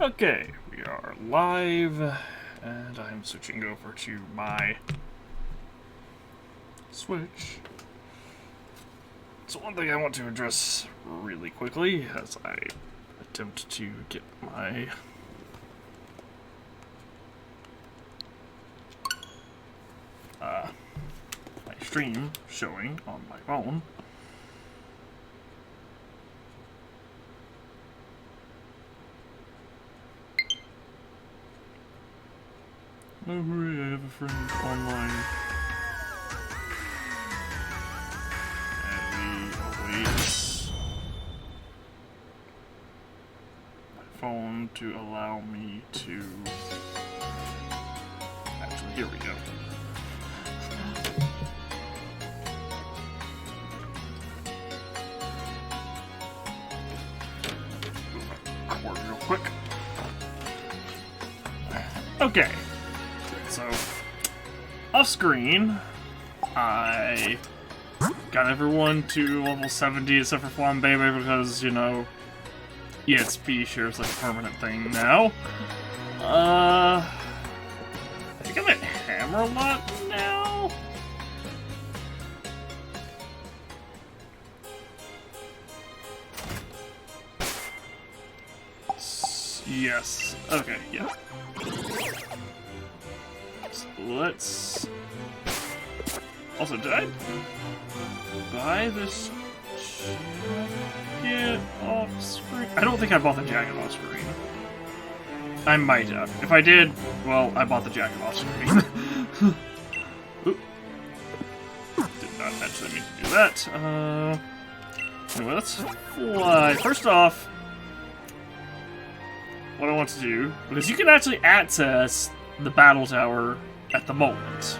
Okay, we are live, and I'm switching over to my Switch. So one thing I want to address really quickly as I attempt to get my stream showing on my phone. Oh, hooray, I have a friend online. And we await my phone to allow me to... Actually, here we go. Record real quick. Okay. So, off screen, I got everyone to level 70 except for Flambe because, you know, EXP shares like a permanent thing now. I think I'm at Hammerlot now? Yes. Okay, yeah. Let's... Also, did I buy this jacket off screen? I don't think I bought the jacket off screen. I might have. If I did, well, I bought the jacket off screen. Did not actually mean to do that. Anyway, let's fly. First off, what I want to do, because you can actually access the battle tower at the moment.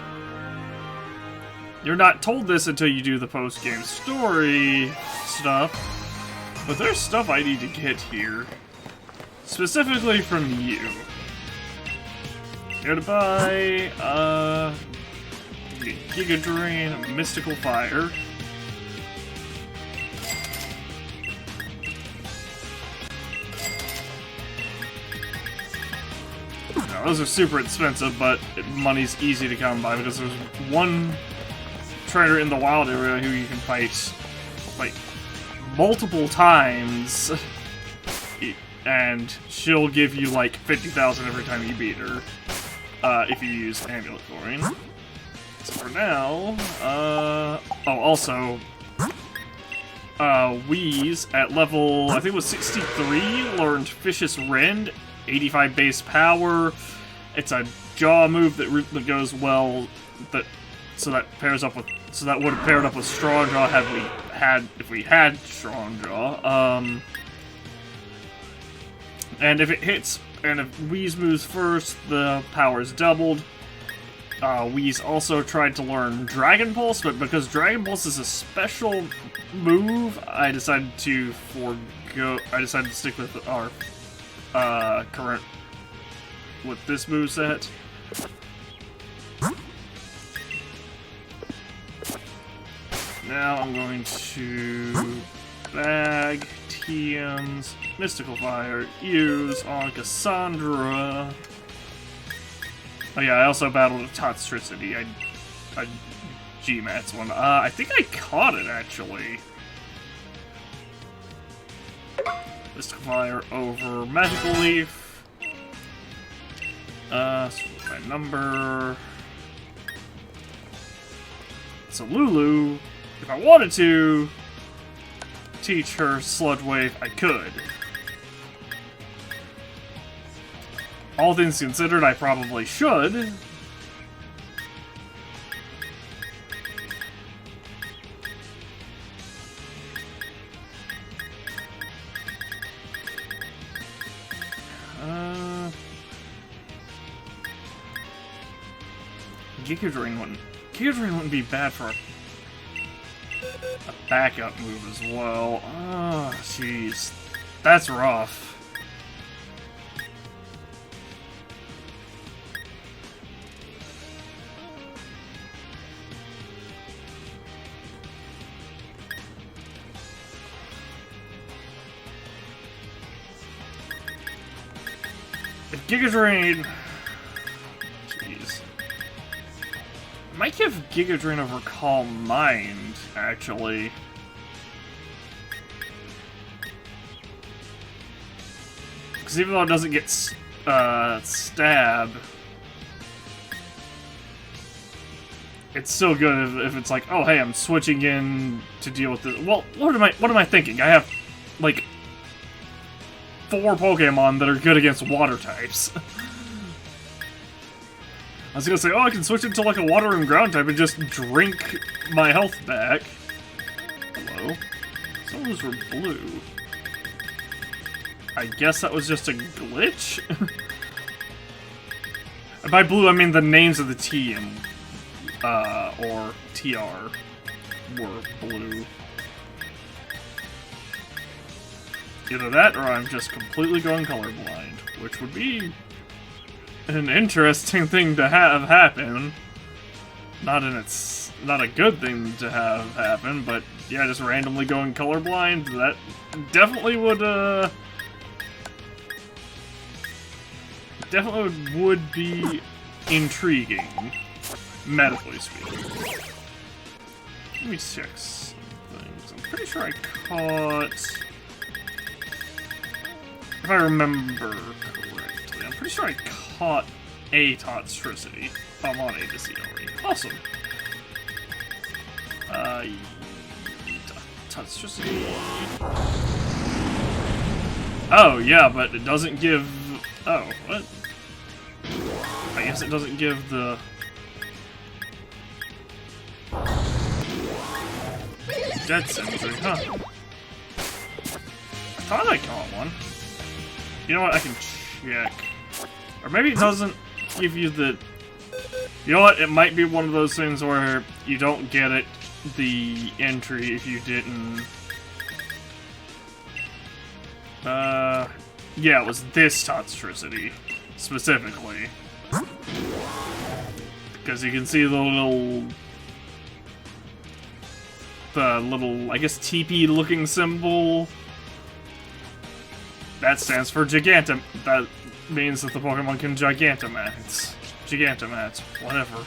You're not told this until you do the post-game story stuff, but there's stuff I need to get here. Specifically from you. Here to buy, Giga Drain, Mystical Fire. Now, those are super expensive, but money's easy to come by because there's one trainer in the wild area who you can fight, like, multiple times, and she'll give you, like, 50,000 every time you beat her, if you use Amulet Coin. So for now, oh, also, Wheeze, at level, I think it was 63, learned Vicious Rend, 85 base power. It's a jaw move that goes well, so that would have paired up with Strong Jaw if we had Strong Jaw. And if it hits, and if Wheeze moves first, the power's doubled. Wheeze also tried to learn Dragon Pulse, but because Dragon Pulse is a special move, I decided to stick with our current with this moveset. Now I'm going to bag TM's Mystical Fire, use on Cassandra. Oh yeah, I also battled a Toxtricity. I G-Mats one. I think I caught it actually. Mystical Fire over Magical Leaf. My number. So Lulu, if I wanted to teach her Sludge Wave, I could. All things considered, I probably should. Giga Drain wouldn't be bad for a backup move as well. Oh, jeez. That's rough. If Giga Drain... Jeez. I might give Giga Drain over Calm Mind, actually. Because even though it doesn't get stabbed, it's still good if it's like, oh hey, I'm switching in to deal with this. Well, what am I thinking? I have like 4 Pokemon that are good against water types. I was gonna say, oh, I can switch into like a water and ground type and just drink my health back. Hello? Some of those were blue. I guess that was just a glitch? And by blue, I mean the names of the team, or TR, were blue. Either that, or I'm just completely going colorblind, which would be an interesting thing to have happen. Not a good thing to have happen, but yeah, just randomly going colorblind, that definitely would be intriguing, medically speaking. Let me check some things. I'm pretty sure I caught... If I remember correctly, I'm pretty sure I caught a Toxtricity. I'm on A to C already. Awesome. Toxtricity. Oh, yeah, but it doesn't give... Oh, what? I guess it doesn't give the... Dead Symmetry, huh? I thought I caught one. You know what, I can check. Or maybe it doesn't give you the... You know what, it might be one of those things where you don't get it, the entry, if you didn't... Yeah, it was this Toxtricity, specifically. Because you can see the little, I guess, TP-looking symbol. That stands for Gigantum. That means that the Pokemon can Gigantamax. Gigantamax, whatever.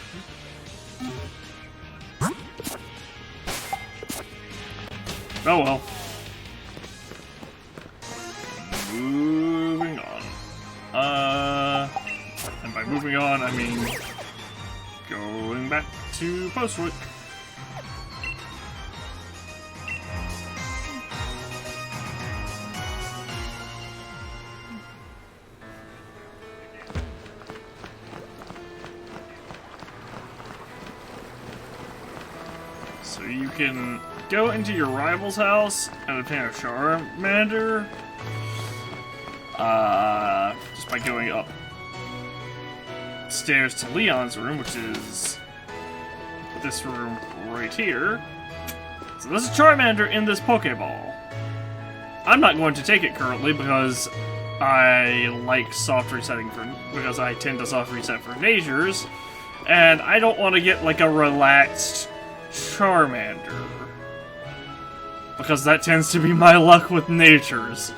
Oh well. Moving on. And by moving on, I mean going back to Postwick. So you can go into your rival's house and obtain a Charmander. Just by going up stairs to Leon's room, which is this room right here. So there's a Charmander in this Pokeball. I'm not going to take it currently because I like soft resetting because I tend to soft reset for Natures, and I don't want to get like a relaxed Charmander because that tends to be my luck with Natures.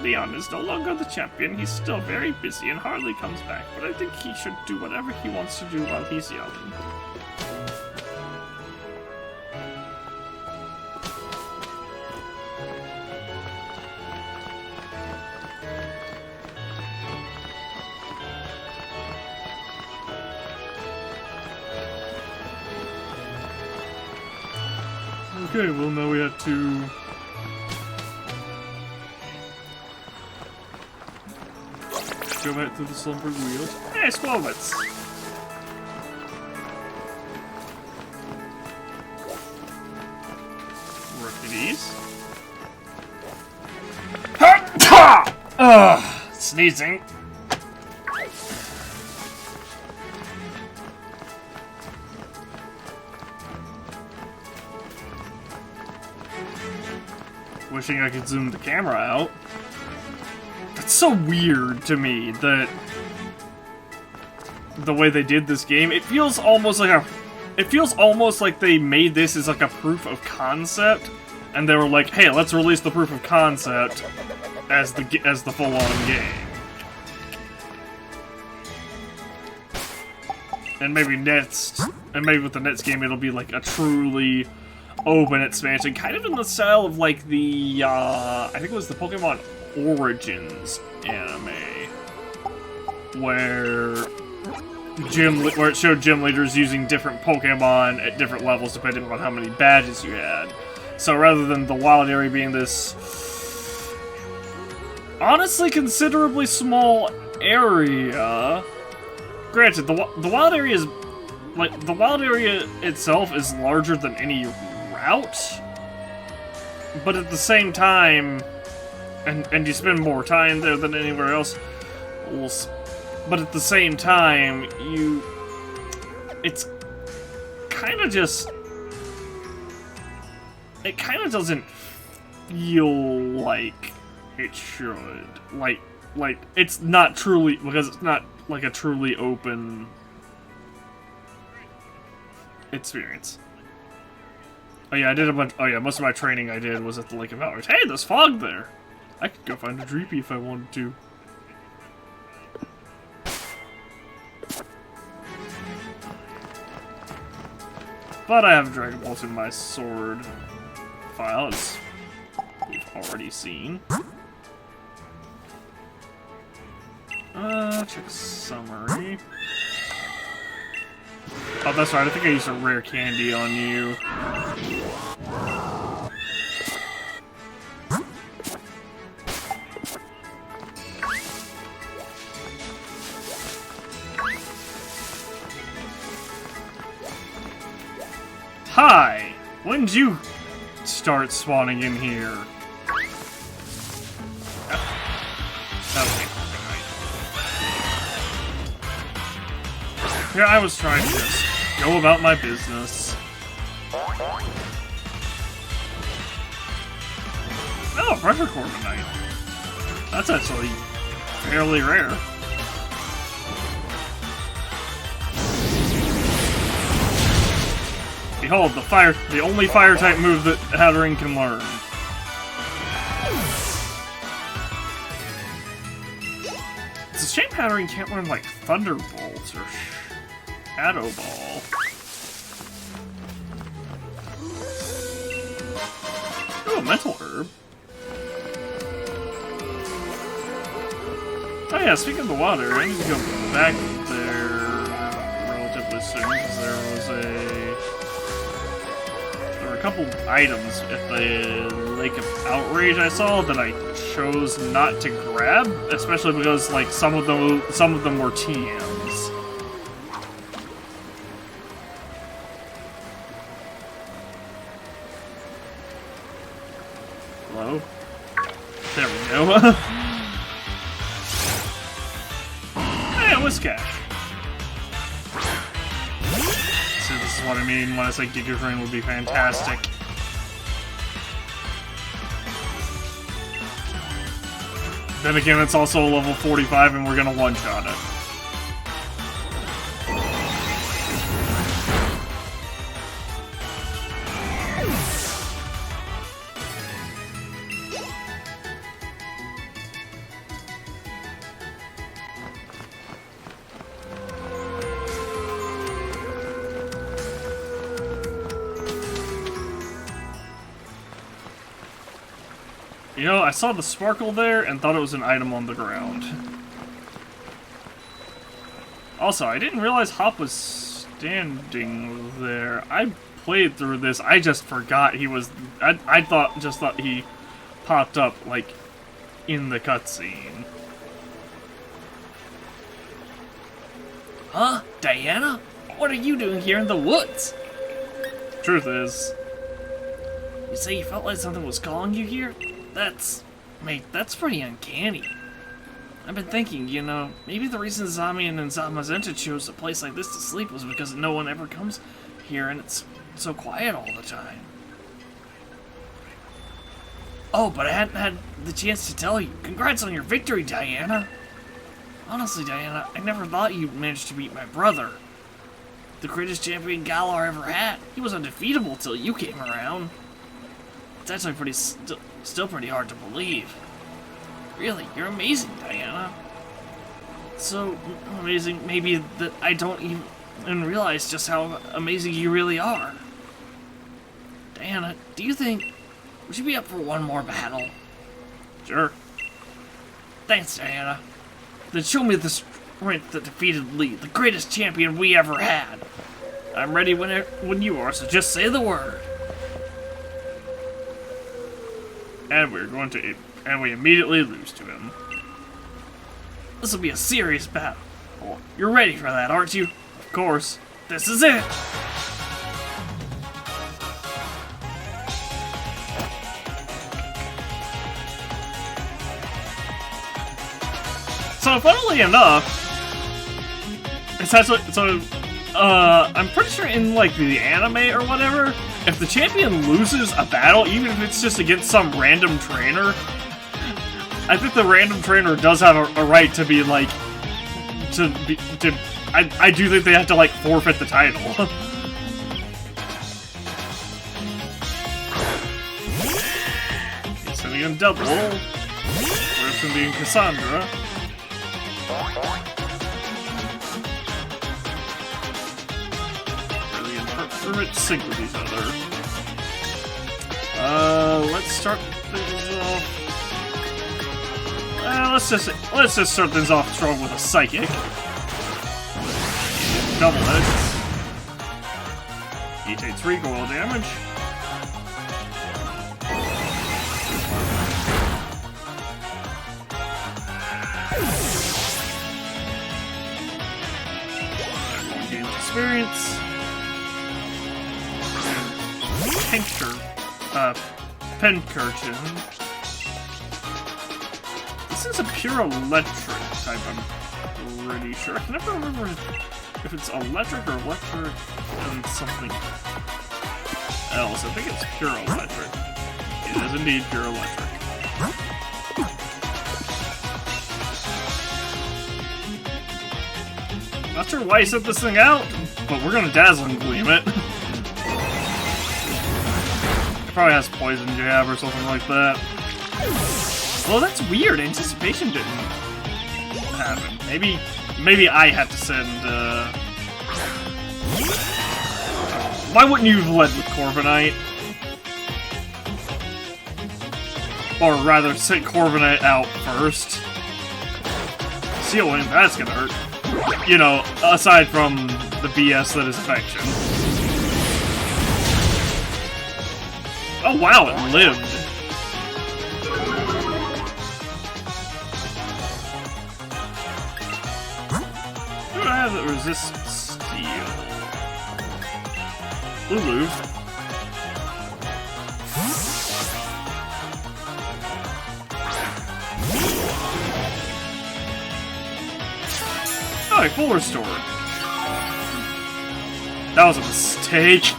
Leon is no longer the champion. He's still very busy and hardly comes back, but I think he should do whatever he wants to do while he's young. Okay, well now we have to... go back to the slumber wheels. Hey, Squirrels! Rookies. Ugh! Sneezing. Wishing I could zoom the camera out. It's so weird to me that the way they did this game, it feels almost like they made this as like a proof of concept, and they were like, hey, let's release the proof of concept, as the full-on game. And maybe with the next game, it'll be like a truly open expansion, kind of in the style of like the I think it was the Pokemon Origins anime, where it showed gym leaders using different Pokemon at different levels depending on how many badges you had. So rather than the wild area being this honestly considerably small area, granted the wild area is like the wild area itself is larger than any route, but at the same time, and you spend more time there than anywhere else. But at the same time, it's kind of just, it kind of doesn't feel like it should. Like it's not truly, because it's not like a truly open experience. Oh yeah, I did a bunch, oh yeah, most of my training I did was at the Lake of Valor. Hey, there's fog there! I could go find a Dreepy if I wanted to. But I have Dragon Balls in my sword file, as we've already seen. Check summary. Oh, that's right, I think I used a rare candy on you. Hi! When did you start spawning in here? Okay. Here I was trying to just go about my business. Oh, pressure core tonight. That's actually fairly rare. Behold, the only fire type move that Hattering can learn. It's a shame Hattering can't learn like Thunderbolt or Shadow Ball. Oh, a mental herb. Oh yeah, speaking of the water, I need to go back there relatively soon because there were a couple items at the Lake of Outrage I saw that I chose not to grab, especially because like some of them were TMs. Hello? There we go. Hey, Whiskash. So this is what I mean when I say Giga Drain would be fantastic. Then again, it's also a level 45 and we're gonna one-shot it. You know, I saw the sparkle there and thought it was an item on the ground. Also, I didn't realize Hop was standing there. I played through this, I just forgot he was... I thought he popped up, like, in the cutscene. Huh? Diana? What are you doing here in the woods? Truth is... You say you felt like something was calling you here? Mate, that's pretty uncanny. I've been thinking, you know, maybe the reason Zacian and Zamazenta chose a place like this to sleep was because no one ever comes here and it's so quiet all the time. Oh, but I hadn't had the chance to tell you. Congrats on your victory, Diana. Honestly, Diana, I never thought you'd manage to beat my brother. The greatest champion Galar ever had. He was undefeatable till you came around. It's actually still pretty hard to believe. Really, you're amazing, Diana. So amazing, maybe that I don't even realize just how amazing you really are. Diana, do you think we should be up for one more battle? Sure. Thanks, Diana. Then show me the strength that defeated Lee, the greatest champion we ever had. I'm ready when you are, so just say the word. And we immediately lose to him. This will be a serious battle. You're ready for that, aren't you? Of course. This is it! So funnily enough, it's actually I'm pretty sure in like the anime or whatever, if the champion loses a battle, even if it's just against some random trainer, I think the random trainer does have a right to be like I do think they have to like forfeit the title. Okay, sending in double. We're sending Cassandra. Really in perfect sync with each other. Let's start things off. Let's just start things off strong with a psychic. Double edge. He takes recoil damage. Everyone gains experience. Pincurchin. This is a pure electric type, I'm pretty sure. I can never remember if it's electric or electric and something else. I think it's pure electric. It is indeed pure electric. Not sure why he sent this thing out, but we're gonna Dazzling Gleam it. It probably has Poison Jab or something like that. Well, that's weird. Anticipation didn't happen. Maybe I had to send, Why wouldn't you have led with Corviknight? Or rather, send Corviknight out first. Seal Wind, that's gonna hurt. You know, aside from the BS that is Affection. Oh wow, it lived. Who do I have that resists steel? Lulu. Oh, full restore. That was a mistake.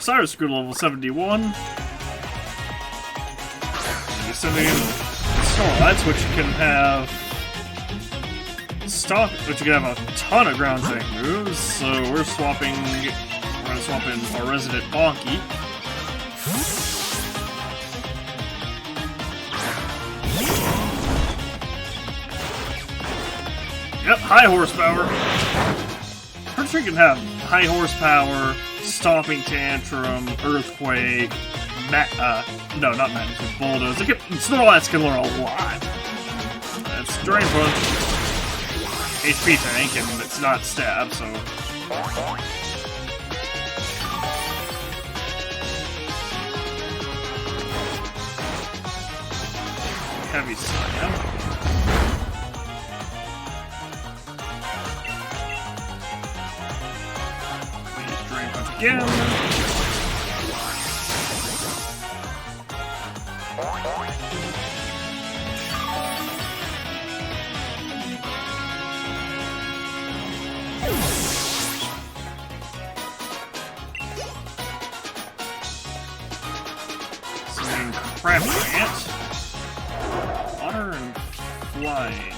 Cyrus Screw level 71. You're sending in Snorlax, which can have stock, which you can have a ton of ground tank moves. So we're gonna swap in our resident Bonky. Yep, high horsepower. Pretty sure you can have high horsepower, Stomping Tantrum, Earthquake, no, not Magnitude, Bulldoze. Snorlax can learn a lot. That's Drain Punch. HP tank, and it's not stab, so... Heavy Slam. Drain Punch again. crab giant. Water and flying.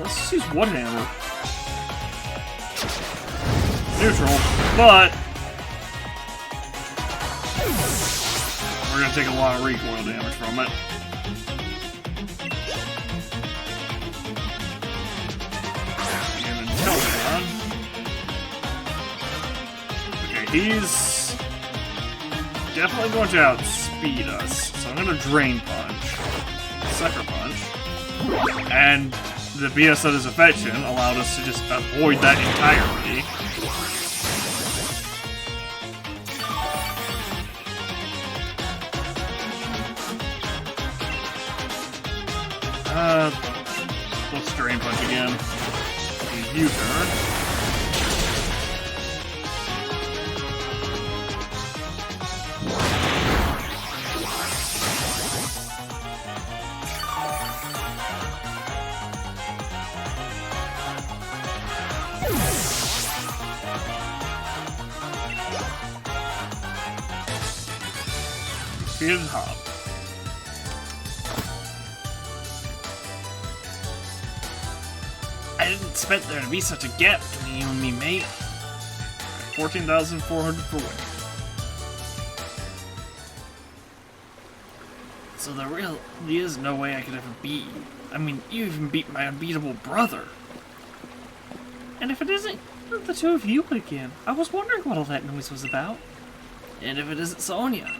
Let's just use one hammer. Neutral, but we're gonna take a lot of recoil damage from it. And Intellion. Okay, he's definitely going to outspeed us, so I'm gonna Drain Punch, Sucker Punch, and the BS that is affection allowed us to just avoid that entirely. Let's Drain Punch again. U-turn. Defeated Hop. I didn't expect there to be such a gap between you and me, mate. 14,400 for winning. So there really is no way I could ever beat you. I mean, you even beat my unbeatable brother. And if it isn't the two of you again, I was wondering what all that noise was about. And if it isn't Sonia.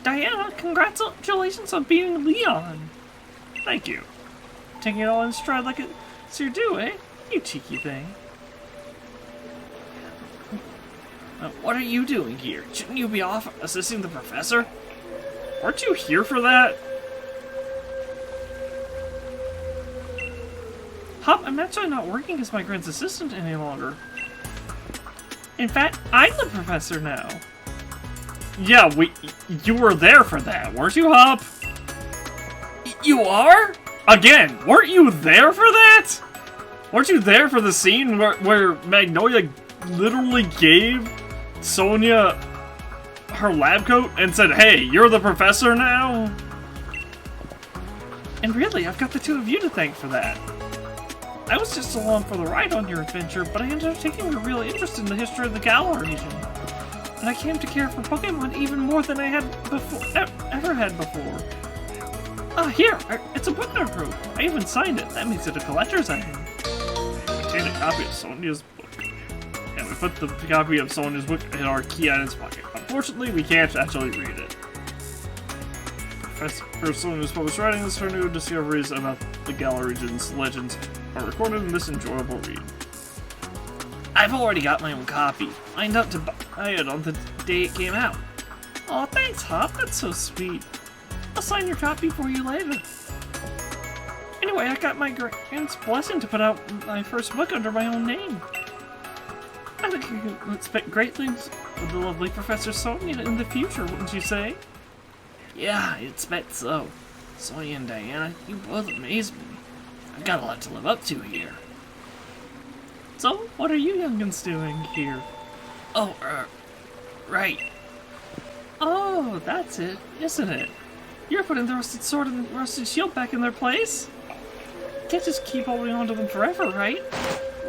Diana, congratulations on beating Leon. Thank you. Taking it all in stride like it's your due, eh? You cheeky thing. What are you doing here? Shouldn't you be off assisting the professor? Aren't you here for that? Hop, I'm actually not working as my grand's assistant any longer. In fact, I'm the professor now. Yeah, you were there for that, weren't you, Hop? You are? Again, weren't you there for that? Weren't you there for the scene where Magnolia literally gave Sonia her lab coat and said, "Hey, you're the professor now"? And really, I've got the two of you to thank for that. I was just along for the ride on your adventure, but I ended up taking a real interest in the history of the Galar region. And I came to care for Pokémon even more than I had ever had before. Here, it's a book I wrote. I even signed it. That makes it a collector's item. Obtain a copy of Sonia's book. And we put the copy of Sonia's book in our key items pocket. Unfortunately, we can't actually read it. Professor Sonia's published writings, her new discoveries about the Galar region's legends are recorded in this enjoyable read. I've already got my own copy. Lined up to buy it on the day it came out. Aw, thanks, Hop. That's so sweet. I'll sign your copy for you later. Anyway, I got my grand's blessing to put out my first book under my own name. I think you can expect great things with the lovely Professor Sonia in the future, wouldn't you say? Yeah, I expect so. Sonia and Diana, you both amaze me. I've got a lot to live up to here. So, what are you youngins doing here? Oh, right. Oh, that's it, isn't it? You're putting the rusted sword and the rusted shield back in their place? Can't just keep holding on to them forever, right?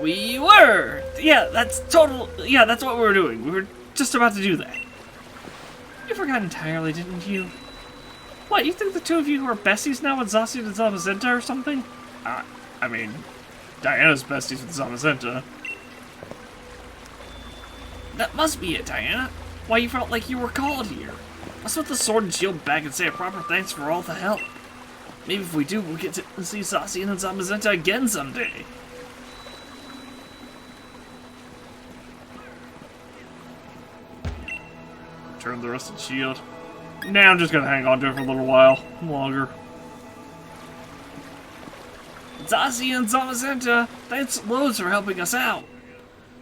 We were! Yeah, that's what we were doing. We were just about to do that. You forgot entirely, didn't you? What, you think the two of you are besties now with Zacian and Zamazenta or something? I mean, Diana's besties with Zamazenta. That must be it, Diana. Why you felt like you were called here. Let's put the sword and shield back and say a proper thanks for all the help. Maybe if we do, we'll get to see Zacian and Zamazenta again someday. Turn the rusted shield. Now I'm just gonna hang on to it for a little while longer. Zacian and Zamazenta, thanks loads for helping us out.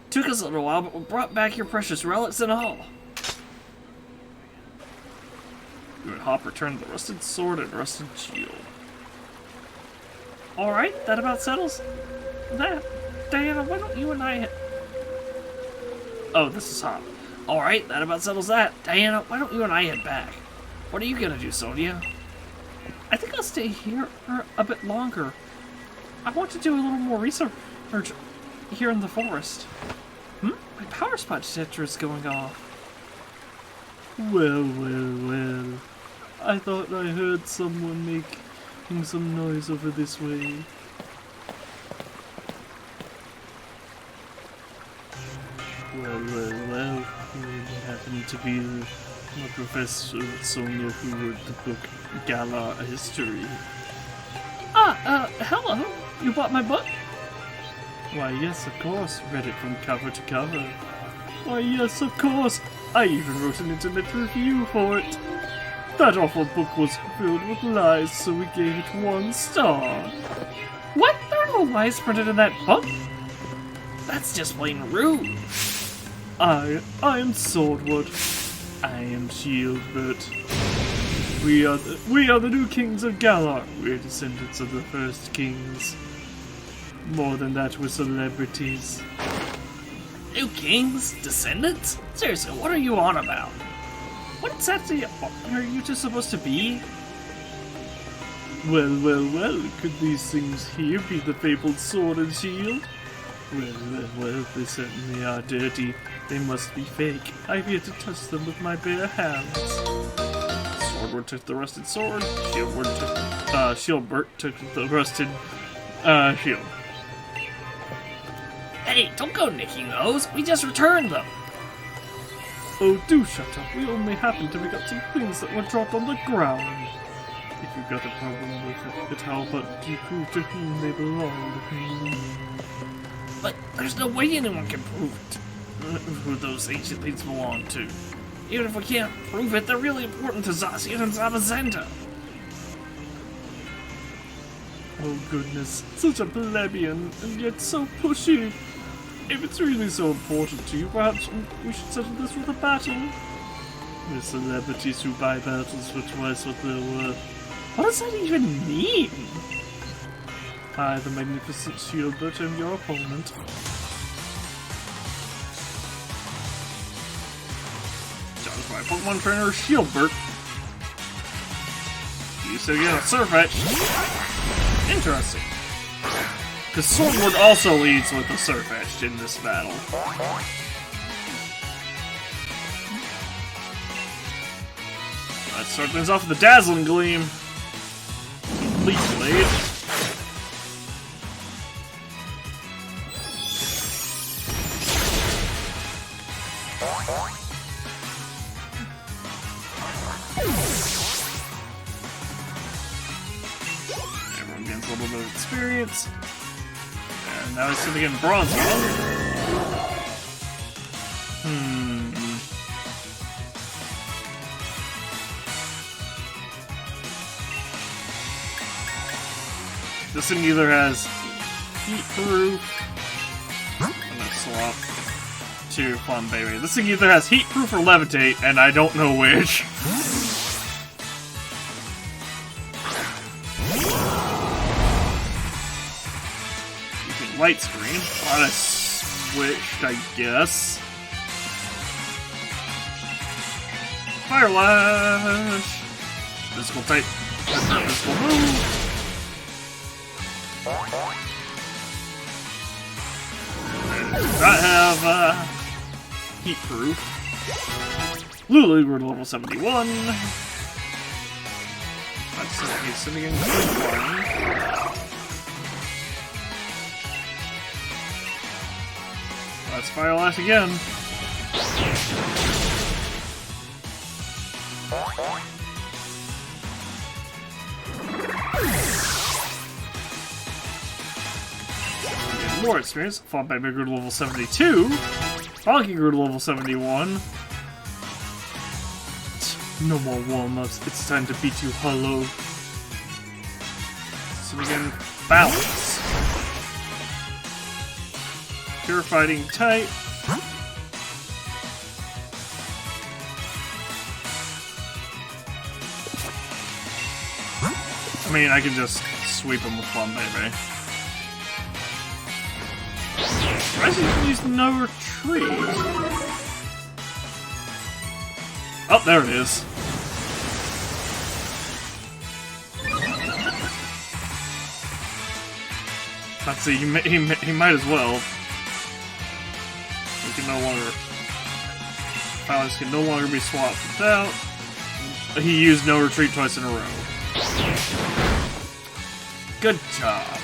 Took us a little while, but we brought back your precious relics and all. You and Hop returned the rusted sword and rusted shield. Alright, that about settles that. Diana, why don't you and I... Oh, this is Hop. Alright, that about settles that. Diana, why don't you and I head back? What are you gonna do, Sonia? I think I'll stay here for a bit longer. I want to do a little more research here in the forest. My power spot detector is going off. Well, well, well. I thought I heard someone making some noise over this way. Well, well, well. It happened to be my Professor Sonia who wrote the book Galar History. Hello. You bought my book? Why, yes, of course. Read it from cover to cover. Why, yes, of course. I even wrote an internet review for it. That awful book was filled with lies, so we gave it 1 star. What? There are no lies printed in that book. That's just plain rude. I am Swordwood. I am Shieldbert. We are the new kings of Galar. We're descendants of the first kings. More than that, we're celebrities. New kings? Descendants? Seriously, what are you on about? What exactly are you two supposed to be? Well, well, well, could these things here be the fabled sword and shield? Well, well, well, they certainly are dirty. They must be fake. I've yet to touch them with my bare hands. Swordward took the rusted sword. Shieldbert took the rusted shield. Hey, don't go nicking those. We just returned them. Oh, do shut up. We only happened to pick up some things that were dropped on the ground. If you've got a problem with it, how about you prove to whom they belong? But there's no way anyone can prove it. Who those ancient things belong to. Even if we can't prove it, they're really important to Zacian and Zamazenta. Oh goodness, such a plebeian, and yet so pushy. If it's really so important to you, perhaps we should settle this with a battle. We're celebrities who buy battles for twice what they're worth. What does that even mean? I, the magnificent Shieldbert, am your opponent. Challenged by Pokemon trainer Shieldbert. You said you had a Surf Etch. Interesting. Because Swordward also leads with a Surf Etch in this battle. Let's start things off with the Dazzling Gleam. Leaf Blade. Everyone gains a little bit of experience. And now he's sitting in Bronze mode. This thing either has Heat Proof. I'm gonna swap to Flambe. This thing either has Heat Proof or Levitate, and I don't know which. Using Light Screen. Thought I switched, I guess. Fire Lash! Physical type. Physical move. I have Heat Proof. Lulu grew to level 71. That's he's sitting in one. Let's Fire Lash again. More experience. Flambe grew to level 72. Foggy grew to level 71. No more warm-ups. It's time to beat you hollow. So again, Balance. Pure Fighting type. I mean, I can just sweep him with Flambe. Surprised he didn't use no retreat. there it is. Let's see, he might as well. He can no longer... Powers can no longer be swapped out. He used no retreat twice in a row. Good job.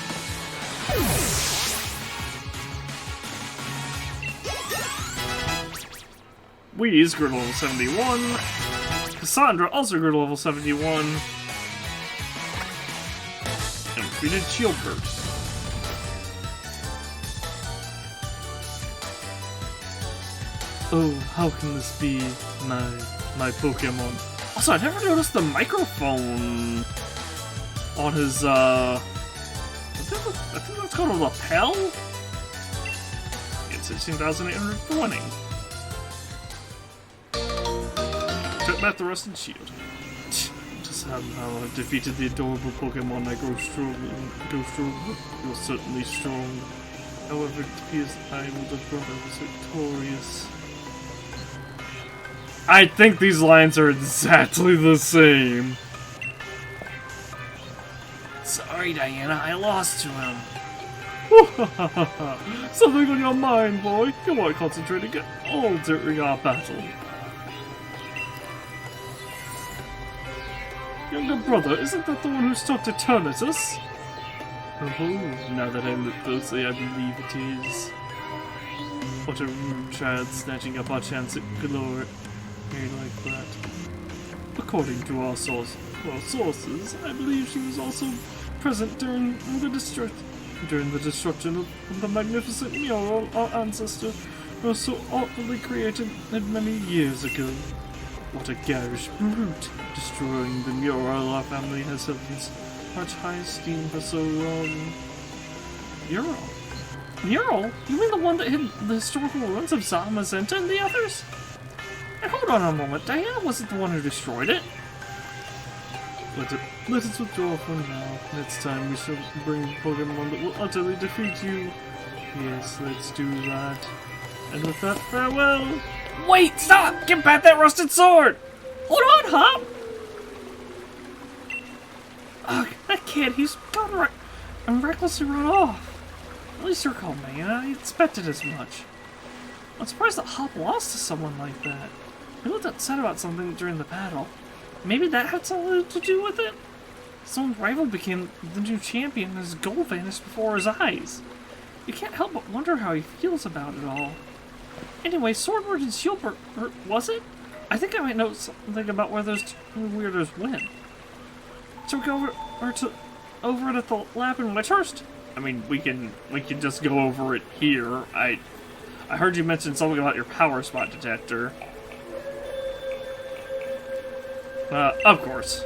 Wheeze grew to level 71. Cassandra also grew to level 71. And defeated Shieldbird. Oh, how can this be my Pokémon? Also, I never noticed the microphone on his, I think that's called a lapel? It's 16,820. Took back the rusted shield. Just how I've defeated the adorable Pokémon, I grow stronger. You're certainly strong. However, it appears I, older brother, was victorious. I think these lines are exactly the same. Sorry, Diana, I lost to him. Something on your mind, boy. You weren't concentrating at all during our battle. Younger brother, isn't that the one who stopped Eternatus? Oh, now that I look closely, I believe it is. What a rude child snatching up our chance at Galar. Like that. According to our sources, I believe she was also present during the destruction of the magnificent mural our ancestor was so artfully created many years ago. What a garish brute, destroying the mural our family has held in such high esteem for so long. Mural? Mural? You mean the one that hid the historical ruins of Zamazenta and the others? And hold on a moment, Diana wasn't the one who destroyed it. Let us withdraw for now. Next time we shall bring Pokemon that will utterly defeat you. Yes, let's do that. And with that, farewell! Wait, stop! Give back that rusted sword! Hold on, Hop! Ugh, that kid, he's gone and recklessly run off. At least you're calm, man. I expected as much. I'm surprised that Hop lost to someone like that. He looked upset about something during the battle. Maybe that had something to do with it? Someone's rival became the new champion and his gold vanished before his eyes. You can't help but wonder how he feels about it all. Anyway, Swordward and Shieldbird, was it? I think I might know something about where those two weirdos went. Should we go over it at the lab in Witchurst? I mean, we can just go over it here. I heard you mention something about your power spot detector. Of course.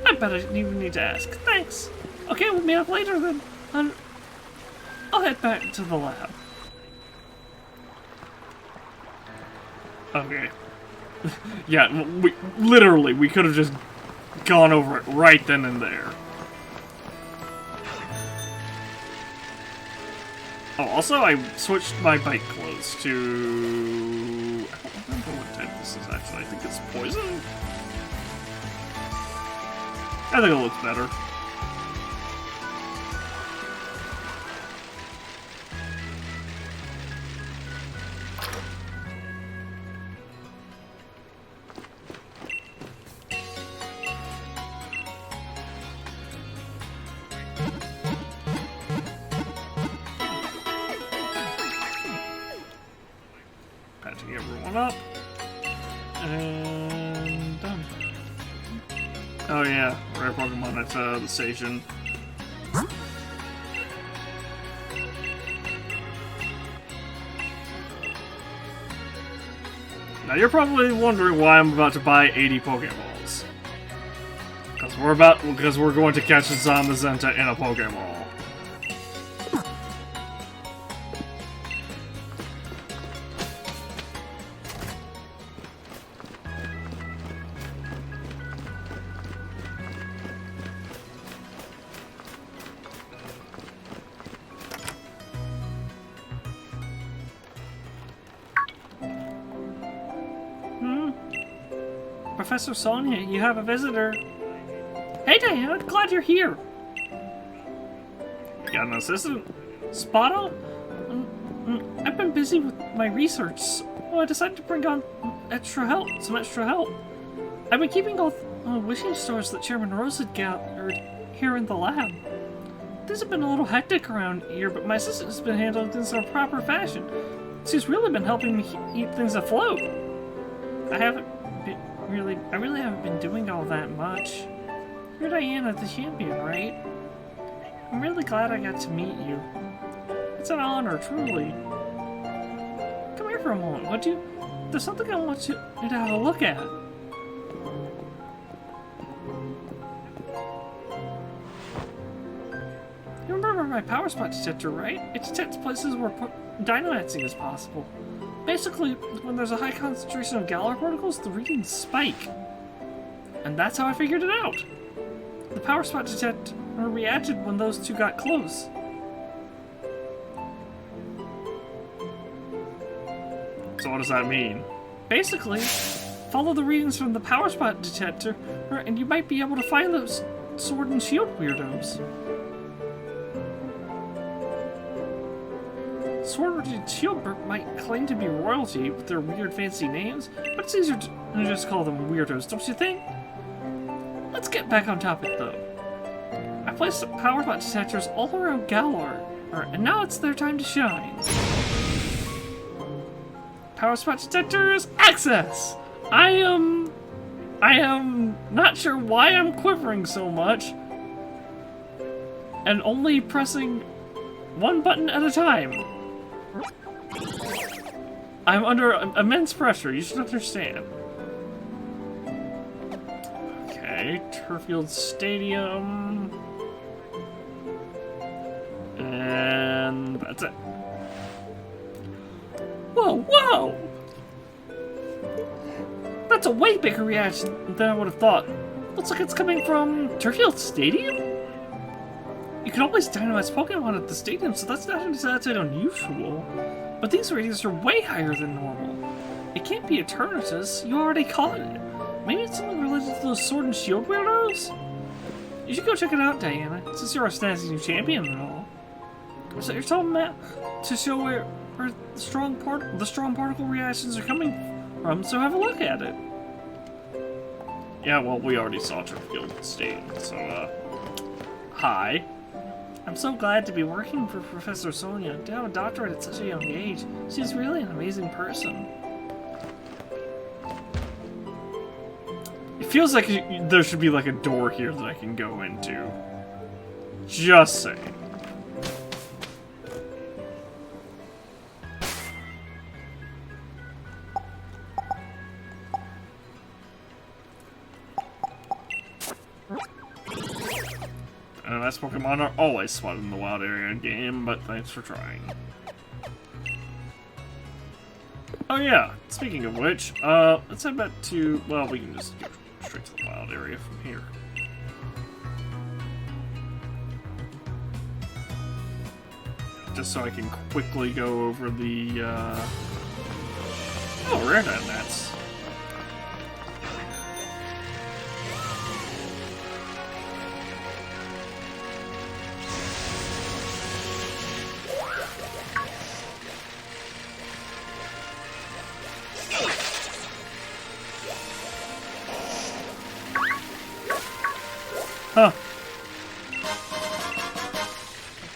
I bet I didn't even need to ask. Thanks. Okay, we'll meet up later then. I'll head back to the lab. Okay. Yeah, we could have just gone over it right then and there. Oh, also, I switched my bike clothes to... I don't remember what type this is, actually. I think it's poison? I think it looks better. Patching everyone up. And done. Oh yeah, rare Pokemon at the station. Now you're probably wondering why I'm about to buy 80 Pokeballs. Because we're going to catch a Zamazenta in a Pokeball. Professor Sonia, you have a visitor. Hey Diana, glad you're here. Got an assistant? Spotto? I've been busy with my research, so I decided to bring on some extra help. I've been keeping all wishing stars that Chairman Rose had gathered here in the lab. Things have been a little hectic around here, but my assistant has been handling things in a proper fashion. She's really been helping me keep things afloat. I really haven't been doing all that much. You're Diana, the champion, right? I'm really glad I got to meet you. It's an honor, truly. Come here for a moment, would you? There's something I want you to have a look at. You remember my power spot detector, right? It detects places where dynamaxing is possible. Basically, when there's a high concentration of Galar particles, the readings spike. And that's how I figured it out. The power spot detector reacted when those two got close. So what does that mean? Basically, follow the readings from the power spot detector, and you might be able to find those sword and shield weirdos. Sword and Shield might claim to be royalty with their weird fancy names, but it's easier to just call them weirdos, don't you think? Let's get back on topic though. I placed power spot detectors all around Galar, and now it's their time to shine. Power spot detectors, access! I am not sure why I'm quivering so much, and only pressing one button at a time. I'm under immense pressure, you should understand. Okay, Turffield Stadium. And that's it. Whoa, whoa! That's a way bigger reaction than I would have thought. Looks like it's coming from Turffield Stadium? You can always dynamize Pokemon at the stadium, so that's not exactly unusual. But these readings are way higher than normal. It can't be Eternatus, you already caught it. Maybe it's something related to those Sword and Shield weirdos? You should go check it out, Diana, since you're a snazzy new champion and all. So you're telling Matt to show where the strong particle reactions are coming from, so have a look at it. Yeah, well, we already saw Turffield Stadium, so, hi. I'm so glad to be working for Professor Sonia. To have a doctorate at such a young age, she's really an amazing person. It feels like there should be like a door here that I can go into. Just saying. That's Pokemon are always spotted in the wild area game, but thanks for trying. Oh yeah, speaking of which, let's head back to, well, we can just go straight to the wild area from here. Just so I can quickly go over the, oh, rare mats. Huh.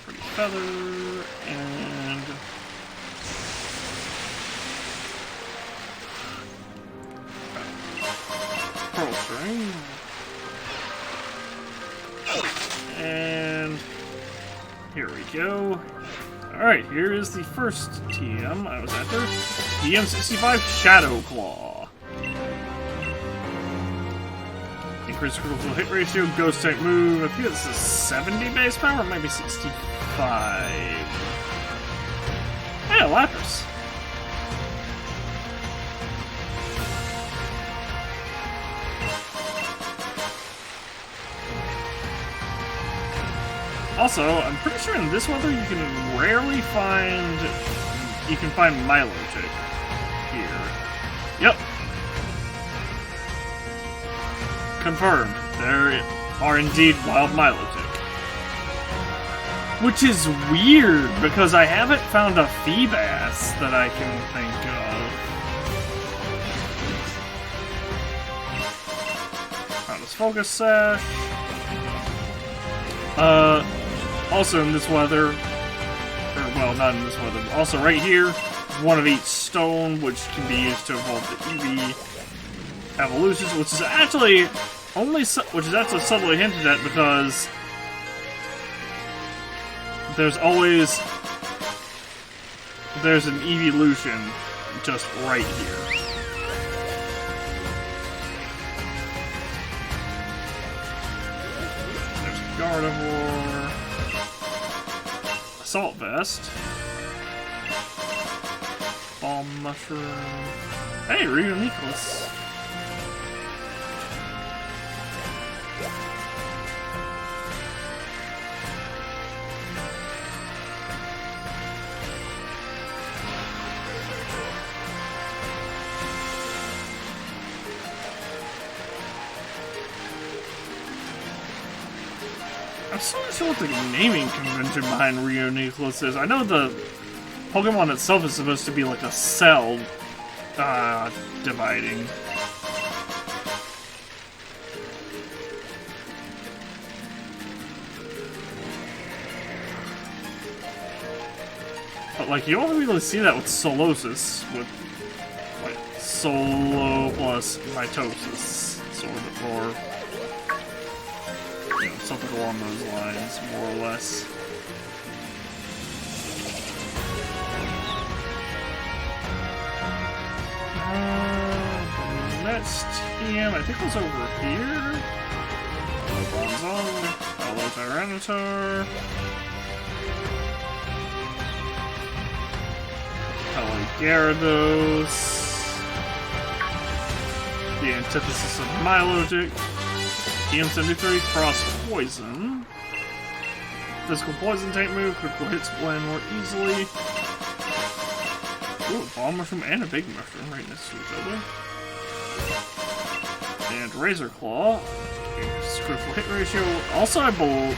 Pretty feather, and... pearl string. And... here we go. Alright, here is the first TM I was after. TM65 Shadow Claw. Increased critical hit ratio, ghost type move. I think this is 70 base power, it might be 65. Hey, Lapras. Also, I'm pretty sure in this weather you can rarely find Milotic here. Yep. confirmed. There are indeed wild Milotic. Which is weird, because I haven't found a Feebas that I can think of. Found this Focus Sash. Also in this weather, or well, not in this weather, but also right here, one of each stone, which can be used to evolve the Eevee evolutions, which is actually subtly hinted at because there's an evolution just right here. There's Gardevoir, Assault Vest, Bomb Mushroom. Hey, Reuniclus. I'm still not sure what the naming convention behind Reuniclus is. I know the Pokemon itself is supposed to be like a cell dividing. But like, you only really see that with Solosis, with like Solo plus Mitosis, sort of, or you know, something along those lines, more or less. The next TM, I think, was over here. Hello, Bronzong. Hello, Tyranitar. Hello, Gyarados. The antithesis of Milotic. TM73, Cross Poison. Physical Poison type move, critical hits land more easily. Ooh, a Bomb Mushroom and a Big Mushroom right next to each other. And Razor Claw. Critical hit ratio. Also, I believe.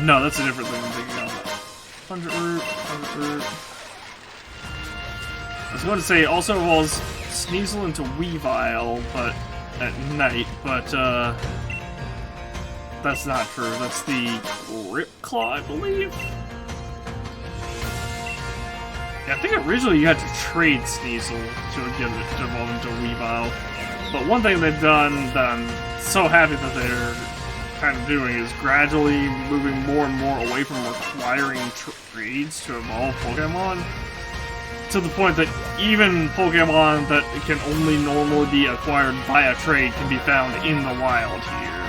No, that's a different thing I'm thinking of. 100 Root, 100 Root. I was going to say, also evolves Sneasel into Weavile, but at night, but that's not true. That's the Rip Claw, I believe. Yeah, I think originally you had to trade Sneasel to get it to evolve into Weavile. But one thing they've done that I'm so happy that they're kind of doing is gradually moving more and more away from requiring trades to evolve Pokemon, to the point that even Pokemon that can only normally be acquired via trade can be found in the wild here.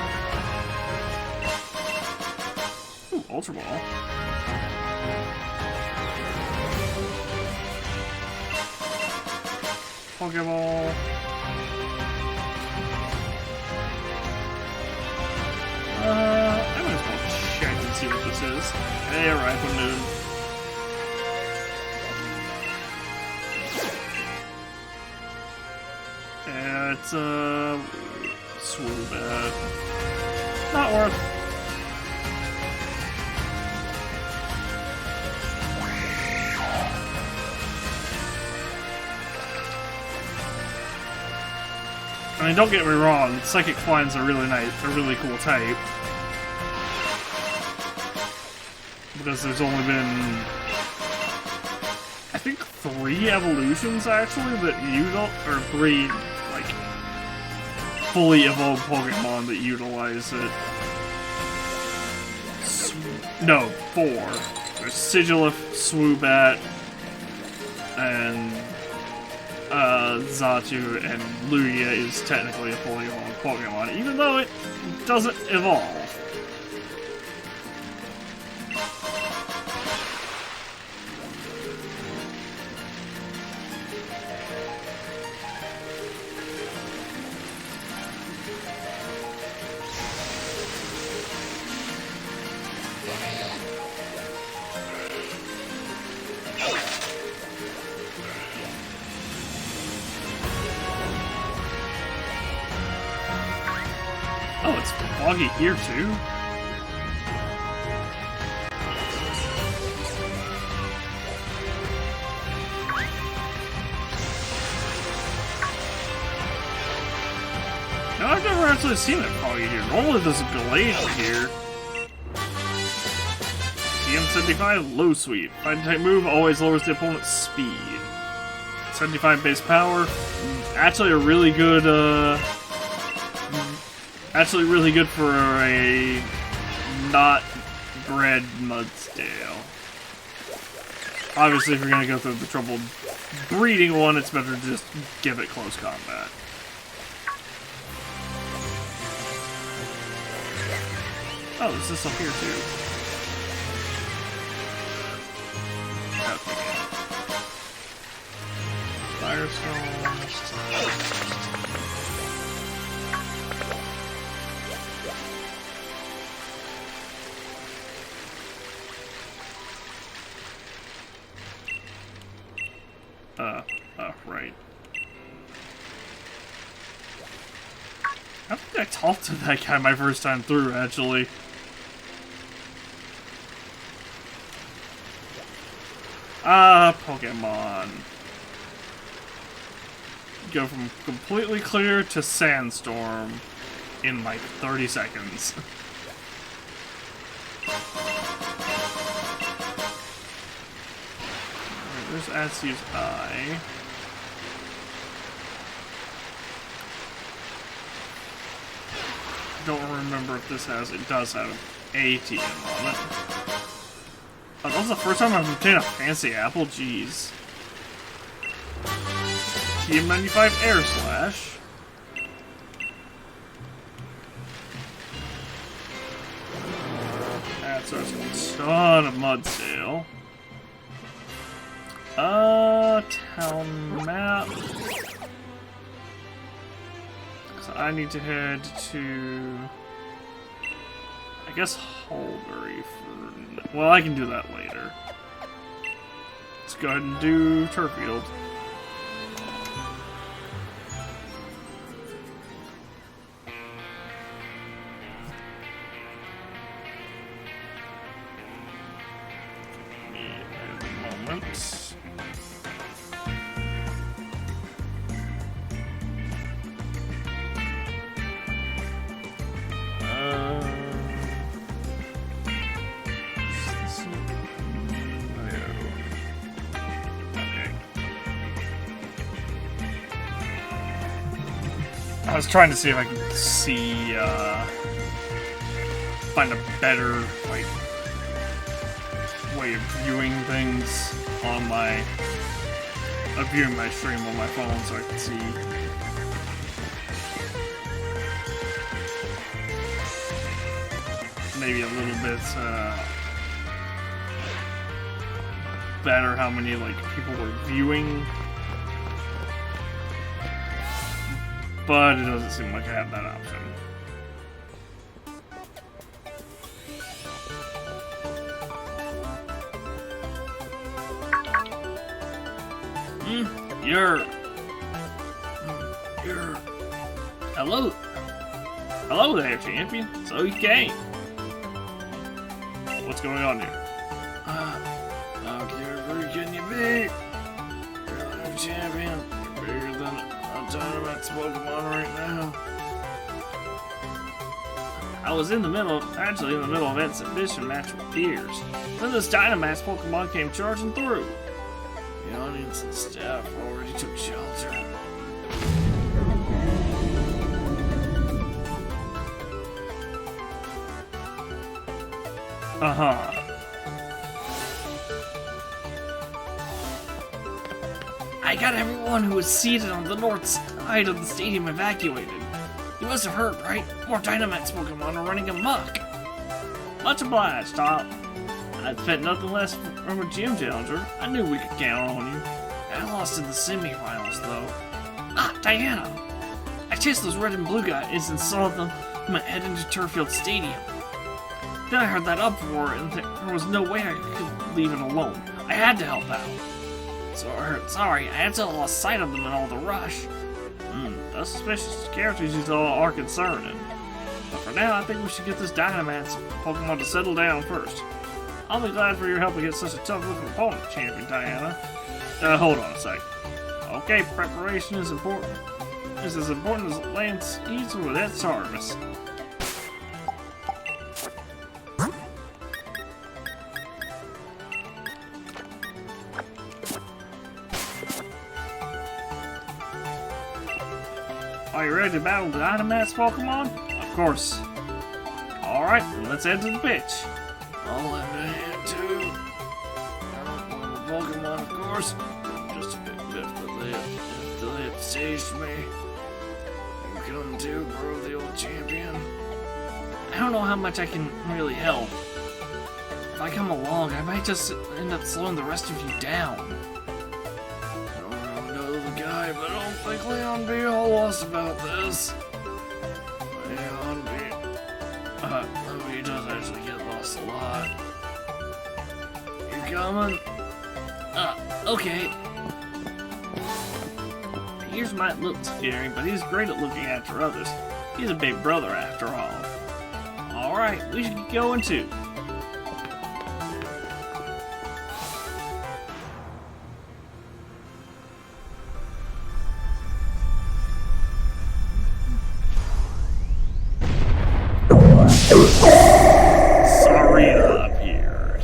Ooh, Ultra Ball. Pokeball. I might as well check and see what this is. Hey, Raikou. It's Swoobat. Not worth. I mean, don't get me wrong, Psychic Flying's a really nice, a really cool type. Because there's only been, I think, 3 evolutions actually that or 3, like, fully evolved Pokemon that utilize it. No, 4. There's Sigilif, Swoobat, and Zatu, and Lugia is technically a fully evolved Pokemon, even though it doesn't evolve. Oh, it's foggy here too? No, I've never actually seen it foggy here. Normally there's a glacier here. TM75 low sweep. Fighting type move always lowers the opponent's speed. 75 base power. Actually a really good actually really good for a not bred Mudsdale. Obviously if you're gonna go through the trouble breeding one, it's better to just give it close combat. Oh, there's this up here too. Firestone. Right. I think I talked to that guy my first time through, actually. Pokemon. Go from completely clear to sandstorm in like 30 seconds. Alright, there's Atsu's eye. I don't remember if this has, it does have ATM on it. Oh, that was the first time I've obtained a fancy apple? Jeez. TM95 Air Slash. That's a ton of Mudsdale. Town map. So I need to head to, I guess, Hulbury for... Well, I can do that later. Let's go ahead and do Turfield. I was trying to see if I could see, find a better, like, way of viewing things on my, viewing my stream on my phone so I can see. Maybe a little bit, better how many, like, people were viewing. But it doesn't seem like I have that option. You're... Hello? Hello there, champion. So you came. What's going on here? How can you be? You're a champion. You're bigger than I'm talking about Pokemon right now. I was actually in the middle of an exhibition match with peers. Then this Dynamax Pokemon came charging through. The audience and staff already took shelter. I got everyone who was seated on the north side of the stadium evacuated. You must have heard, right? More Dynamax Pokemon are running amok. Much obliged, Top. I expect nothing less from a gym challenger. I knew we could count on you. I lost in the semifinals, though. Ah, Diana! I chased those red and blue guys and saw them head into Turfield Stadium. Then I heard that uproar, and there was no way I could leave it alone. I had to help out. Sorry, I had to lost sight of them in all the rush. Those suspicious characters you saw are concerning. But for now, I think we should get this Dynamax Pokemon to settle down first. I'll be glad for your help against such a tough-looking opponent, Champion Diana. Hold on a sec. Okay, preparation is important. It's as important as laying seeds with that Sarvis. Are you ready to battle the Dynamax Pokemon? Of course. Alright, let's head to the pitch. I'll lend a hand too. I don't want a Pokemon, of course. Just a bit if they have staged me. You come too, bro, the old champion. I don't know how much I can really help. If I come along, I might just end up slowing the rest of you down. I don't know the guy, but I don't think Leon be all lost about this. Leon be... he does actually get lost a lot. You coming? Okay. Pierce might look scary, but he's great at looking after others. He's a big brother after all. Alright, we should get going too. Sarina appeared.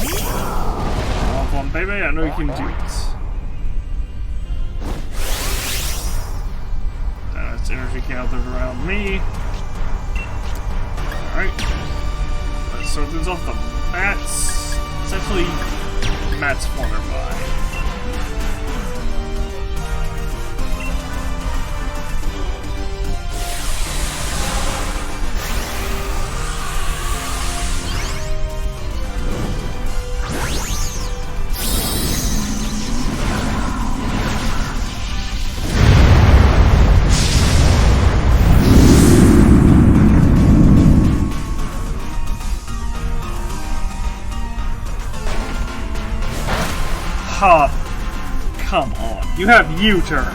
Come on, baby, I know you can do this. That's energy gathered around me. Alright. Let's start things off the bats. It's actually Matt's Flutterby. Hop. Come on. You have U-turn.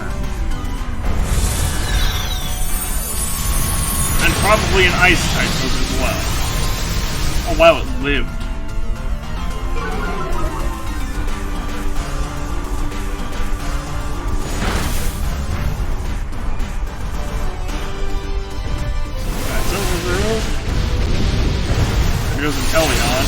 And probably an ice type move as well. Oh wow, it lived. That's over. There goes Inteleon.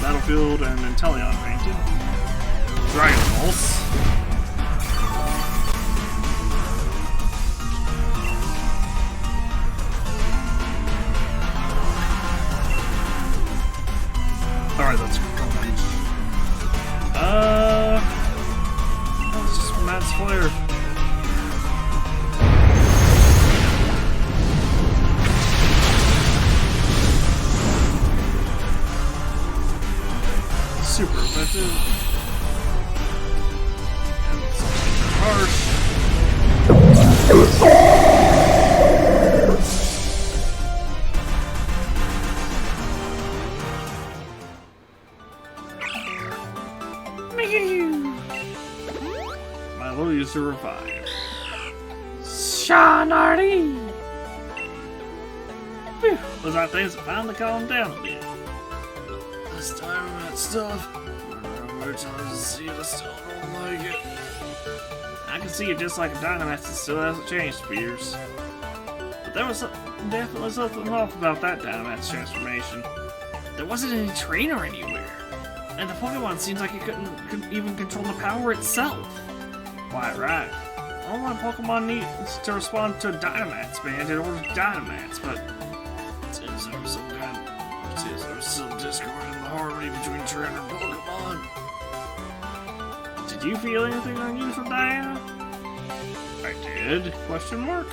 Battlefield and Inteleon painted. Dragon Pulse. Alright, that's cool. That's just Matt's Flare. Super effective. And it's harsh. Milo used to revive. Shanardi! Those are things that finally calmed down a bit. This time that stuff. Every time I see it, I still don't like it. I can see it just like a Dynamax that still hasn't changed, Spears. But there was definitely something off about that Dynamax transformation. There wasn't any trainer anywhere. And the Pokemon seems like it couldn't even control the power itself. Quite right. All my Pokemon need is to respond to a Dynamax band in order to Dynamax, but It seems there was some discord in the harmony between trainer and Pokemon. did you feel anything unusual, Diana? I did? Question mark?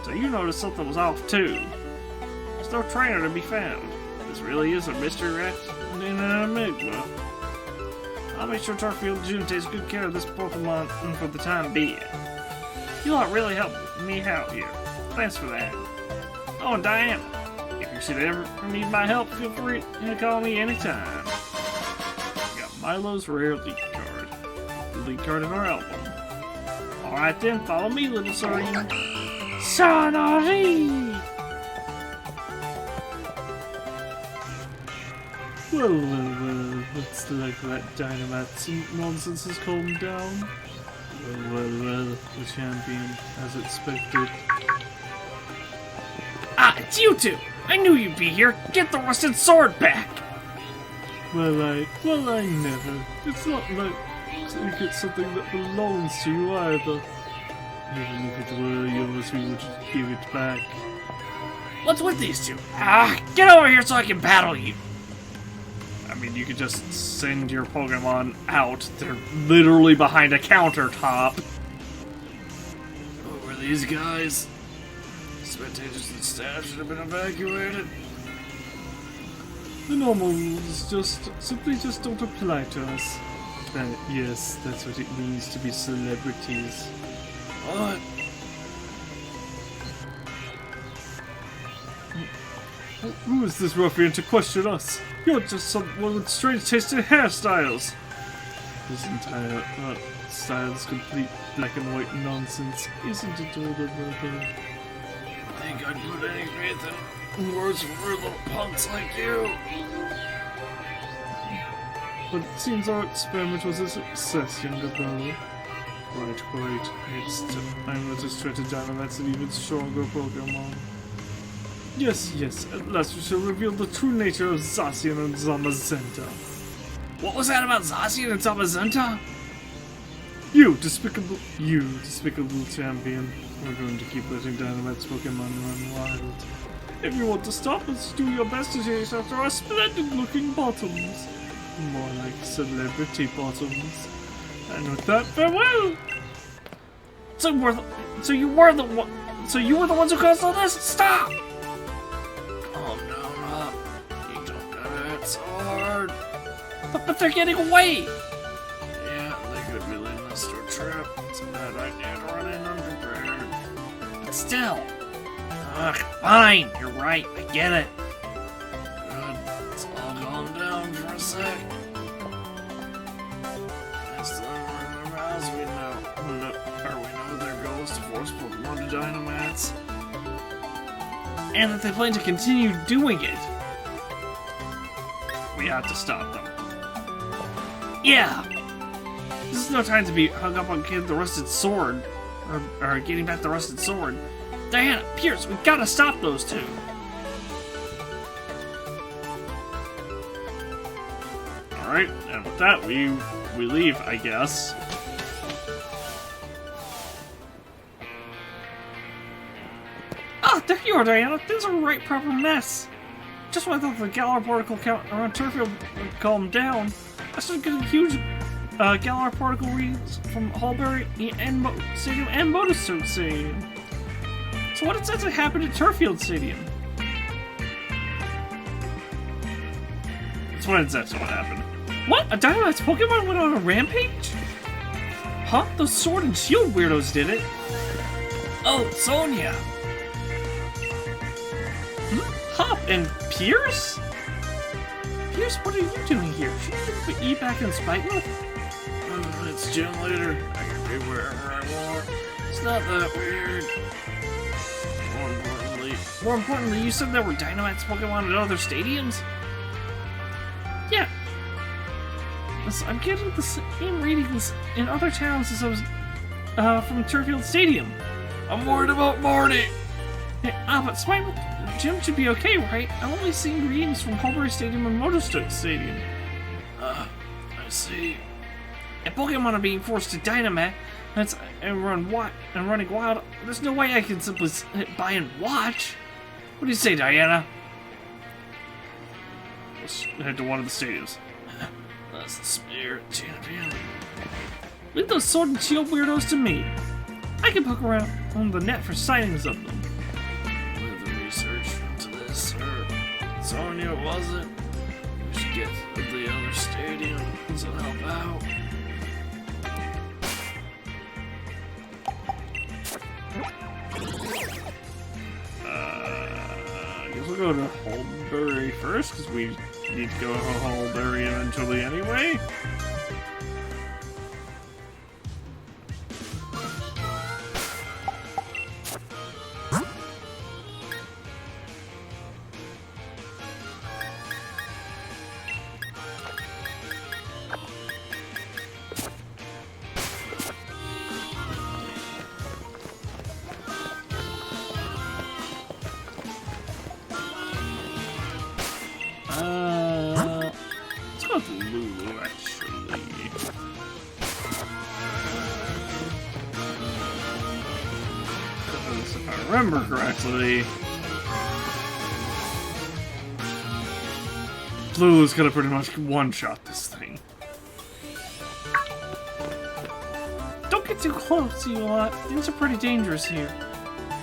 So you noticed something was off too. There's no trainer to be found. This really is a mystery wrapped in an enigma. I'll make sure Tarfield June takes good care of this Pokemon for the time being. You lot really helped me out here. Thanks for that. Oh, and Diana, if If you should ever need my help, feel free to call me anytime. Got Milo's rare lead card. The lead card in our album. Alright then, follow me, little sardine. Sonari! Well, looks like that dynamite nonsense has calmed down. Well, the champion, as expected. Ah, it's you two! I knew you'd be here! Get the rusted sword back! Well, I never. It's not like it's something that belongs to you either. Even if it were yours, we would just give it back. What's with these two? Ah, get over here so I can battle you! I mean, you could just send your Pokemon out. They're literally behind a countertop. Who are these guys? Spectators and staff should have been evacuated. The normal rules simply don't apply to us. Yes, that's what it means to be celebrities. What? Who is this ruffian to question us? You're just someone with strange taste in hairstyles. This entire style is complete black and white nonsense, isn't it, older brother? I think I'd put any faith in words from little punks like you. But it seems our experiment was a success, younger brother. Quite. I'm just trying to dynamite an even stronger Pokemon. Yes, at last we shall reveal the true nature of Zacian and Zamazenta. What was that about Zacian and Zamazenta? You despicable champion. We're going to keep letting Dynamite's Pokemon run wild. If you want to stop us, do your best to chase after our splendid looking bottoms. More like celebrity bottoms. And with that, farewell! So you were the ones who caused all this? Stop! Oh no, you don't gotta hit so hard. But they're getting away! Yeah, they could be leading us to a trap. It's a bad idea to run in unprepared. But still. Ugh, fine, you're right, I get it. Good, let's all calm down for a sec. Next time we're in our mouths, we know their goal is to force Pokemon to Dynamax. And that they plan to continue doing it. We have to stop them. Yeah! This is no time to be hung up on getting the rusted sword. Or getting back the rusted sword. Diana, Pierce, we gotta stop those two. Alright, and with that, we leave, I guess. Ah, there you are, Diana. Things are a right proper mess. Just when I thought the Galar particle count around Turfield would calm down, I started getting huge Galar particle reads from Hallberry Stadium and Motostoke Stadium. So what exactly happened at Turfield Stadium? That's what exactly what happened. What? A Dynamite's Pokemon went on a rampage? Huh? Those sword and shield weirdos did it. Oh, Sonia! Hop and Pierce? Pierce, what are you doing here? Shouldn't you put E back in Spikewood? It's gym leader. I can be wherever I want. It's not that weird. More importantly, you said there were Dynamite's Pokemon at other stadiums? Yeah. I'm getting the same readings in other towns as I was from Turfield Stadium. I'm worried about Marty! But Spikewood Gym should be okay, right? I'm only seeing readings from Hallberry Stadium and Motostoke Stadium. I see. If Pokemon are being forced to Dynamax and running wild, there's no way I can simply sit by and watch. What do you say, Diana? Let's head to one of the stadiums. That's the spirit champion. Leave those sword and shield weirdos to me. I can poke around on the net for sightings of them. With the research into this, or Sonia wasn't. We should get to the other stadiums and help out. guess we'll go to Holdbury first, because we need to go to Holdbury eventually anyway. Let's go with Lulu, actually. Because if I remember correctly, Lulu's gonna pretty much one-shot this thing. Don't get too close, you lot. Things are pretty dangerous here.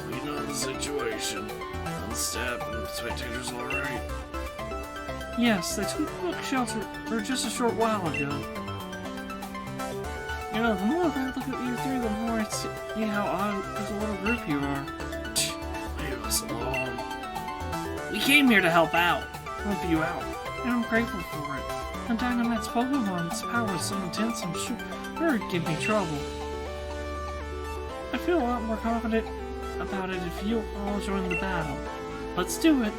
We know the situation. Unstabbed and spectators alright. Yes, they took the shelter for just a short while ago. You know, the more I look at you three, the more I see how odd as a little group you are. Leave us alone. We came here to help out. Help you out. And I'm grateful for it. And Dynamite's Pokemon, its power is so intense, I'm sure it would give me trouble. I feel a lot more confident about it if you all join the battle. Let's do it.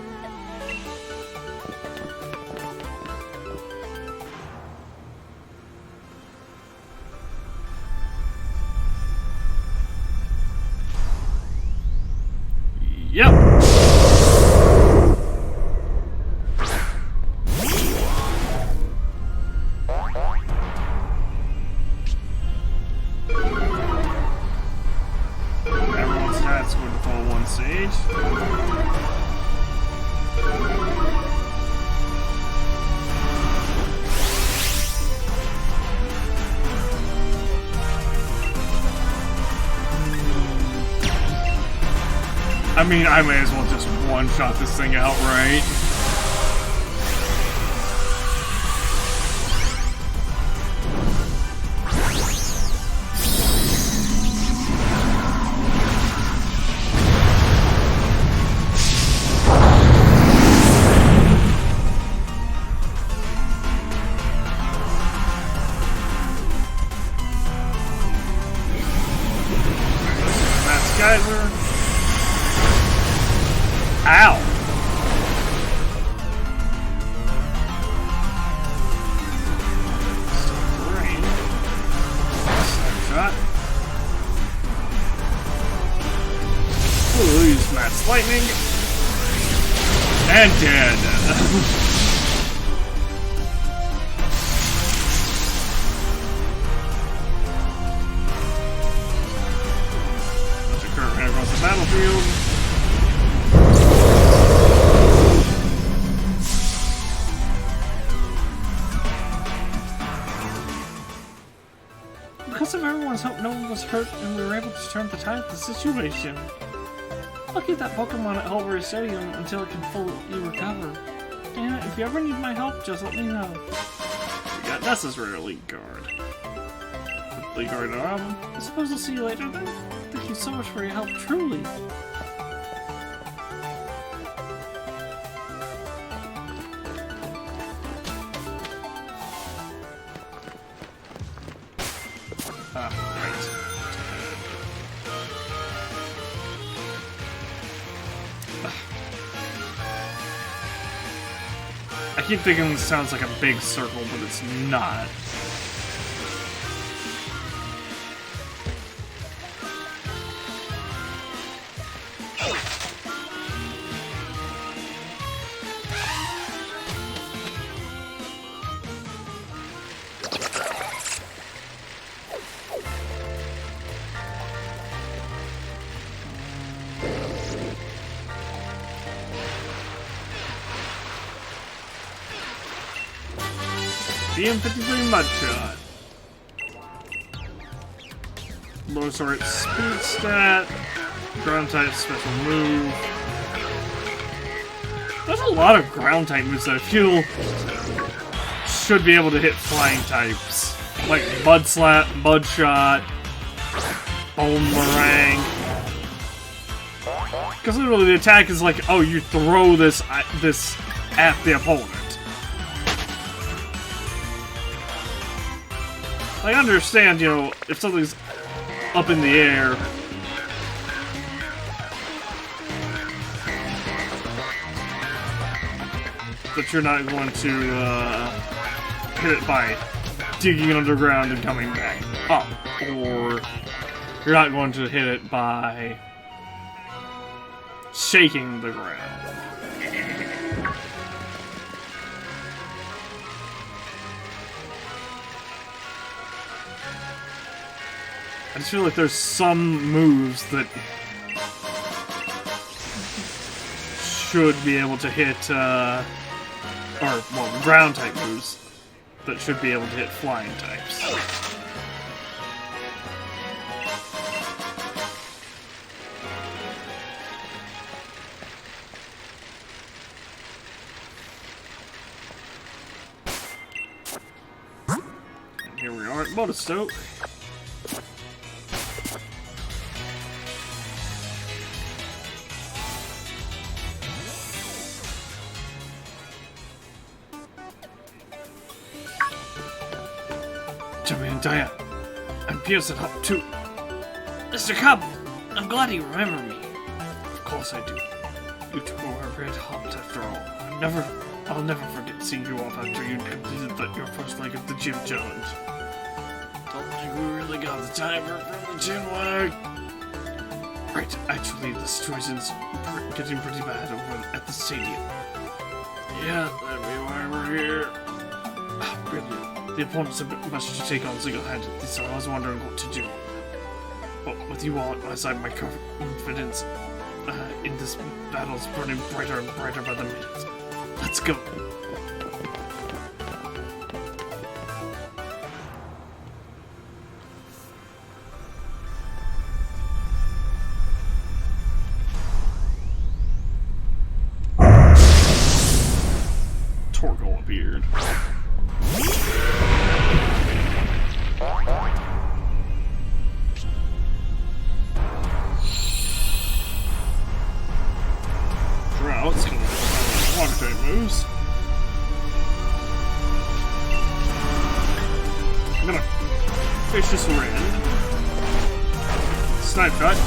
Yep! Everyone's stats going to fall one stage. I mean, I may as well just one-shot this thing outright. That's Geyser. Ow! Rain. Shot. Ooh, use Matt's lightning. And dead. Bunch of Kurt ran across the battlefield. Because of everyone's hope, no one was hurt, and we were able to turn the tide of the situation. I'll keep that Pokemon at Holdbury Stadium until it can fully recover. And if you ever need my help, just let me know. We got Nessa's rare Elite Guard. Elite Guard I suppose I'll see you later then. Thank you so much for your help, truly. I keep thinking this sounds like a big circle, but it's not. DM53 Mudshot. Low sort speed stat. Ground type special move. There's a lot of ground type moves that I feel should be able to hit flying types. Like Mud Slap, Mud Shot, Bone Meringue. Because literally the attack is like, oh, you throw this at the opponent. I understand, you know, if something's up in the air, that you're not going to hit it by digging underground and coming back up, or you're not going to hit it by shaking the ground. I just feel like there's some moves that should be able to hit, or, well, ground type moves that should be able to hit flying types. And here we are at Motostoke. Jimmy and Diane, I'm Pearson Hop too. Mr. Cub, I'm glad you remember me. Of course I do. You two were red hot after all. I'll never forget seeing you off after you'd completed your first leg of the gym challenge. Don't think we really got the timer from the gym leg. Right, actually, the situation's getting pretty bad over at the stadium. Yeah, that'd be why we're here. Really, the opponent's a bit much to take on single-handedly, so I was wondering what to do. But with you all at my side, my confidence in this battle is burning brighter and brighter by the minute. Let's go! Torgal appeared. Drought's gonna water type moves. I'm gonna Vicious Wind. Snipe Cut.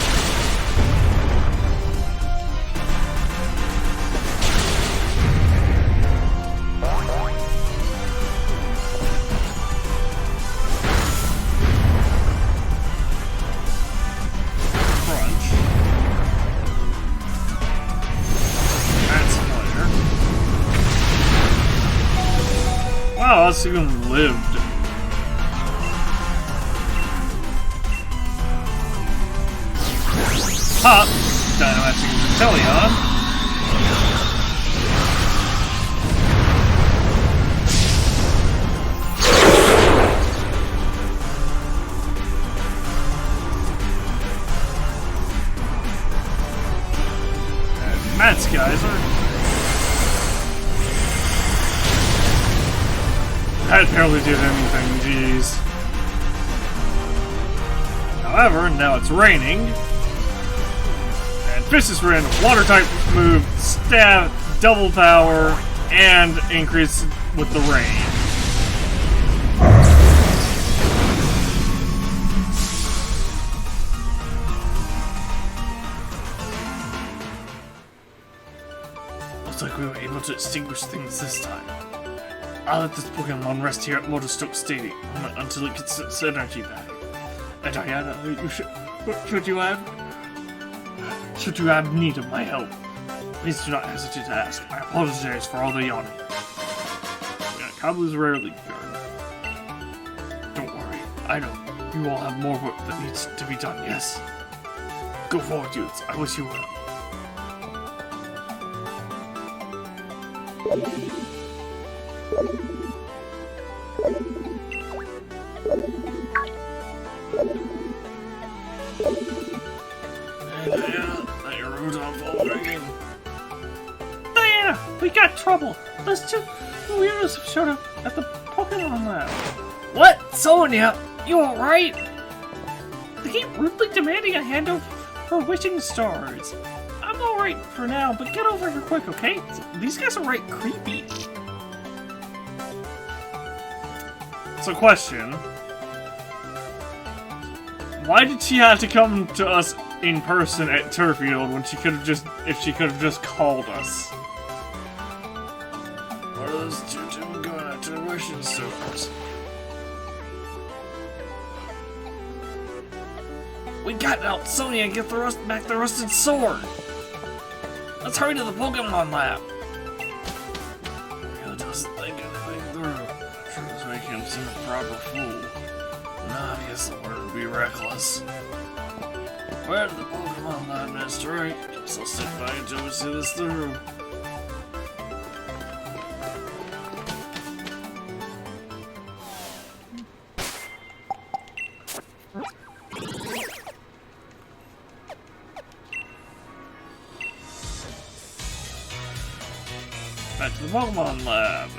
Wow, that's even lived. Pop! Dynamaxing Inteleon. And Matt's Geyser. That barely did anything, jeez. However, now it's raining. And Vicious Wind, water type move, stab, double power, and increase with the rain. Looks like we were able to extinguish things this time. I'll let this Pokémon rest here at Motostoke Stadium until it gets its energy back. And Diana, should you have need of my help, please do not hesitate to ask. I apologize for all the yawning. Yeah, Kabu's rarely good. Don't worry, I know. You all have more work that needs to be done, yes? Go forward, youths. I wish you well. Diana, we got trouble. Those two weirdos have showed up at the Pokémon Lab. What? Sonia, you alright? They keep rudely demanding a handover for wishing stars. I'm I'm alright for now, but get over here quick, okay? These guys are right creepy. So, question. Why did she have to come to us in person at Turfield when she could have just, if she could have just called us? What are those two doing going after the wishing stores? We got to help Sonia get back the rusted sword. Let's hurry to the Pokemon lab. Really doesn't think anything through. Sure as making him seem a proper fool. Nah, I guess the word would be reckless. We're at the Pokemon lab, that's right. So sit back until we see this through. Back to the Pokemon lab.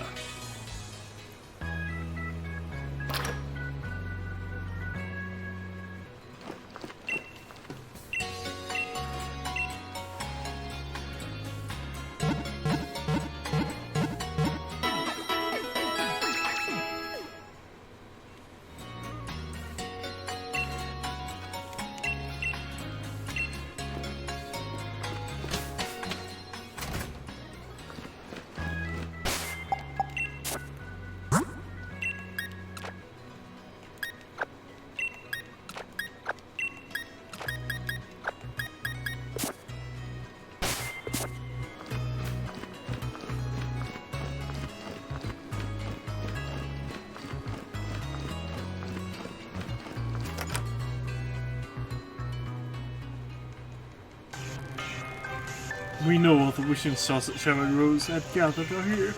We know all the wishing stars that Shaman Rose had gathered are here.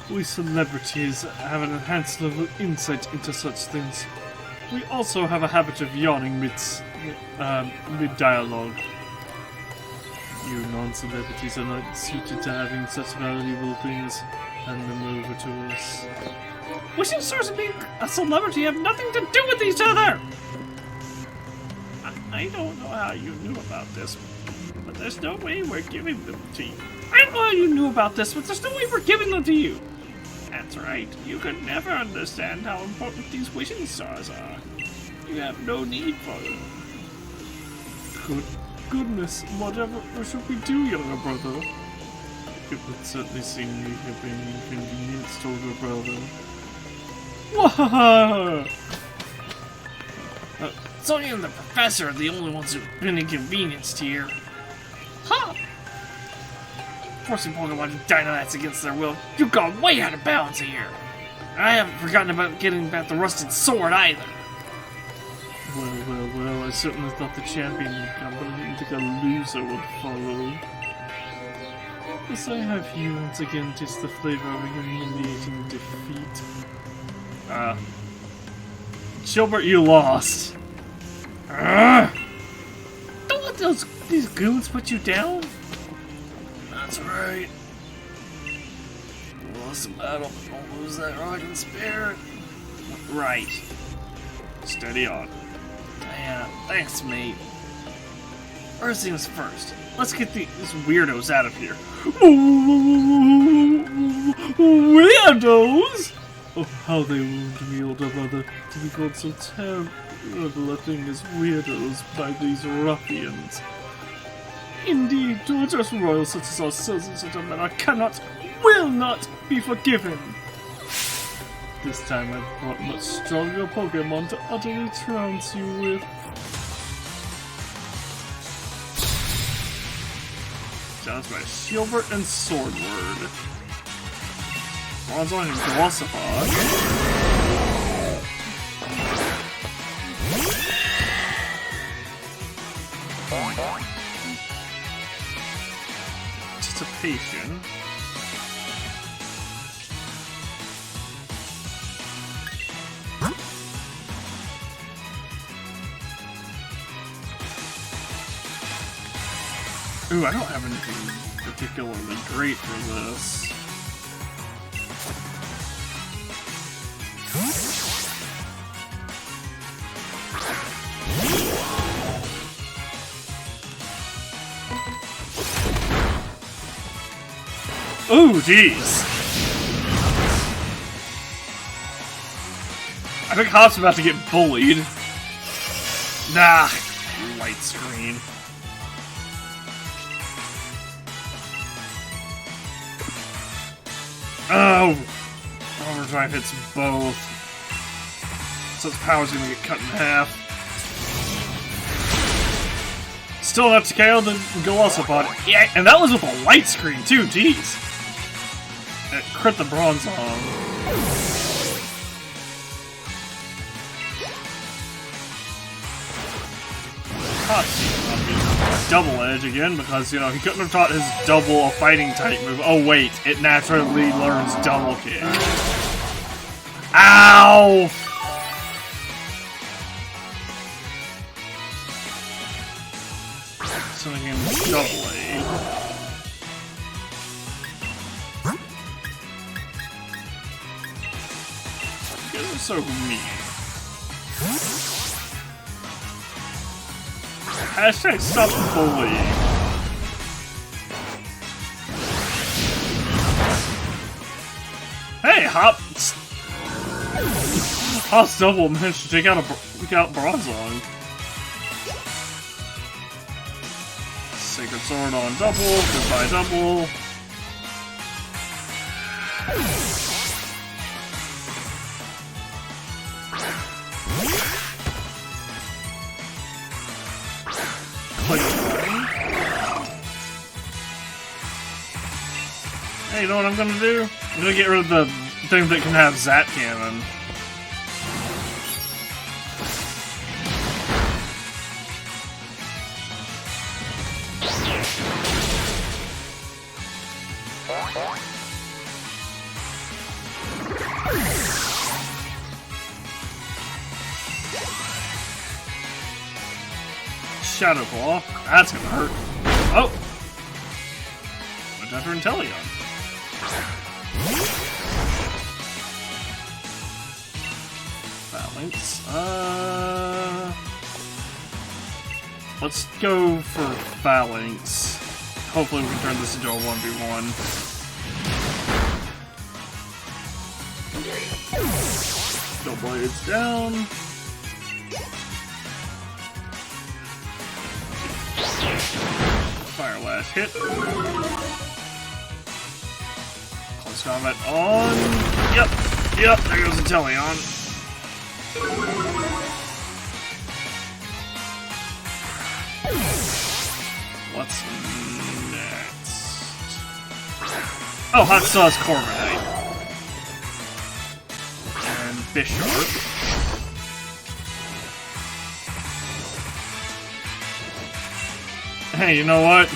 We celebrities have an enhanced level of insight into such things. We also have a habit of yawning mid-dialogue. You non-celebrities are not suited to having such valuable things. Hand them over to us. Wishing stars and being a celebrity have nothing to do with each other! I don't know how you knew about this, but there's no way we're giving them to you. I don't know how you knew about this, but there's no way we're giving them to you. That's right. You could never understand how important these wishing stars are. You have no need for them. Goodness, whatever should we do, younger brother? It would certainly seem we have been inconvenienced, older brother. Whoa! Sonia and the professor are the only ones who've been inconvenienced here. Huh! Forcing Pokemon to Dynamax against their will, you've gone way out of bounds here. I haven't forgotten about getting back the rusted sword either. Well, I certainly thought the champion would come, but I didn't think a loser would follow. Yes, I have you once again taste the flavor of a humiliating defeat. Gilbert, you lost. Don't let these goons put you down. That's right. You lost the battle, but don't lose that rockin' spirit. Right. Steady on. Yeah, thanks, mate. First things first, Let's get these weirdos out of here. Weirdos! Oh, how they wound me, older brother, to be called so terrible a thing as weirdos by these ruffians. Indeed, to address royals such as ourselves in such a manner will not be forgiven. This time I've brought much stronger Pokémon to utterly trounce you with. Sounds by Shieldbert and Swordward. Bronzong and Glossopod. Anticipation. Ooh, I don't have anything particularly great for this. Ooh, jeez. I think Hop's about to get bullied. Nah, light screen. Oh! Overdrive hits both. So its power's gonna get cut in half. Still enough to KO the Galar. Yeah, and that was with a light screen too, jeez. It crit the bronze on. Double edge again because, you know, he couldn't have taught his double a fighting type move. Oh wait, it naturally learns double kick. Ow! So I can double A. You guys are so mean. Hashtag stop bullying. Hey, Hop's double managed to take out Bronzong. Sacred Sword on double, goodbye double. Hey, you know what I'm gonna do? I'm gonna get rid of the thing that can have Zacian. Shadow Claw. That's gonna hurt. Oh! Went after Inteleon. Phalanx. Let's go for Phalanx. Hopefully we can turn this into a 1v1. Still blades down. Fire Lash hit. Close combat on. Yep, there goes Inteleon. What's next? Oh, Hot Sauce Corviknight. And Bisharp. Hey, you know what?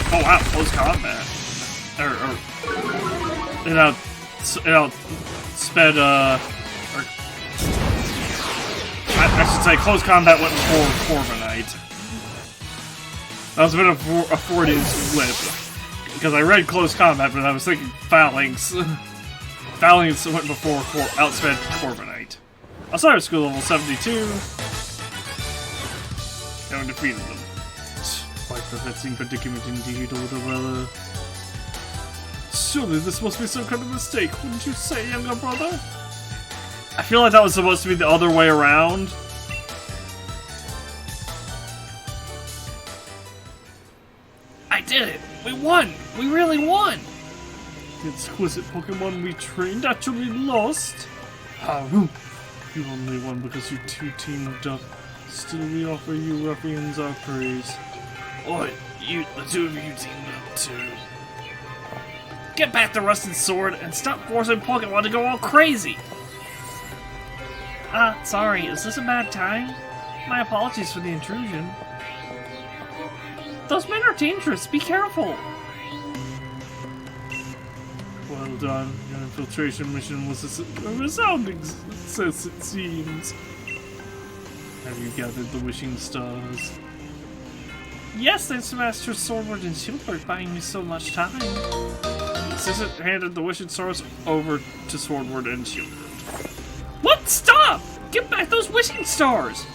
Oh wow, close combat. Sped, I should say close combat went for Corviknight. That was a bit of a Freudian slip. Because I read close combat, but I was thinking Phalanx. Phalanx went before outsped Corviknight. Outside of school level 72. And we defeated them. Quite the vexing predicament indeed, older brother. Surely this must be some kind of mistake, wouldn't you say, younger brother? I feel like that was supposed to be the other way around. I did it! We won! We really won! The exquisite Pokemon we trained actually lost? How? You only won because you two teamed up. Still, we offer you ruffians our praise. Oi, the two of you teamed up too. Get back the rusted sword and stop forcing Pokemon to go all crazy! Sorry, is this a bad time? My apologies for the intrusion. Those men are dangerous, be careful! Well done. Your infiltration mission was a resounding success, it seems. Have you gathered the wishing stars? Yes, thanks to Master Swordward and Shieldward buying me so much time. Assistant handed the wishing stars over to Swordward and Shieldward. What? Stop! Give back those wishing stars!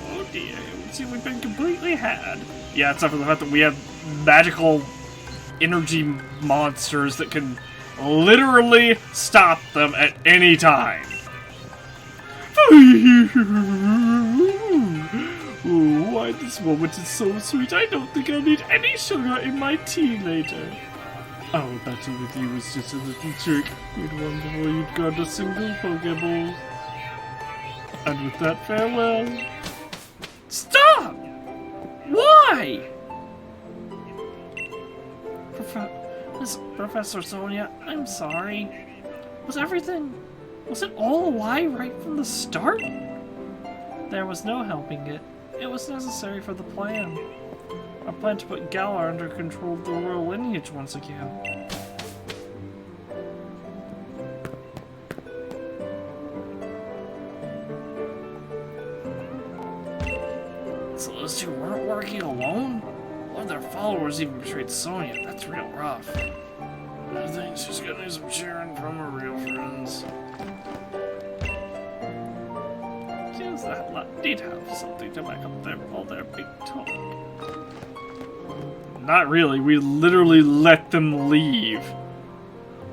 Oh dear, it would seem we've been completely had. Yeah, except for the fact that we have magical energy monsters that can literally stop them at any time. Oh, why this moment is so sweet. I don't think I'll need any sugar in my tea later. Our battle with you was just a little trick. You'd won before you'd got a single Pokeball. And with that, farewell. Stop! Why? Professor Sonia, I'm sorry. Was it all a lie right from the start? There was no helping it. It was necessary for the plan. Our plan to put Galar under control of the royal lineage once again. So those two weren't working alone? One of their followers even betrayed Sonia. That's real rough. I think she's gonna need some cheering from her real friends. Seems that lot did have something to back up all their big talk. Not really. We literally let them leave.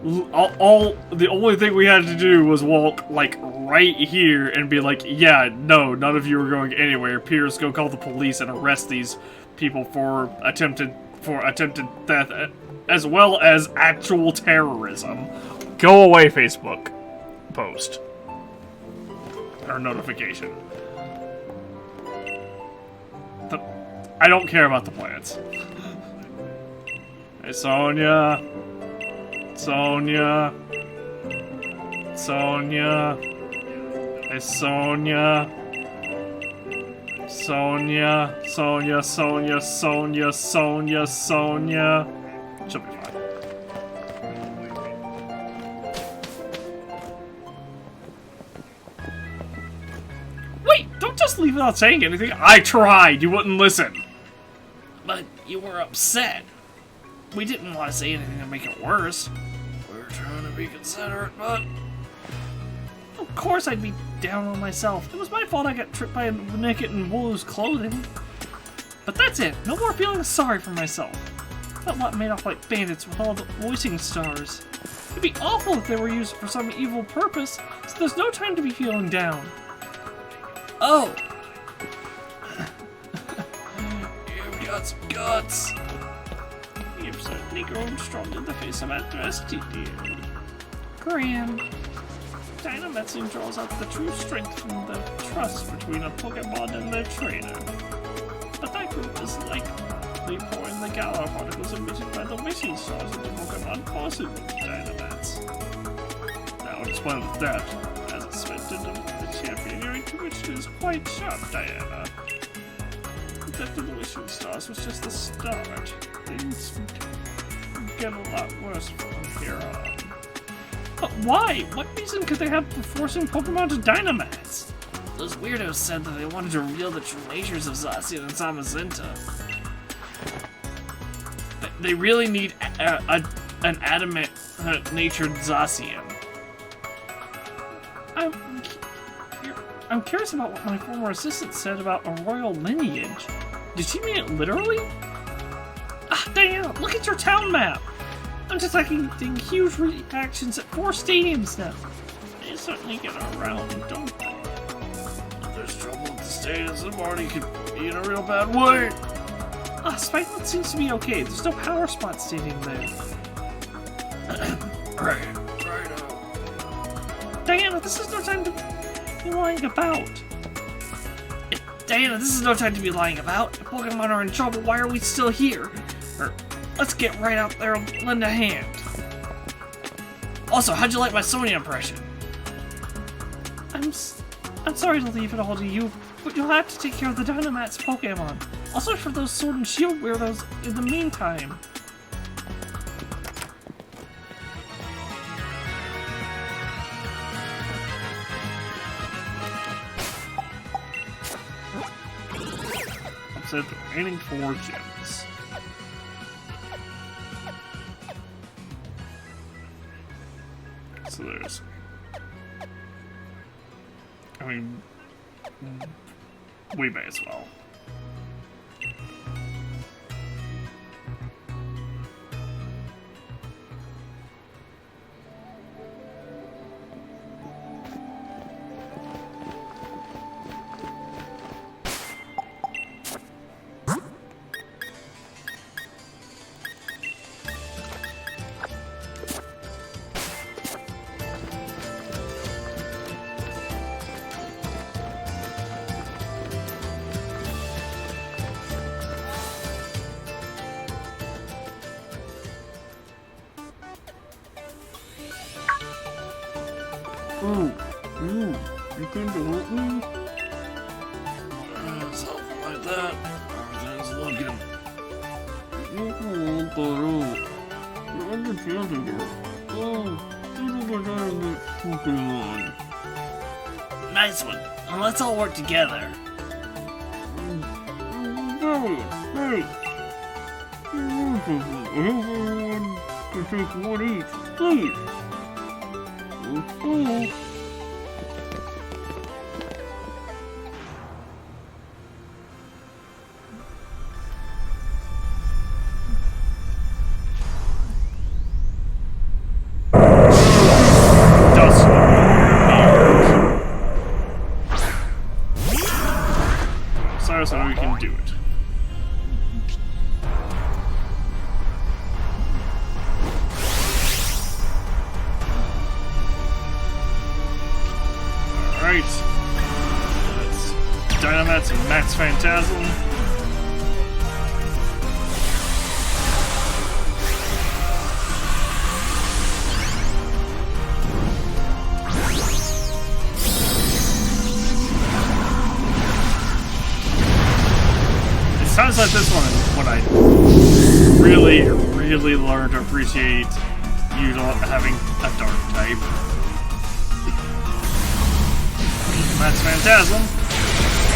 The only thing we had to do was walk like right here and be like, yeah, no, none of you are going anywhere. Pierce, go call the police and arrest these people for attempted death, as well as actual terrorism. Go away, Facebook post or notification. I don't care about the plants. Hey, Sonia. Sonia. Sonia. Hey, Sonia. Sonia. Sonia. Sonia. Sonia. Sonia. Sonia. She'll be fine. Wait! Don't just leave without saying anything. I tried. You wouldn't listen. But you were upset. We didn't want to say anything to make it worse. We were trying to be considerate, but... Of course I'd be down on myself. It was my fault I got tripped by a naked in Wooloo's clothing. But that's it. No more feeling sorry for myself. That lot made off like bandits with all the voicing stars. It'd be awful if they were used for some evil purpose, so there's no time to be feeling down. Oh! You've got some guts. You've certainly grown strong in the face of adversity, dear. Grand. Dynamaxing draws out the true strength from the trust between a Pokemon and their trainer. But that group is likely pouring the Galar particles emitted by the wishing stars into Pokemon causing them to Dynamax. That would explain the theft. As expected of the champion, your intuition is quite sharp, Diana. The theft of the wishing stars was just the start. Things get a lot worse from here on. But why? What reason could they have for forcing Pokemon to Dynamax? Those weirdos said that they wanted to reveal the true natures of Zacian and Zamazenta. They really need an adamant-natured Zacian. I'm curious about what my former assistant said about a royal lineage. Did she mean it literally? Ah, Diana, look at your town map! I'm detecting huge reactions at 4 stadiums now. They certainly get around, don't they? If there's trouble at the stadiums, the party could be in a real bad way. Ah, Spikelet seems to be okay. There's no power spot stadium there. Right. Diana, this is no time to be lying about. Diana, this is no time to be lying about. If Pokemon are in trouble, why are we still here? Let's get right out there and lend a hand. Also, how'd you like my Sonia impression? I'm sorry to leave it all to you, but you'll have to take care of the Dynamax Pokemon. I'll search for those Sword and Shield weirdos in the meantime. set the remaining 4 gems. So there's... I mean... we may as well. You came to help me? Something like that. Everything's looking. You're understanding it. Pokémon. Nice one. Well, let's all work together. Hey! Everyone can take one each, please. Okay. So we can do it. Alright. Let's Dynamax and Max Phantasm. Sounds like this one is when I really learned to appreciate having a dark type. That's Phantasm.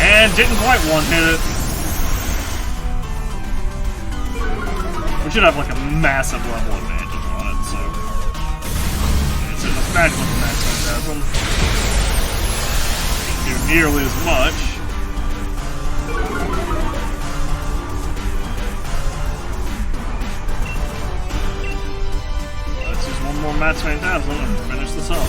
And didn't quite one-hit it. We should have like a massive level advantage on it, so... It's in the back with the Max Phantasm. Didn't do nearly as much. One more Max Phantasm and finish this up.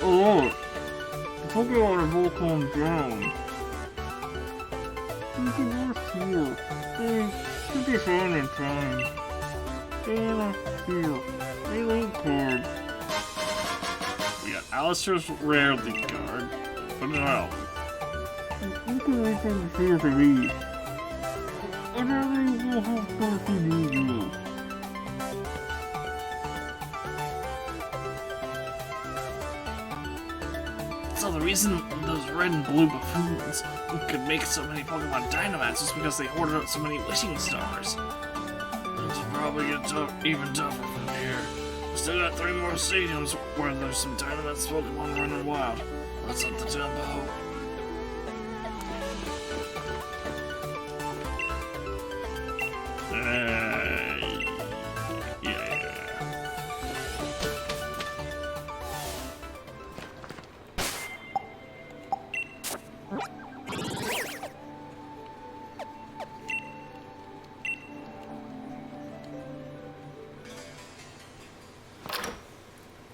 Oh, the Pokemon have all calmed down. You can rest here. You'll be fine in time. Here. I like cards. We got Alistair's rare lead card. Put it out. You can make things here for me. And I will have stuff to need you. So the reason those red and blue buffoons could make so many Pokemon Dynamax is because they hoarded up so many wishing stars. Things will probably get even tougher from here. Still got 3 more stadiums where there's some Dynamax Pokemon running wild. Let's up the tempo. Yeah.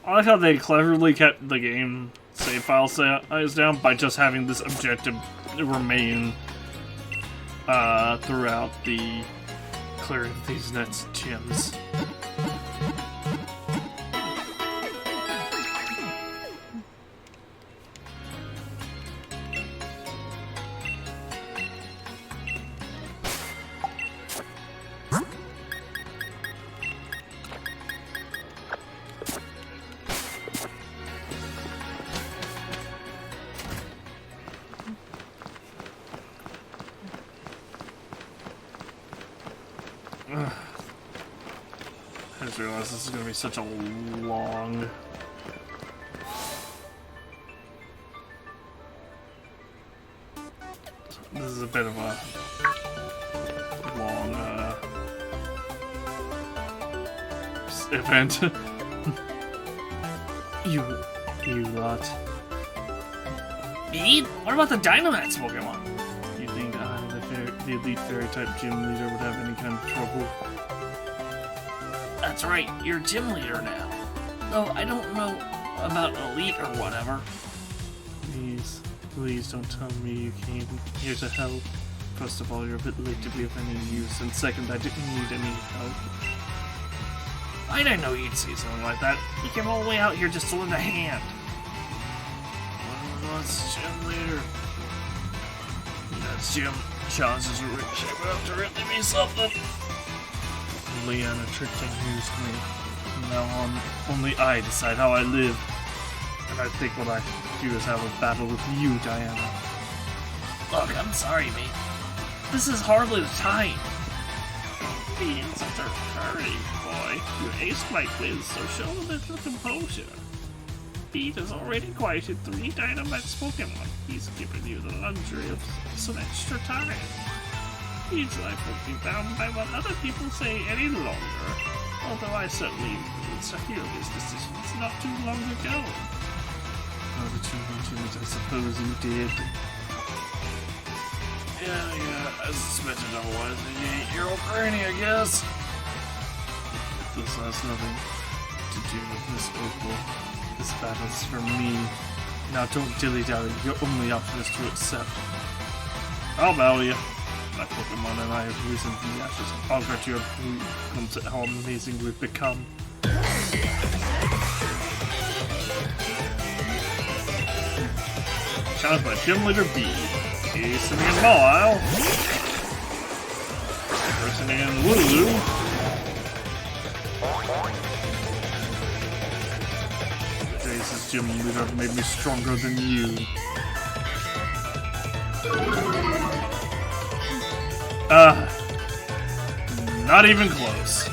I like how they cleverly kept the game save file size down by just having this objective remain throughout the clearing of these nets and gems. just realized this is gonna be such a long... This is a bit of a long, event. you lot. Me? What about the Dynamax Pokemon? You think the elite fairy type gym leader would have any kind of trouble? That's right, you're gym leader now. Though I don't know about elite or whatever. Please don't tell me you came here to help. First of all, you're a bit late to be of any use, and second, I didn't need any help. I didn't know you'd say something like that. You came all the way out here just to lend a hand. What's gym leader? That's Jim. Chances are shaping up to really be something. Leanna tricked and used me. From now on, only I decide how I live. And I think what I do is have a battle with you, Diana. Look, I'm sorry, mate. This is hardly the time. Be in such a hurry, boy. You aced my quiz, so show a little composure. Pete has already quieted 3 Dynamax Pokemon. He's given you the luxury of some extra time. Pete's life won't be bound by what other people say any longer. Although I certainly influenced a few of his decisions not too long ago. Oh, the two mentioned, I suppose you did. Yeah, I suspected otherwise. Maybe 8-year-old granny, I guess. This has nothing to do with Miss Opal. This battle's for me. Now don't dilly-dally, your only option is to accept. I'll bow you. My Pokemon and I have risen from the ashes. I'll grant you a blue glimpse at how amazing we've become. Challenged by Gym Leader B. Acing in Mawile. Impersonating in Lulu. The days as Gym Leader have made me stronger than you. Not even close.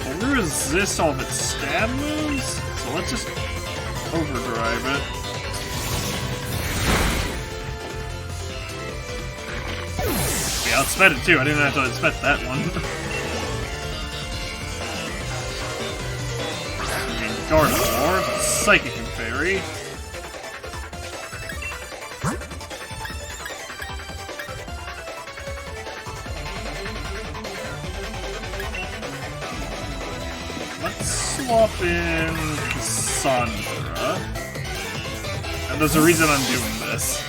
Will we resist all of its stab moves? So let's just overdrive it. Yeah, outsped it too. I didn't have to outsped that one. Gardevoir, Psychic and Fairy. Let's swap in Cassandra. And there's a reason I'm doing this.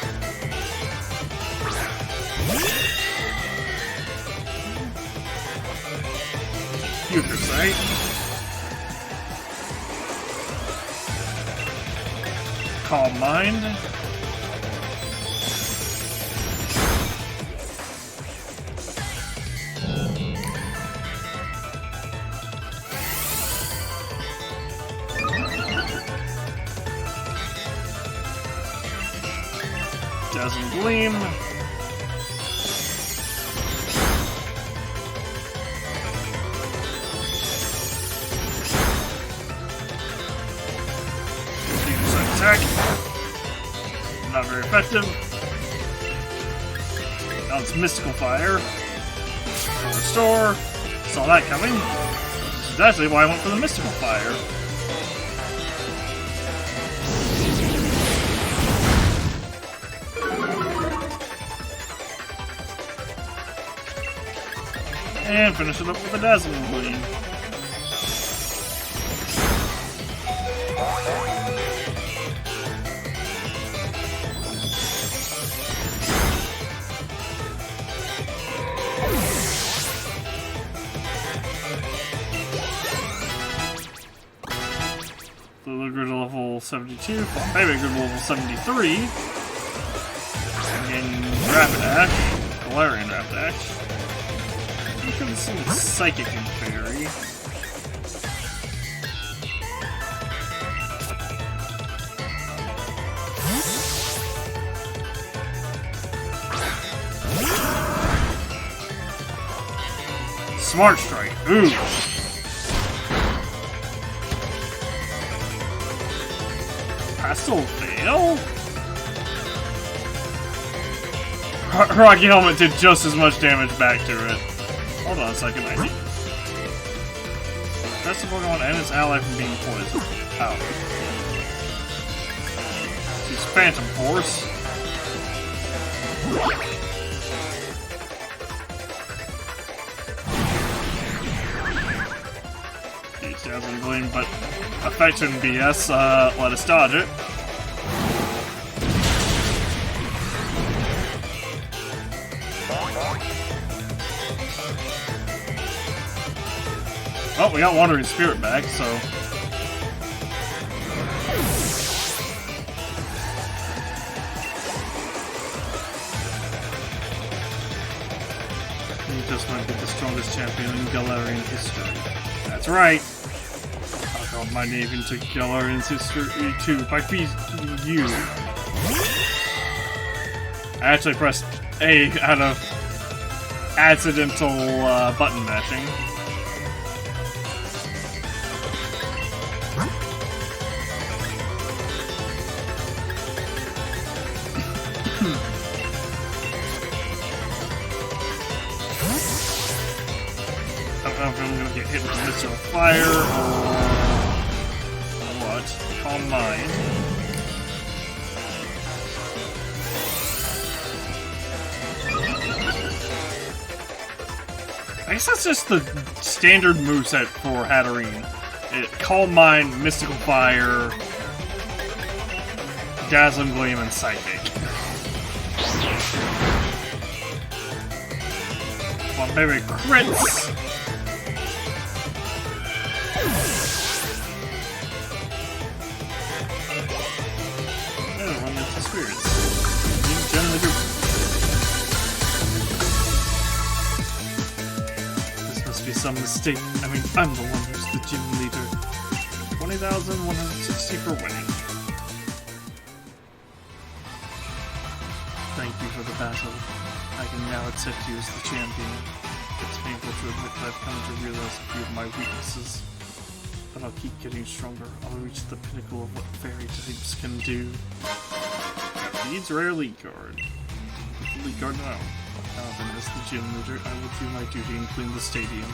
Future Sight. Calm Mind. Dazzling Gleam. Attack. Not very effective. Now it's Mystical Fire. Restore. Saw that coming. This is actually why I went for the Mystical Fire. And finish it up with a Dazzling Gleam. Grid level 72, Baby Grid level 73, and then Rapidash, Galarian Rapidash. You could have seen Psychic and Fairy. Smart Strike. Ooh. Pastel Veil? Rocky Helmet did just as much damage back to it. Hold on a second, I think. That's the Pokemon and its ally from being poisoned. Ow. Use Phantom Force. Use Dazzling Gleam, but Affection BS, let us dodge it. Oh, we got Wandering Spirit back, so... You just might be the strongest champion in Galarian history. That's right! I got my name into Galarian's history too, by feeding you. I actually pressed A out of accidental button mashing. I don't know if I'm gonna get hit with a missile fire or what. Calm Mind. I guess that's just the standard moveset for Hatterene. Calm Mind, Mystical Fire, Dazzling Gleam, and Psychic. Well, maybe crits! Oh, one gets experience. You generally do. This must be some mistake. I mean, I'm the one who's the gym leader. 20,160 for winning. Thank you for the battle. I can now accept you as the champion. It's painful to admit that I've come to realize a few of my weaknesses. But I'll keep getting stronger. I'll reach the pinnacle of what fairy types can do. Needs rare lead card. Lead card now. Now then, as the gym leader, I will do my duty and clean the stadium.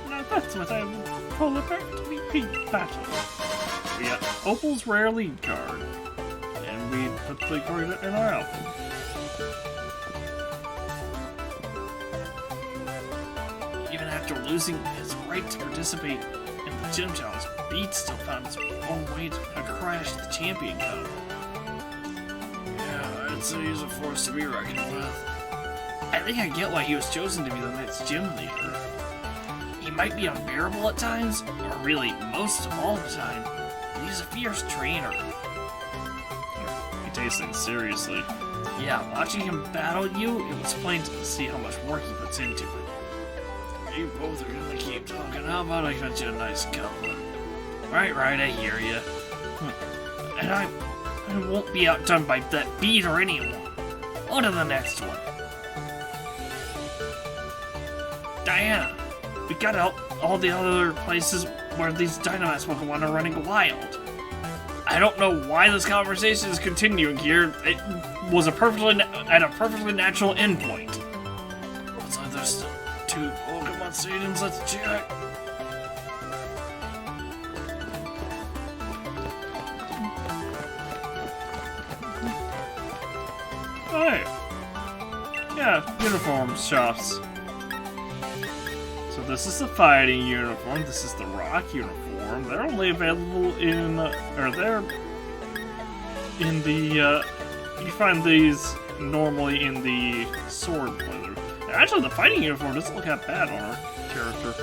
Now that's what I would call a perfectly peak battle. We got Opal's rare lead card. And we put the card in our album. Even after losing his right to participate in the gym challenge, Beat still found his own way to crash the champion cup. Yeah, I'd say he's a force to be reckoned with. I think I get why he was chosen to be the next gym leader. He might be unbearable at times, or really most of all the time, but he's a fierce trainer. He takes things seriously. Yeah, watching him battle you, it was plain to see how much work he puts into it. You both are gonna keep talking. How about I got you a nice cup? Right, I hear you. And I won't be outdone by that Beat or anyone. On to the next one. Diana, we got out all the other places where these Dynamax Pokemon are running wild. I don't know why this conversation is continuing here. It was at a perfectly natural endpoint. Looks like there's still 2 Pokemon stadiums. Let's check. Hey. Yeah, uniform shops. So this is the fighting uniform, this is the rock uniform. They're only available in, you find these normally in the sword playthrough. Actually, the fighting uniform doesn't look that bad on our character.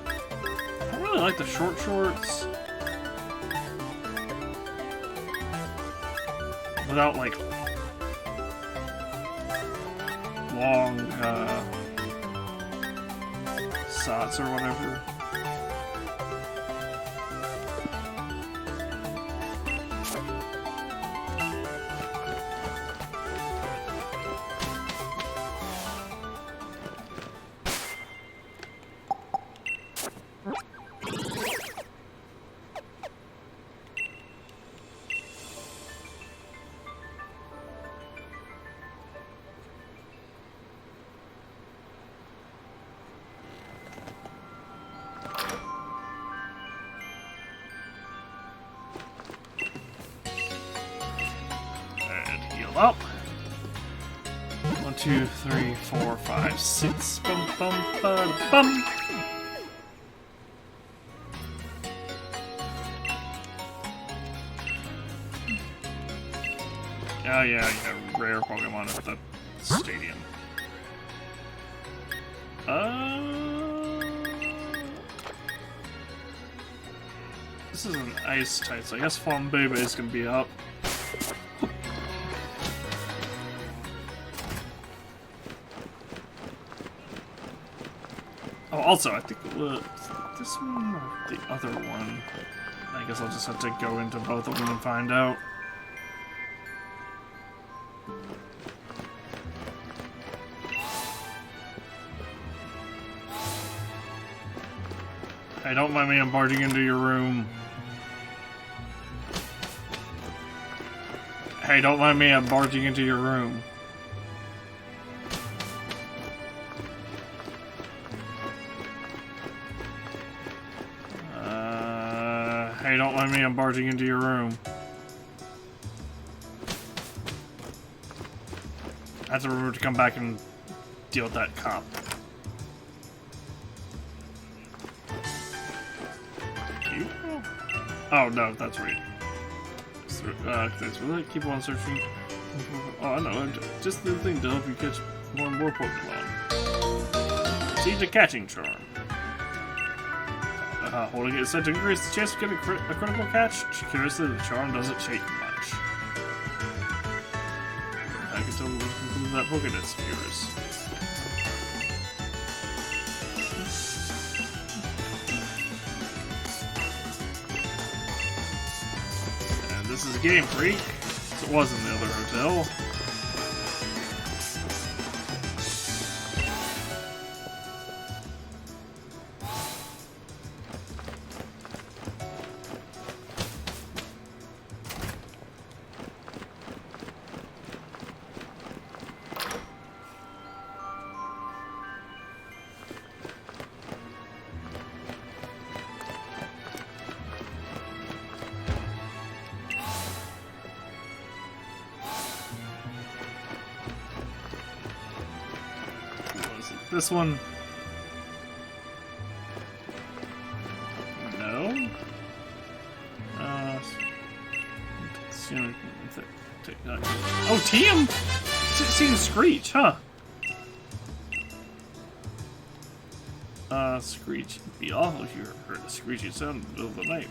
I don't really like the short shorts. Without, like, long, sots or whatever. Well. 1, 2, 3, 4, 5, 6. Bum, bum, bum, bum. Oh yeah, rare Pokemon at the stadium. This is an ice type, so I guess Flambebe's gonna be up. Oh, also, I think this one or the other one. I guess I'll just have to go into both of them and find out. Hey, don't mind me, I'm barging into your room. Hey, don't mind me, I'm barging into your room. Hey, don't mind me, I'm barging into your room. I have to remember to come back and deal with that cop. You? Oh, no, that's right. Thanks for that. Keep on searching. Oh, I know. Just the thing to help you catch more and more Pokemon. Siege a catching charm. Holding it set to increase the chance of getting a critical catch. Curiously, the charm doesn't shake much. I can tell we can conclude that Pokédex of yours. And this is Game Freak. So it was in the other hotel. This one. No. Oh, TM! Seeing Screech, huh? Screech. It'd be awful if you heard a screechy sound in the middle of the night.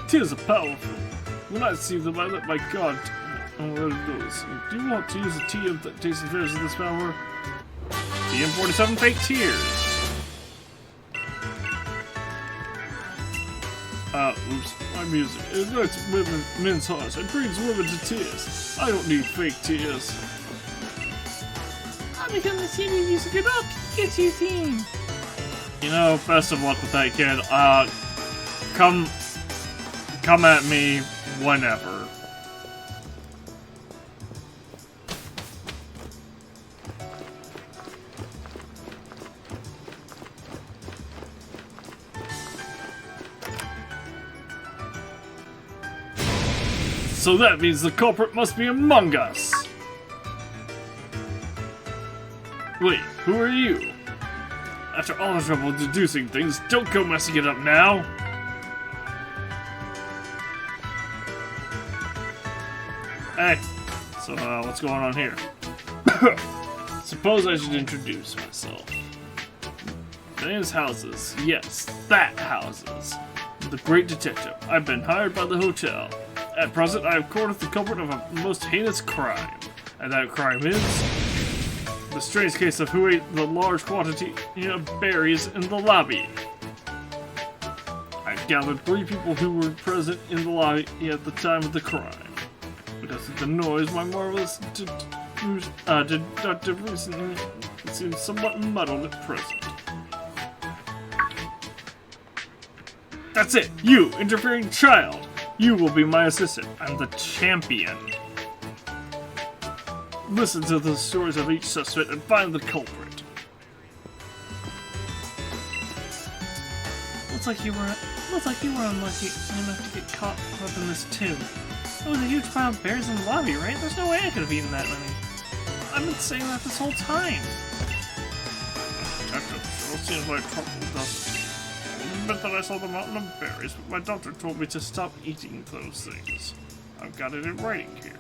Tears are powerful. When I see them, I let my guard on where it goes. Do you want to use a TM that takes advantage of this power? TM47 Fake Tears. Oops, my music. It ignites men's hearts and brings women to tears. I don't need fake tears. I'll become the TV music and I'll get you team. You know, best of luck with that, kid. Come at me whenever. So that means the culprit must be among us. Wait, who are you? After all the trouble deducing things, don't go messing it up now. Hey, so what's going on here? Suppose I should introduce myself. My name's Houses. Yes, that Houses. The great detective. I've been hired by the hotel. At present, I have courted the culprit of a most heinous crime. And that crime is the strange case of who ate the large quantity of berries in the lobby. I've gathered 3 people who were present in the lobby at the time of the crime. Because of the noise, my marvelous deductive reasoning seems somewhat muddled at present. That's it! You, interfering child! You will be my assistant. I'm the champion. Listen to the stories of each suspect and find the culprit. Looks like you were unlucky enough to get caught up in this too. There was a huge pile of berries in the lobby, right? There's no way I could have eaten that many. I've been saying that this whole time. Detective, sure seems like trouble, doesn't it? I admit that I saw the mountain of berries, but my doctor told me to stop eating those things. I've got it in writing here.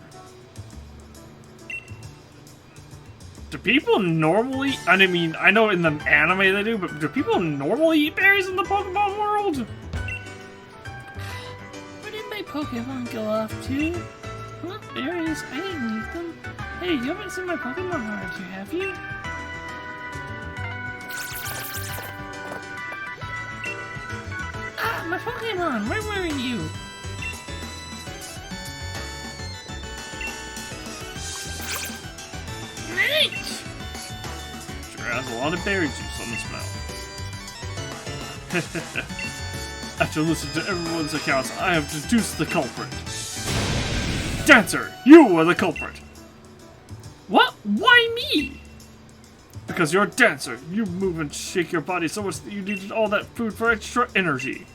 Do people normally... I mean, I know in the anime they do, but do people normally eat berries in the Pokemon world? Where did my Pokemon go off to? What berries? I didn't eat them. Hey, you haven't seen my Pokemon around here, have you? Ah, my Pokemon! Where were you? Nice! Sure has a lot of berry juice on its mouth. After listening to everyone's accounts, I have deduced the culprit. Dancer, you are the culprit! What? Why me? Because you're a dancer, you move and shake your body so much that you needed all that food for extra energy.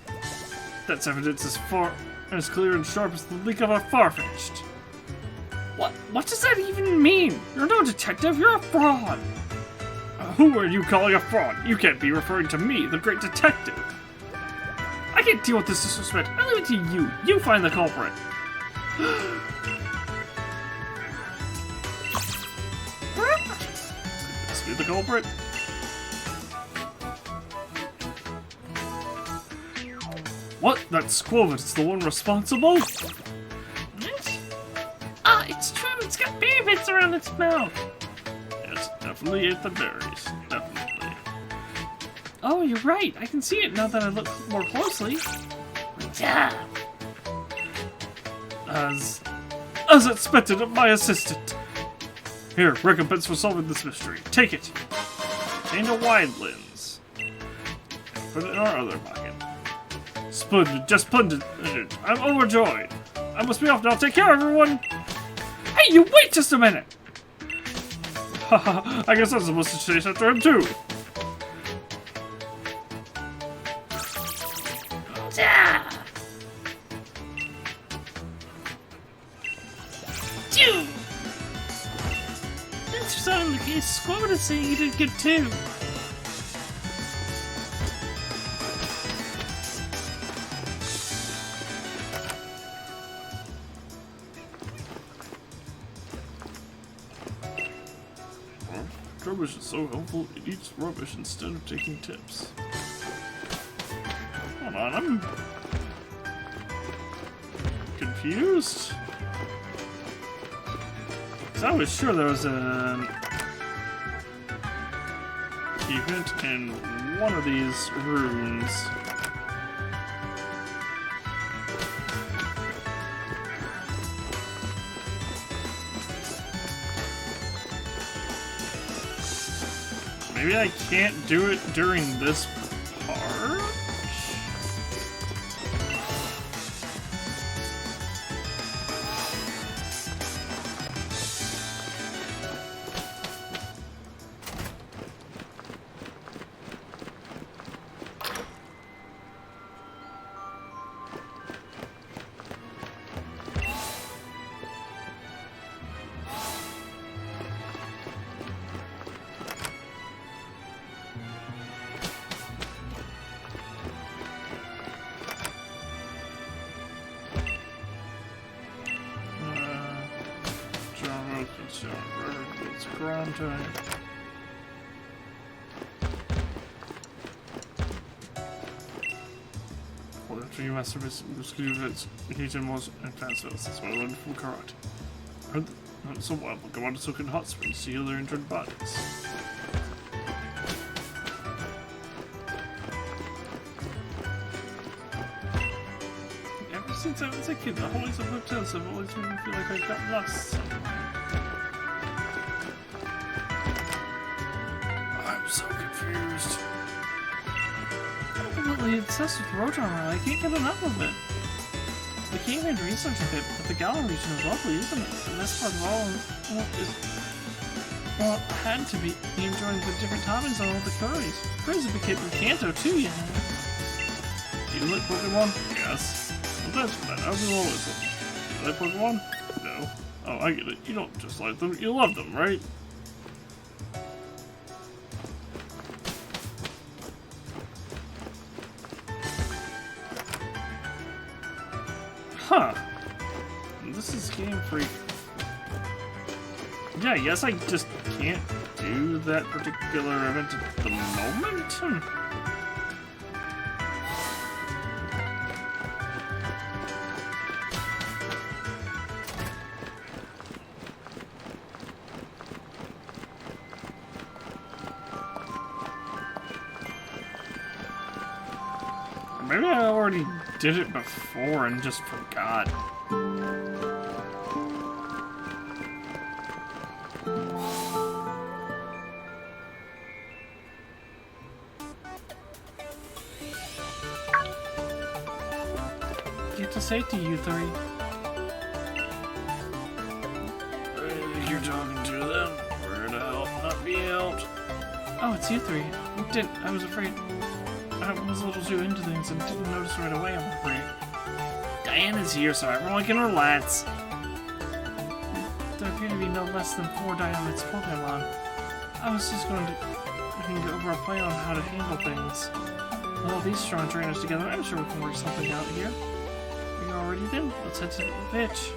That's evidence as clear and sharp as the leak of a Farfetch'd. What does that even mean? You're no detective, you're a fraud. Who are you calling a fraud? You can't be referring to me, the great detective. I can't deal with this disrespect. I leave it to you. You find the culprit. Is he the culprit? What? That Squovit's the one responsible? Ah, it's true. It's got berry bits around its mouth. Yes, definitely ate the berries. Definitely. Oh, you're right. I can see it now that I look more closely. Yeah. As expected of my assistant. Here, recompense for solving this mystery. Take it. Change a wide lens. Put it in our other pocket. Splendid, just splendid. I'm overjoyed. I must be off now. Take care, everyone. Hey, you wait just a minute. Haha, I guess I'm supposed to chase after him too. Yeah. Phew. Thanks for solving the case. Squad is saying you did good too. Rubbish is so helpful, it eats rubbish instead of taking tips. Hold on, I'm confused. 'Cause I was sure there was an event in one of these rooms. Maybe I can't do it during this part? It's grind time. Well, after you master this Legion was in Fansville, that's what I learned from karate. I heard that some wild Pokemon took in hot springs to heal their injured bodies. Ever since I was a kid, the hallways of hotels have always made me feel like I've got lost somewhere. I'm so confused. I'm completely obsessed with Roadrunner. I can't get enough of it. We came here to research a bit, but the Galar region is lovely, isn't it? The best part of all is, well, it had to be enjoying the different toppings on all the curries. Curries became from Kanto too, you know. you like Pokemon? Yes. Well, that's fine. I'll do all this. You like Pokemon? No. Oh, I get it. You don't just like them. You love them, right? Huh. This is Game Freak. Yeah, I guess I just can't do that particular event at the moment? Maybe I already did it before and just forgot. Get to safety, you three. You're talking to them. Where to help, not be helped. Oh, it's you three. I was afraid. I was a little too into things and didn't notice right away, I'm afraid. Diana's here, so everyone can relax. There appear to be no less than 4 Dynamax Pokemon. I was just going to go over a plan on how to handle things. With all these strong trainers together, I'm sure we can work something out here. Are you all ready then? Let's head to the pitch.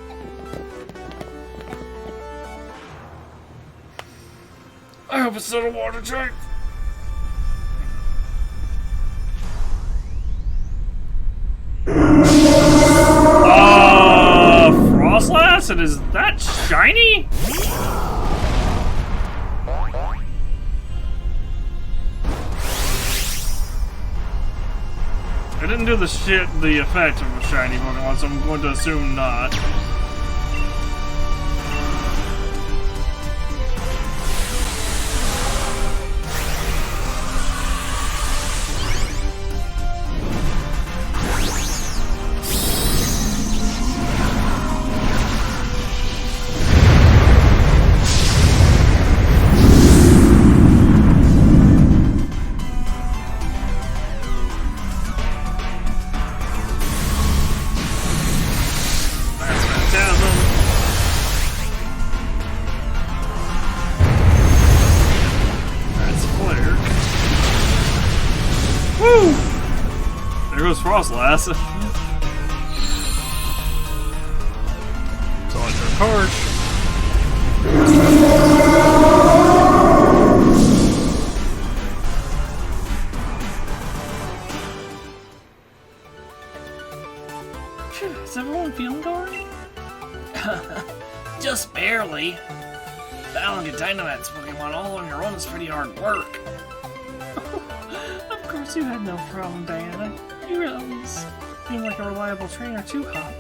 I hope it's not a water tank. Frostlass? And is that shiny? I didn't do the effect of a shiny Pokemon, so I'm going to assume not. There goes Frostlass. It's on your card. Is everyone feeling alright? Just barely. Battling a Dynamax Pokemon all on your own is pretty hard work. Of course you had no problem, Diana. You really seem like a reliable trainer too, huh?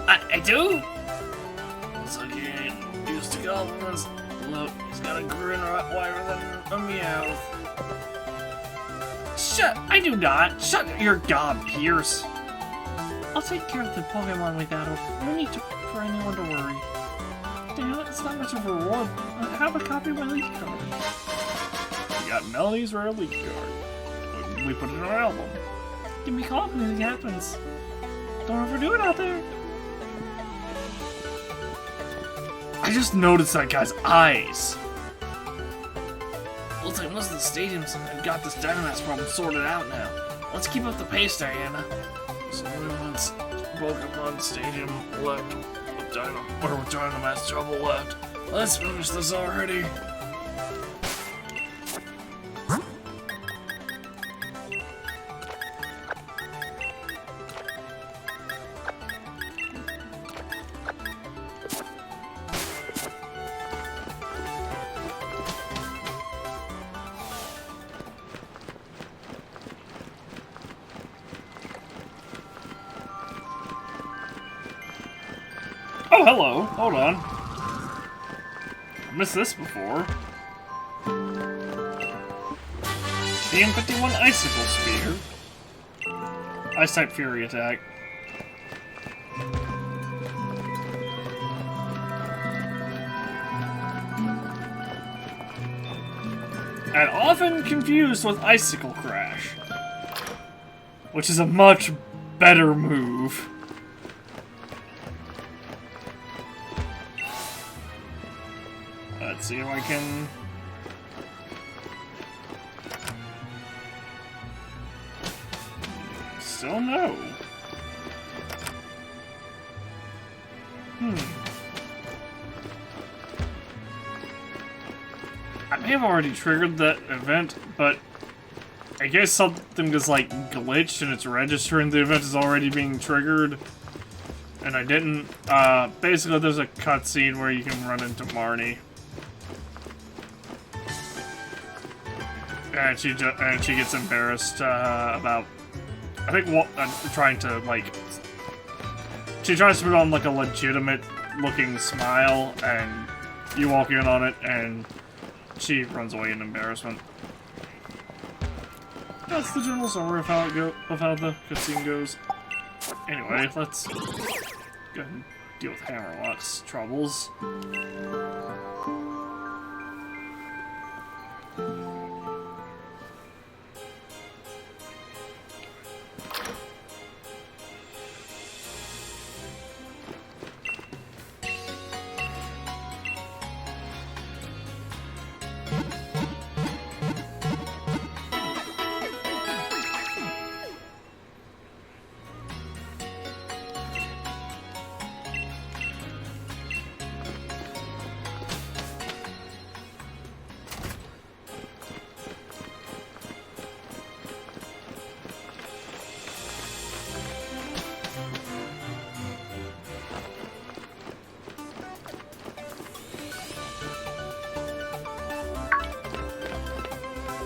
I do? It's like he ain't used to goblins. Look, he's got a grin right wider than a meow. I do not. Shut your gob, Pierce. I'll take care of the Pokemon we battled. No need for anyone to worry. Damn it, it's not much of a reward. Have a copy of my leaf card. We got Melanie's rare leaf card. We put it in our album. Give me a call if anything happens. Don't overdo it out there. I just noticed that guy's eyes. Looks like most of the stadiums have got this Dynamax problem sorted out now. Let's keep up the pace, Diana. So everyone's Pokemon Stadium left with Dynamax trouble left. Let's finish this already. Oh, hello. Hold on. I missed this before. DM51 Icicle Spear. Ice-type Fury attack. And often confused with Icicle Crash. which is a much better move. Let's see if I can... Still no. I may have already triggered that event, but I guess something is like glitched and it's registering the event is already being triggered. And I didn't. Basically there's a cutscene where you can run into Marnie. And she gets embarrassed about, I think, trying to, like, she tries to put on, like, a legitimate-looking smile, and you walk in on it, and she runs away in embarrassment. That's the general summary of how the cutscene goes. Anyway, let's go ahead and deal with Hammerlock's troubles.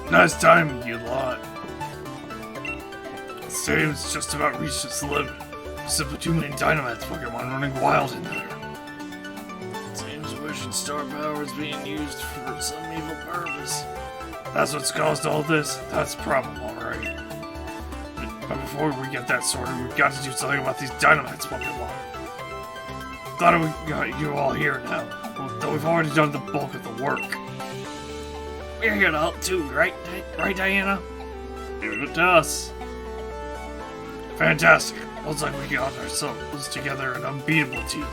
Nice timing, you lot. The stadium's just about reached its limit. Simply too many Dynamax Pokemon running wild in there. Seems wishing star power is being used for some evil purpose. That's what's caused all this? That's a problem, alright. But before we get that sorted, we've got to do something about these Dynamax Pokemon. Thought we got you all here now, though we've already done the bulk of the work. We're here to help too, right, Diana? Leave it to us. Fantastic. Looks like we got ourselves together an unbeatable team.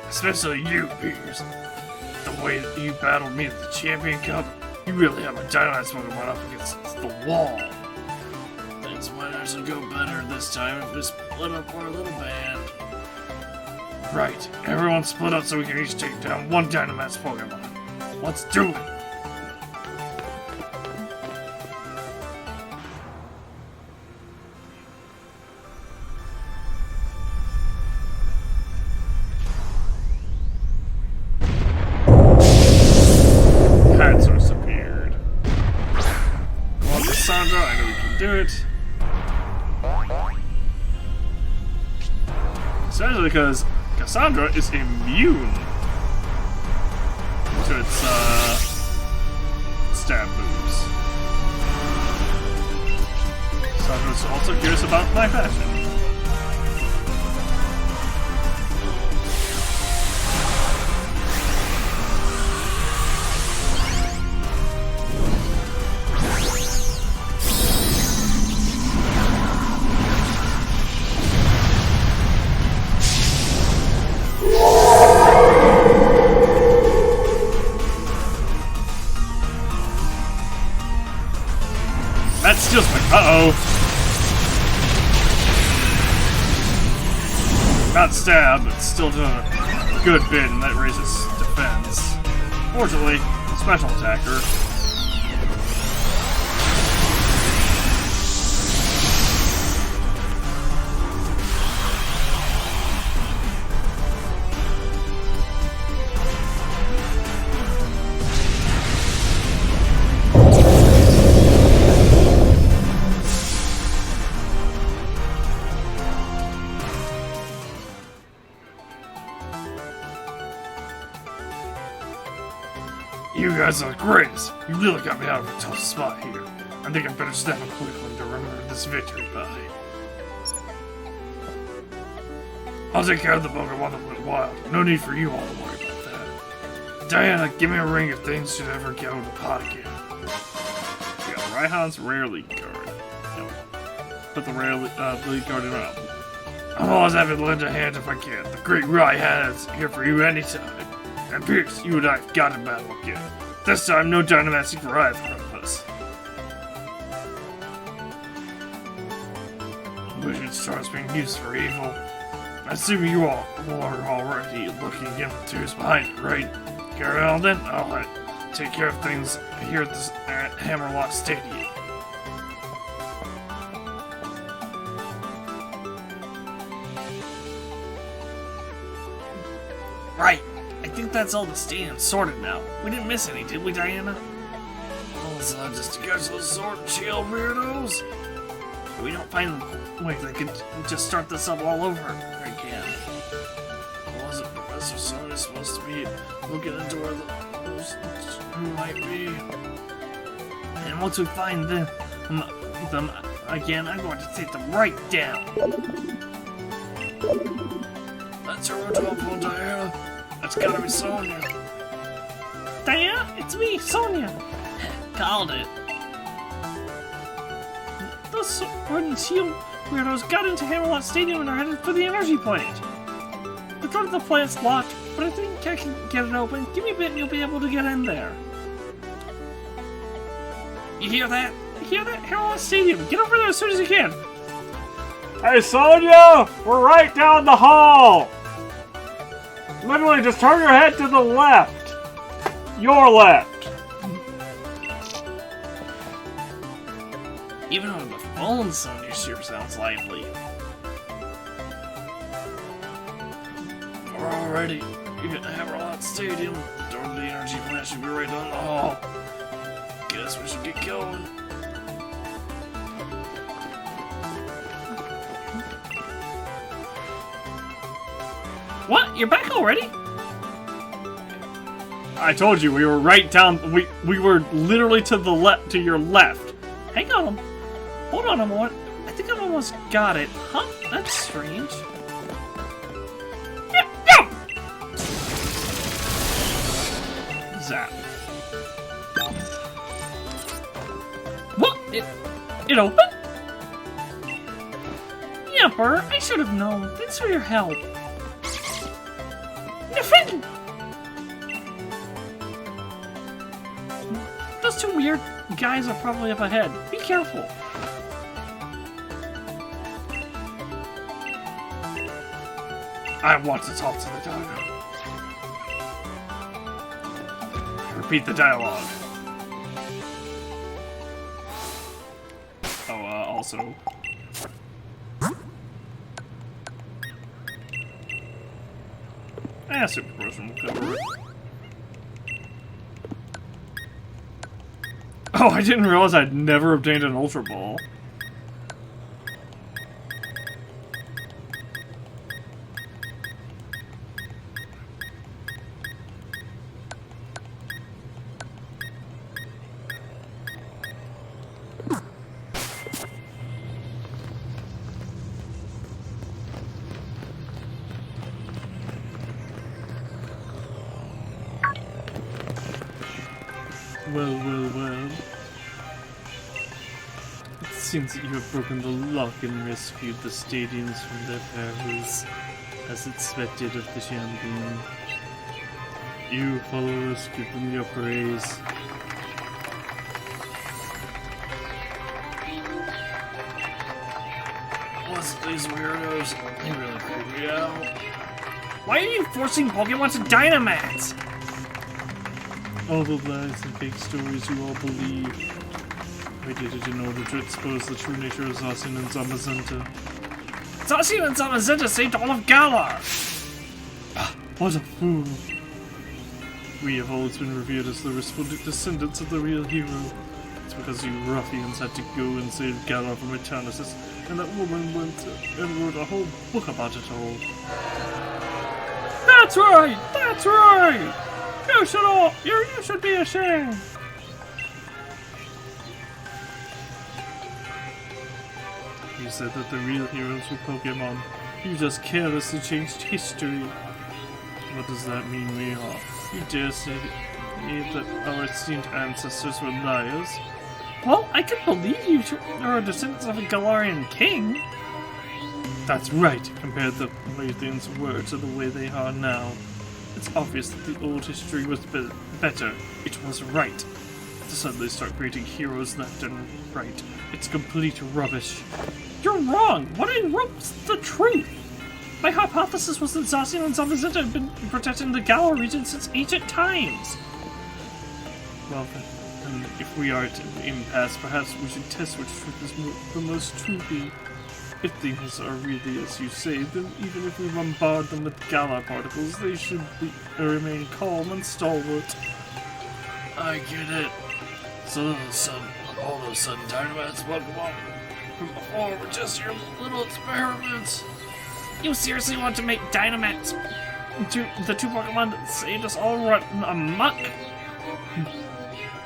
Especially you, Piers. The way that you battled me at the Champion Cup, you really have my Dynamax Pokemon up against the wall. Things might actually go better this time if we split up our little band. Right. Everyone split up so we can each take down one Dynamax Pokemon. Let's do it! Had source appeared. Come on, Cassandra, I know we can do it. Especially because Cassandra is immune to its stab moves. Cassandra's also curious about my fashion. That steals my... Uh-oh. Not stab, but still doing a good bit, and that raises defense. Fortunately, special attacker. You guys are the greatest. You really got me out of a tough spot here. I think I better snap a quick one to remember this victory by. I'll take care of the Pokemon that went wild. No need for you all to worry about that. Diana, give me a ring if things should ever go to pot again. Yeah, Raihan's rare lead card. Nope. Put the rare lead card in up. I'm always happy to lend a hand if I can. The great Raihan is here for you anytime. And Pierce, you and I have got to battle again. This time, no Dynamaxing for either of us. Vision stars being used for evil. I assume you all are already looking into who's behind it, right? Carry on then, I'll take care of things here at Hammerlock Stadium. Right. I think that's all the stadium's sorted now. We didn't miss any, did we, Diana? Oh, so just to catch those sword and shield weirdos? If we don't find them, wait, they could just start this up all over again. Wasn't Professor Sonia supposed to be looking into where those who might be? And once we find them again, I'm going to take them right down. That's her telephone, Diana. That's gotta be Sonia. Diana, it's me, Sonia. Called it. Those sword and shield weirdos got into Hammerlock Stadium and are headed for the energy plant. The door to the plant's locked, but I think I can get it open. Give me a bit and you'll be able to get in there. You hear that? You hear that? Hammerlock Stadium. Get over there as soon as you can. Hey, Sonia! We're right down the hall! Literally, just turn your head to the left. Your left. Even on the phone, Sonia sure sounds lively. We're already at Hammerlock Stadium. The door to the energy plant should be right down the hall. Guess we should get going. What? You're back already? I told you, we were right down. We were literally to the left, to your left. Hang on. Hold on a moment. I think I almost got it. Huh? That's strange. Zap. What? It opened? Yeah, Burr, I should have known. Thanks for your help. Defend! Those two weird guys are probably up ahead. Be careful. I want to talk to the dino. Repeat the dialogue. Oh, also. Super Potion will cover it. Oh, I didn't realize I'd never obtained an Ultra Ball. Well. It seems that you have broken the lock and rescued the stadiums from their perils, as expected of the champion. You, followers, give them your praise. Listen to these weirdos. They really creep me out. Why are you forcing Pokemon to Dynamax? All the lies and fake stories you all believe. I did it in order to expose the true nature of Zacian and Zamazenta. Zacian and Zamazenta saved all of Galar! What a fool! We have always been revered as the descendants of the real hero. It's because you ruffians had to go and save Galar from Eternatus, and that woman went and wrote a whole book about it all. That's right! That's right! You should be ashamed! You said that the real heroes were Pokémon. You just carelessly changed history. What does that mean we are? You dare say that our esteemed ancestors were liars? Well, I could believe you are descendants of a Galarian king. That's right, compared the way things were to the way they are now. It's obvious that the old history was better. It was right. To suddenly start creating heroes left and right. It's complete rubbish. You're wrong! What I wrote was the truth! My hypothesis was that Zacian and Zamazenta have been protecting the Galar region since ancient times. Well then, if we are at an impasse, perhaps we should test which truth is the most truthy. If things are really as you say, then even if we bombard them with Galar particles, they should remain calm and stalwart. I get it. So all those sudden Dynamax Pokemon from before were just your little experiments. You seriously want to make Dynamax into the two Pokemon that saved us all run amok?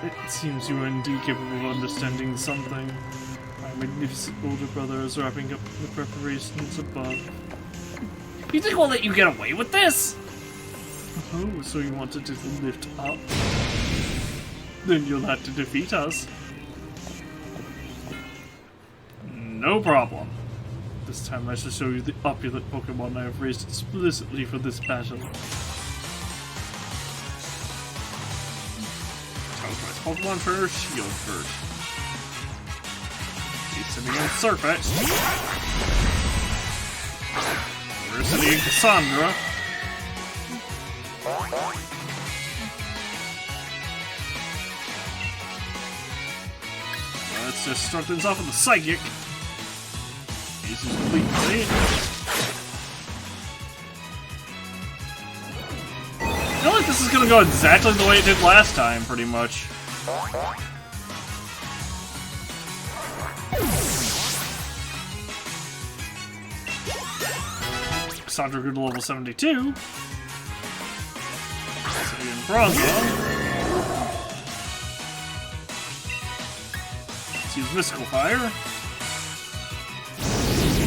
It seems you are indeed capable of understanding something. My magnificent older brother is wrapping up the preparations above. You think we'll let you get away with this? Oh, so you wanted to lift up? Then you'll have to defeat us. No problem. This time I shall show you the opulent Pokemon I have raised explicitly for this battle. Teleprice Pokemon Trainer Shield first. He's sitting in Surfetch. We're sitting in Cassandra. Let's just start things off with the Psychic. This is completely. I feel like this is gonna go exactly the way it did last time, pretty much. Cassandra grew to level 72. Saiyan Bronzong. Let's use Mystical Fire.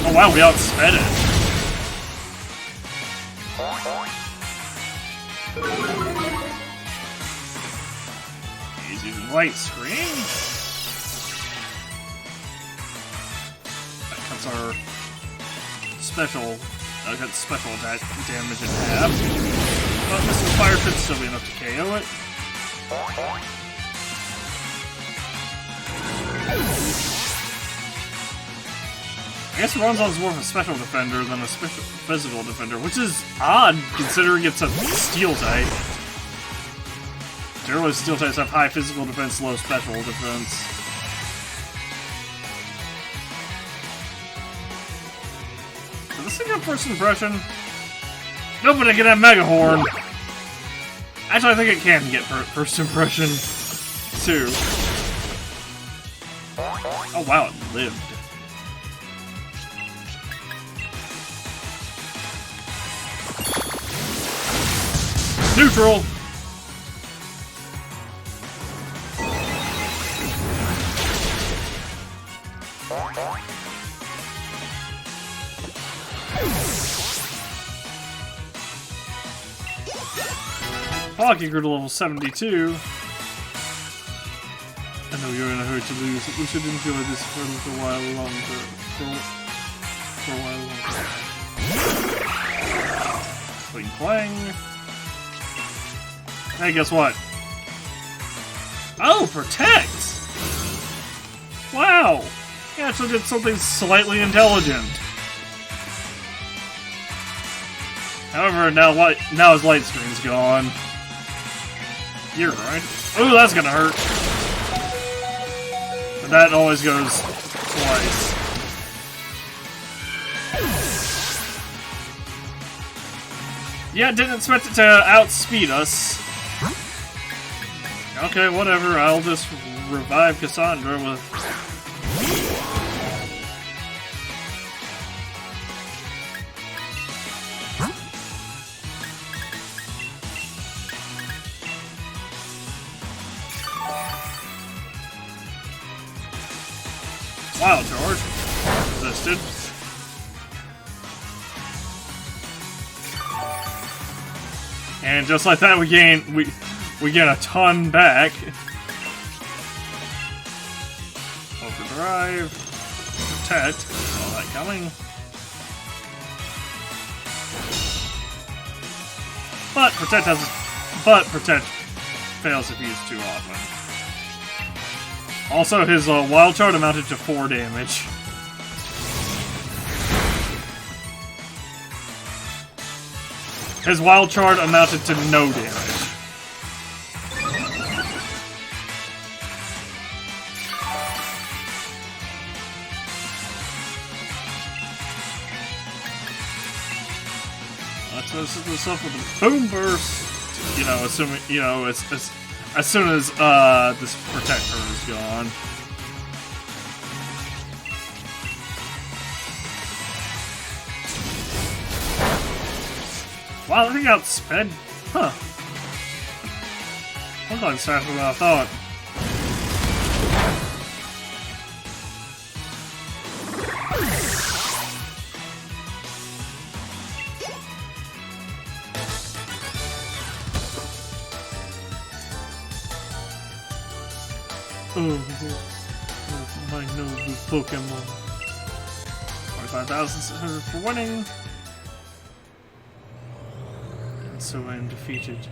Oh wow, we outsped it. He's using Light Screen. That cuts our special attack damage in half. But Mystical Fire should still be enough to KO it. I guess Ronzon's more of a special defender than a special physical defender, which is odd considering it's a steel type. Generally, steel types have high physical defense, low special defense. Is this thing a first impression? No, but I can have Mega Horn. Actually, I think it can get first impression too. Oh wow, it lived. Neutral! Pocky grew to level 72. I know you're in a hurry to lose, but we should enjoy this for a little while longer. For a while longer. Swing Clang. Hey, guess what? Oh, Protect! Wow! He actually did something slightly intelligent. However, now his light screen's gone. You're right. Ooh, that's gonna hurt. But that always goes twice. Yeah, didn't expect it to outspeed us. Okay, whatever. I'll just revive Cassandra with... Wild Charge. Resisted. And just like that, we get a ton back. Drive. Protect. All that coming. But Protect fails if used too often. Also, his Wild Charge amounted to 4 damage. His Wild Charge amounted to no damage. Let's set this up with a Boom Burst. You know, assuming, you know, as soon as this Protector is gone. Wow, I think outsped. Huh. I'm going faster than I thought. Oh, my noble Pokémon. 25,600 for winning. And so I am defeated.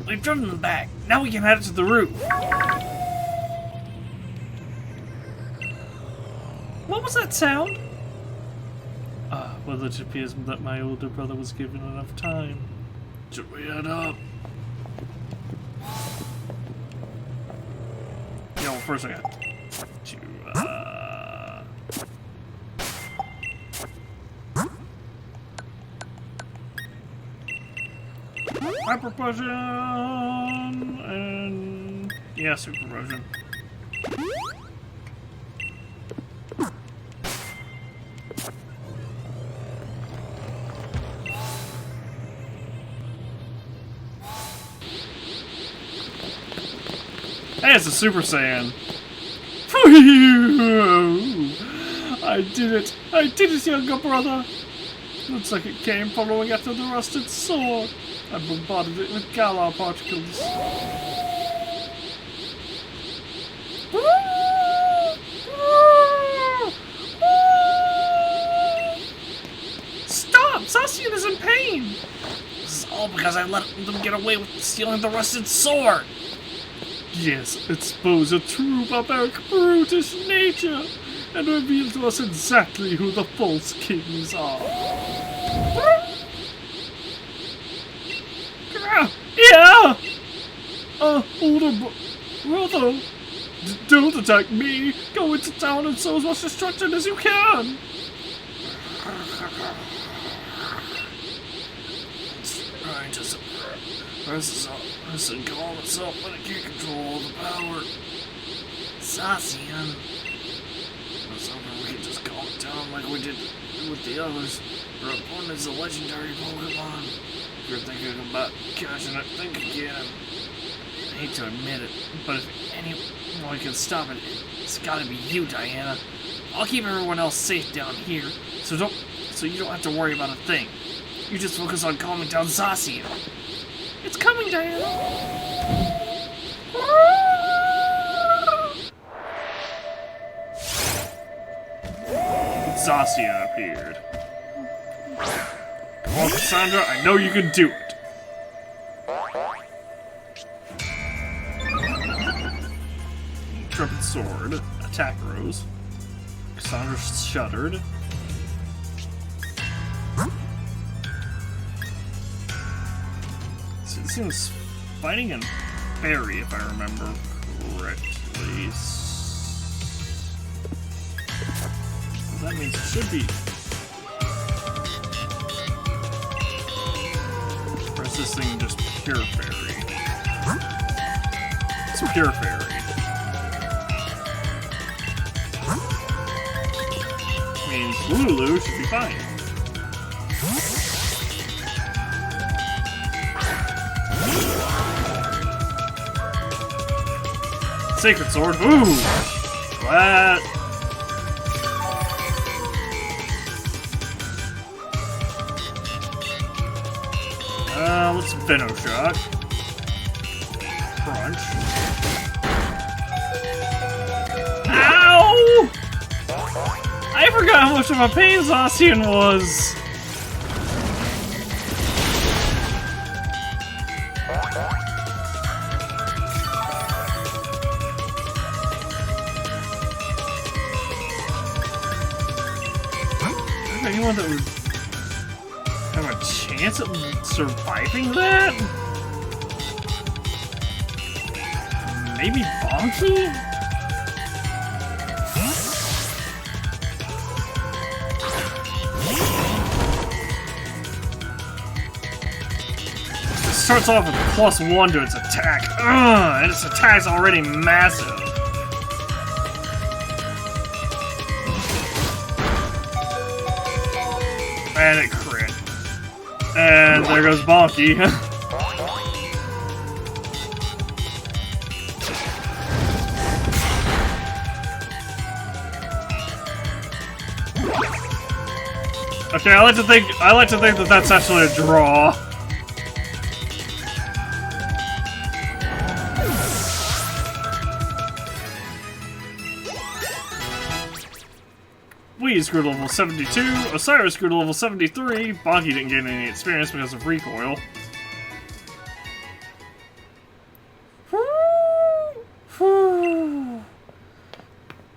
We've driven them back. Now we can head to the route. What was that sound? Ah, well, it appears that my older brother was given enough time. Should we head up? Yeah, well, first I got to Hyper Potion and yeah, Super Potion. Hey, it's a Super Saiyan. I did it! I did it, younger brother! Looks like it came following after the rusted sword. I bombarded it with Galar particles. Stop! Zacian is in pain! This is all because I let them get away with stealing the rusted sword. Yes, expose a true barbaric, brutish nature, and reveal to us exactly who the false kings are. Yeah! Older brother, don't attack me. Go into town and sow as much destruction as you can. Trying to suppress and calm itself, but it can't control all the power. Zacian. I was hoping we could just calm it down like we did with the others. Our opponent is a legendary Pokemon. If you're thinking about catching it, think again. I hate to admit it, but if anyone can stop it, it's gotta be you, Diana. I'll keep everyone else safe down here, so you don't have to worry about a thing. You just focus on calming down Zacian. It's coming, Diana! Zacian appeared. Come on, Cassandra, I know you can do it. Intrepid Sword, attack rose. Cassandra shuddered. So it seems fighting and fairy, if I remember correctly. That means it should be. Or is this thing just pure fairy? It's pure fairy. Means Lulu should be fine. Sacred Sword. Ooh! Flat. Let's Venom Shot. Crunch. Ow! much of a pain Zacian was. Anyone that would have a chance at surviving that? Maybe Bonky? It starts off with +1 to its attack. And its attack's already massive. And it crit. And there goes Bonky. Okay, I like to think that that's actually a draw. Wheeze grew to level 72, Osiris grew to level 73, Bonky didn't gain any experience because of recoil.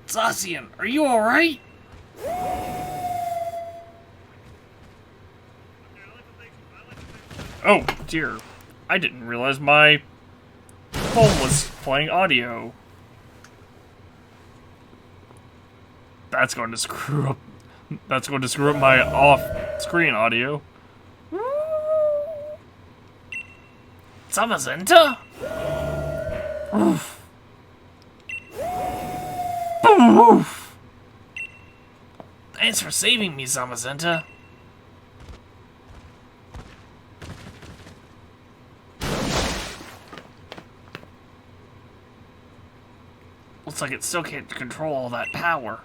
Zacian, are you alright? Oh, dear. I didn't realize my phone was playing audio. That's going to screw up. That's going to screw up my off-screen audio. Zamazenta? Oof. Oof. Thanks for saving me, Zamazenta. Looks like it still can't control all that power.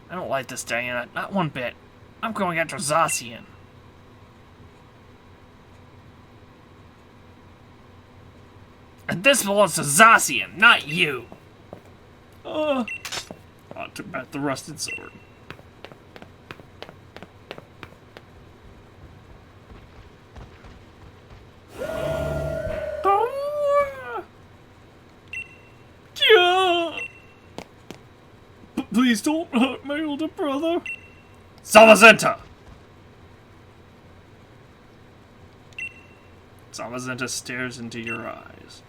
I don't like this, Diana. Not one bit. I'm going after Zacian. And this belongs to Zacian, not you. I took back the rusted sword. Please don't hurt my older brother. Zamazenta! Zamazenta stares into your eyes.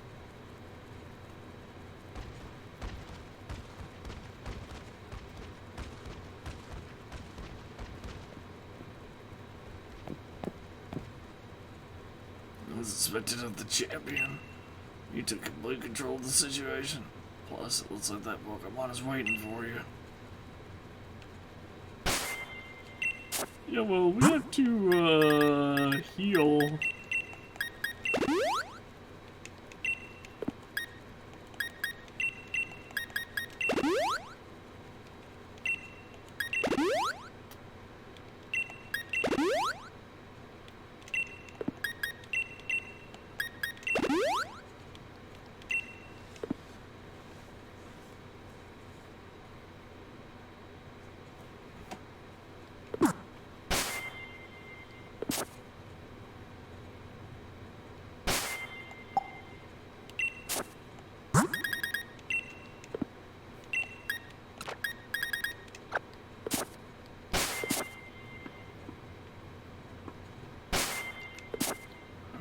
As expected of the champion, you took complete control of the situation. Plus, it looks like that Pokemon is waiting for you. Yeah, well, we have to, heal.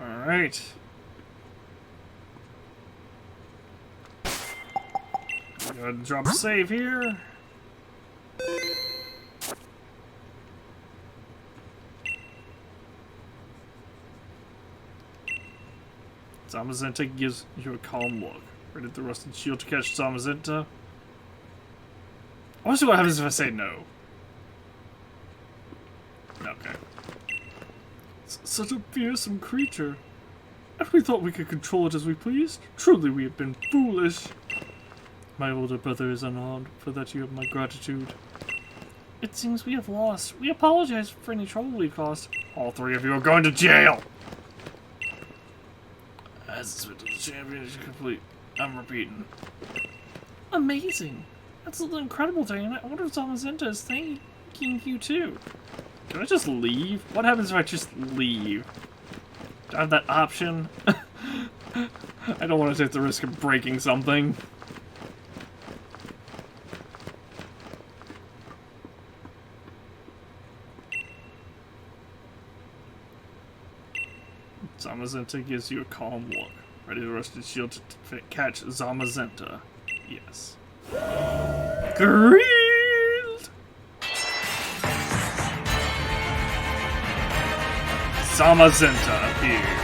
Alright. Go ahead and drop a save here. Zamazenta gives you a calm look. Ready the rusted shield to catch Zamazenta. I want to see what happens if I say no. Okay. Such a fearsome creature. And we thought we could control it as we pleased. Truly we have been foolish. My older brother is unharmed. For that you have my gratitude. It seems we have lost. We apologize for any trouble we caused. All three of you are going to jail! As expected, the champion is complete. I'm repeating. Amazing. That's incredible, Diana. I wonder if Zamazenta is thanking king you too. Can I just leave? What happens if I just leave? Do I have that option? I don't want to take the risk of breaking something. Zamazenta gives you a calm look. Ready to rush the shield to catch Zamazenta. Yes. Grilled! Zamazenta appeared.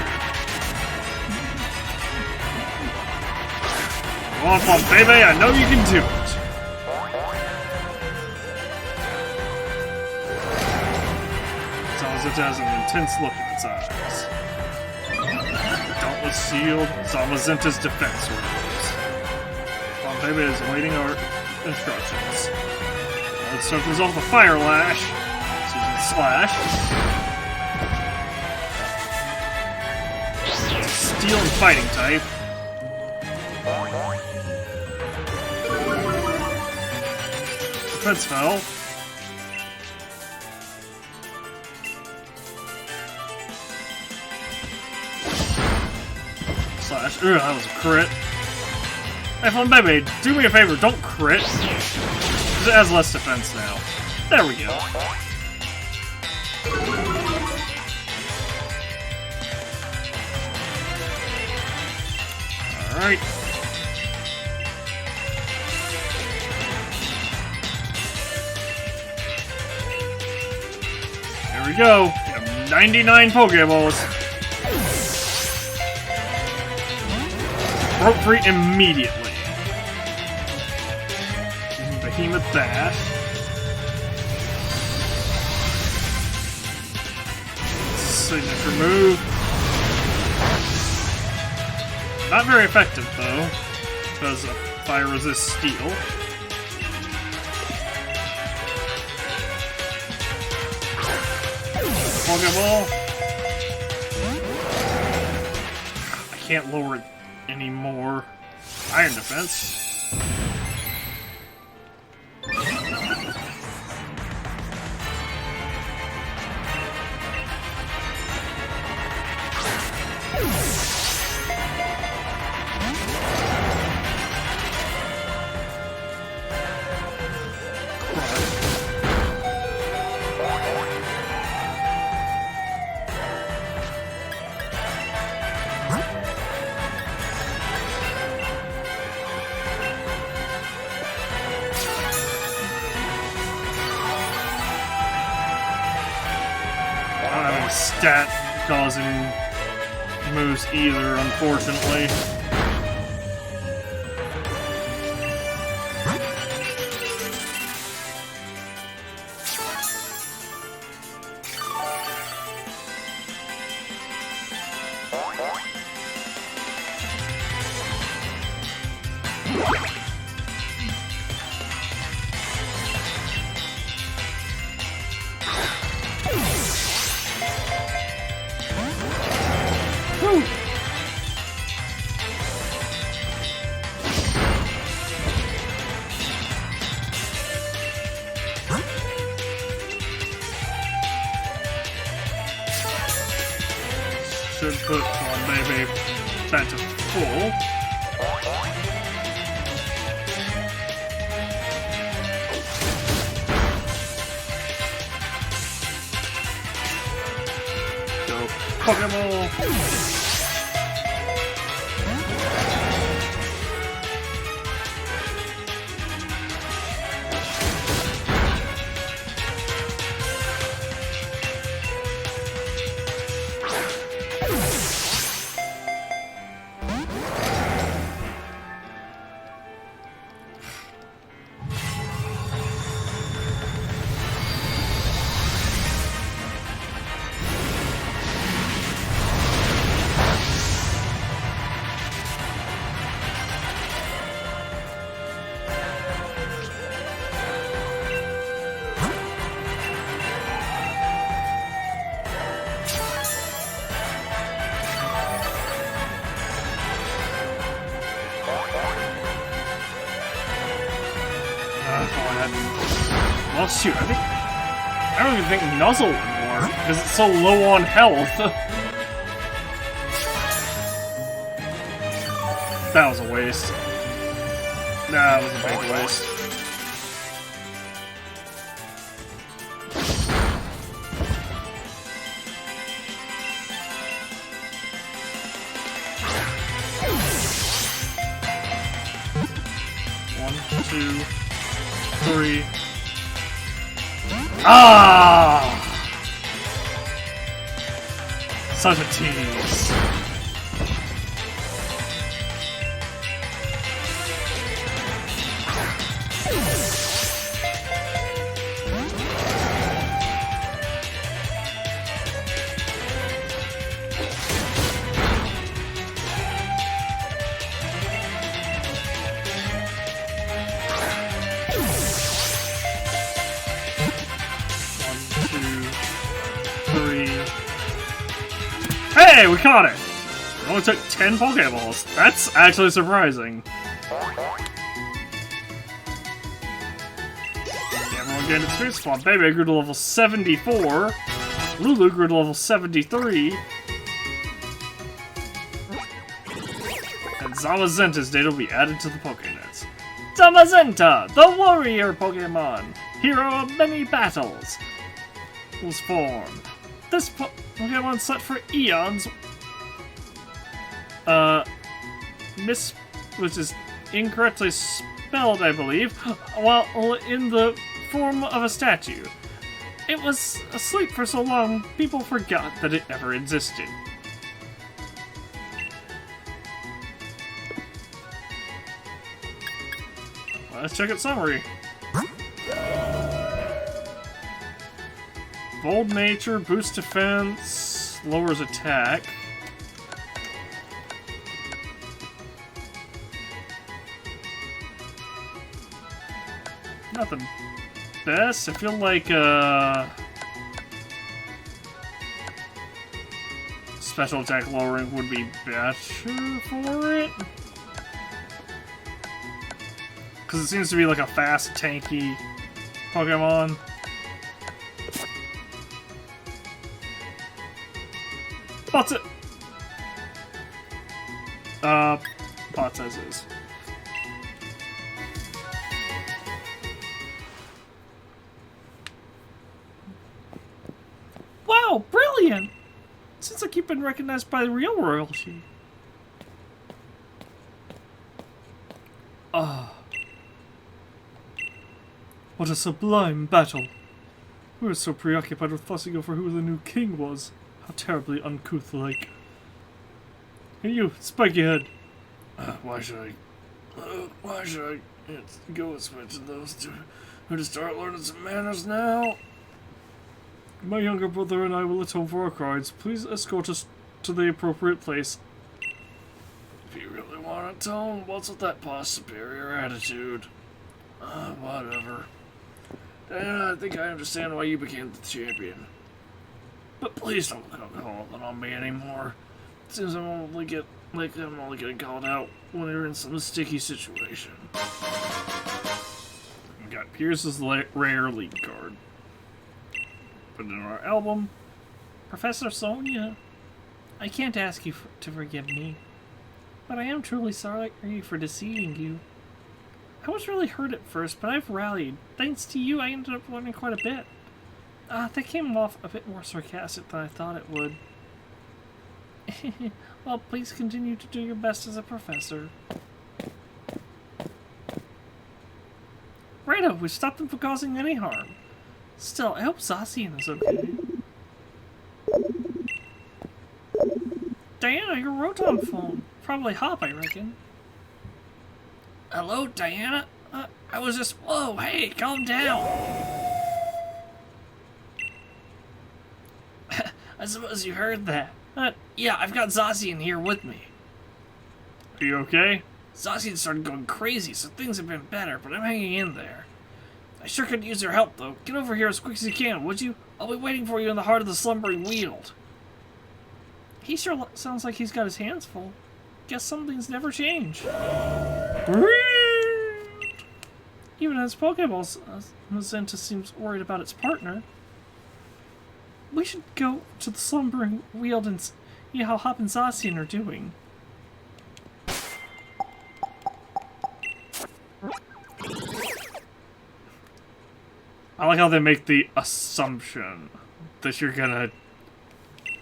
Go on, baby, I know you can do it. Zamazenta has an intense look in its eyes. Dauntless shield, Zamazenta's defense rose. Come on, baby is awaiting our instructions. Let's circles off the fire lash. Using slash. Steel and fighting type. Defense fell. Slash. Ugh, that was a crit. Hey, Fun Baby, do me a favor, don't crit. It has less defense now. There we go. Alright. Here we go. We have 99 Pokeballs. Broke free immediately. Behemoth Dash. Signature move. Not very effective though, because of fire resist steel. Pokeball. I can't lower it anymore. Iron defense. Stat causing moves either, unfortunately. Should put one baby back to full. Go Pokeball. Well, shoot, I think I don't even think Nuzzle would work, because it's so low on health. That was a waste. That was a big waste. One, two, three. Ah! Such a tease. Hey, we caught it! It only took 10 Pokeballs. That's actually surprising. Everyone gained experience spot. Baby grew to level 74. Lulu grew to level 73. And Zamazenta's data will be added to the Pokédex. Zamazenta, the warrior Pokemon! Hero of many battles! Was formed. This Pokemon slept for eons. Which is incorrectly spelled, I believe, while in the form of a statue. It was asleep for so long, people forgot that it ever existed. Let's check its summary. Bold nature, boosts defense, lowers attack. Not the best. I feel like special attack lowering would be better for it. Because it seems to be like a fast, tanky Pokemon. What's it? Bots as is. Wow, brilliant! Seems like you've been recognized by the real royalty. Ah. What a sublime battle. We were so preoccupied with fussing over who the new king was. How terribly uncouth-like. Hey you, spiky head. Why should I go and mention those two who to start learning some manners now? My younger brother and I will atone for our crimes. Please escort us to the appropriate place. If you really want to atone, what's with that past superior attitude? Whatever. Diana, I think I understand why you became the champion. But please don't call it on me anymore. It seems I'm only getting called out when you're in some sticky situation. We got Pierce's rare lead card. Put it in our album. Professor Sonia, I can't ask you to forgive me, but I am truly sorry for deceiving you. I was really hurt at first, but I've rallied. Thanks to you, I ended up learning quite a bit. That came off a bit more sarcastic than I thought it would. Well, please continue to do your best as a professor. Righto, we've stopped them from causing any harm. Still, I hope Zacian is okay. Diana, your Rotom phone. Probably Hop, I reckon. Hello, Diana? I was just... Whoa, hey, calm down. I suppose you heard that. Yeah, I've got Zacian here with me. Are you okay? Zacian started going crazy, so things have been better, but I'm hanging in there. I sure could use your help, though. Get over here as quick as you can, would you? I'll be waiting for you in the heart of the slumbering weald. He sure sounds like he's got his hands full. Guess some things never change. Breed! Even as Pokeball, Mazenta seems worried about its partner. we should go to the slumbering weald and see how Hop and Zacian are doing. I like how they make the assumption that you're gonna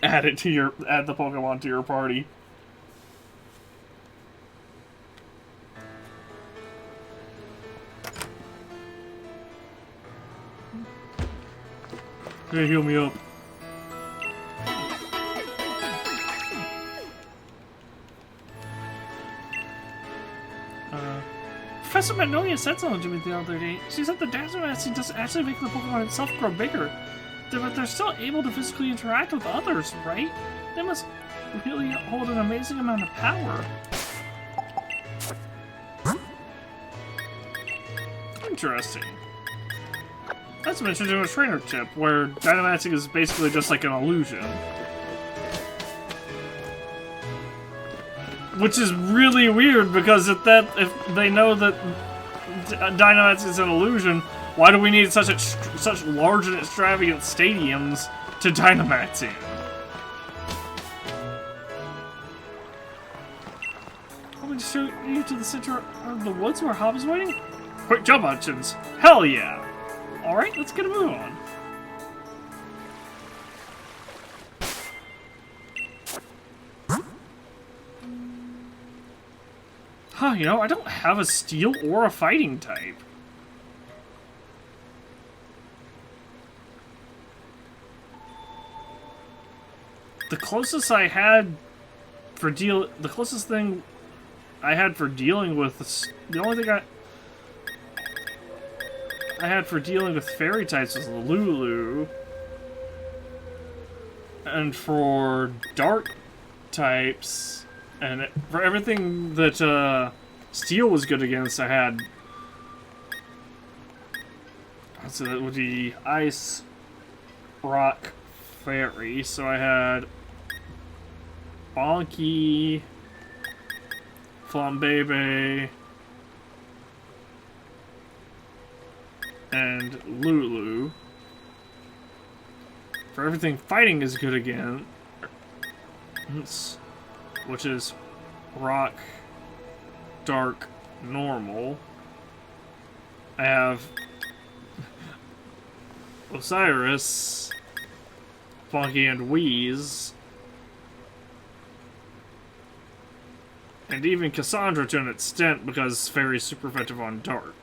add the Pokemon to your party. Hey, heal me up. Professor Magnolia said something to me the other day. She said the Dazzlemancy does actually make the Pokemon itself grow bigger. But they're still able to physically interact with others, right? They must really hold an amazing amount of power. Interesting. That's mentioned in a trainer tip, where Dynamaxing is basically just like an illusion. Which is really weird, because if they know that Dynamaxing is an illusion, why do we need such large and extravagant stadiums to Dynamax in? Want me to show you to the center of the woods where Hop is waiting? Quick jump options! Hell yeah! Alright, let's get a move on. Huh, you know, I don't have a steel or a fighting type. The closest thing I had for dealing with the only thing I had for dealing with fairy types was Lulu. And for dark types, and for everything that Steel was good against, I had... So that would be Ice, Rock, Fairy. So I had Bonky, Flambebe, and Lulu. For everything fighting is good again, which is Rock, Dark, Normal. I have Osiris, Funky, and Wheeze. And even Cassandra to an extent, because Fairy's super effective on Dark.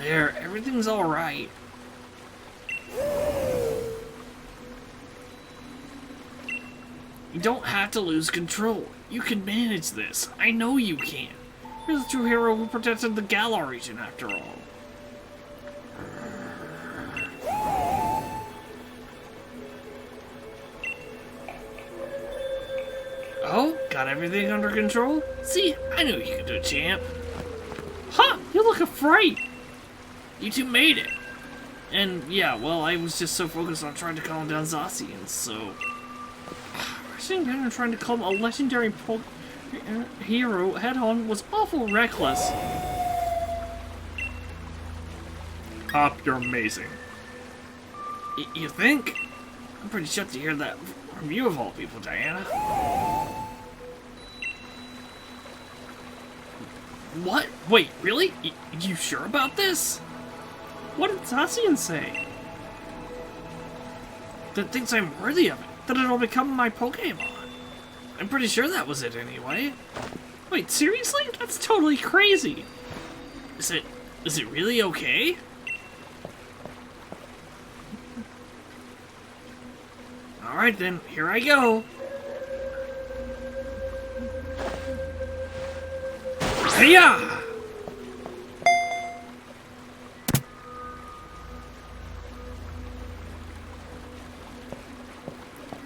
There, everything's alright. You don't have to lose control. You can manage this. I know you can. You're the true hero who protected the Galar region, after all. Oh, got everything under control? See, I knew you could do it, champ. Huh! You look a fright! You two made it. And yeah, well, I was just so focused on trying to calm down Zacian, so... Rushing down and trying to calm a legendary hero head-on was awful reckless. Hop, you're amazing. You think? I'm pretty shocked to hear that from you of all people, Diana. What? Wait, really? You sure about this? What did Zacian say? That thinks I'm worthy of it. That it'll become my Pokémon. I'm pretty sure that was it anyway. Wait, seriously? That's totally crazy. Is it really okay? Alright then, here I go. Hiya!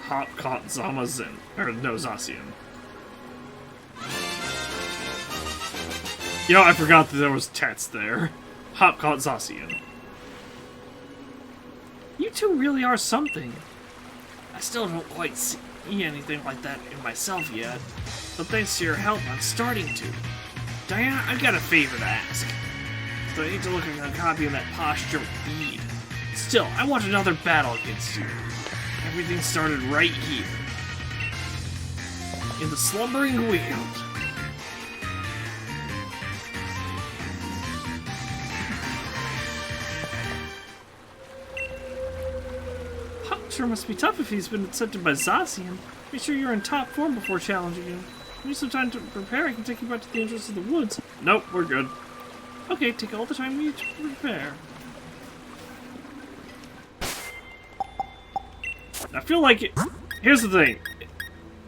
Hop caught Zacian. You know, I forgot that there was Tets there. Hop caught Zacian. You two really are something. I still don't quite see anything like that in myself yet, but thanks to your help, I'm starting to. Diana, I've got a favor to ask. Though I hate to look like a copy of that posh jerk bead. Still, I want another battle against you. Everything started right here. In the slumbering weald. Sure must be tough if he's been accepted by Zacian. Make sure you're in top form before challenging him. Need some time to prepare. I can take you back to the entrance of the woods. Nope, we're good. Okay, take all the time you need to prepare. I feel like here's the thing.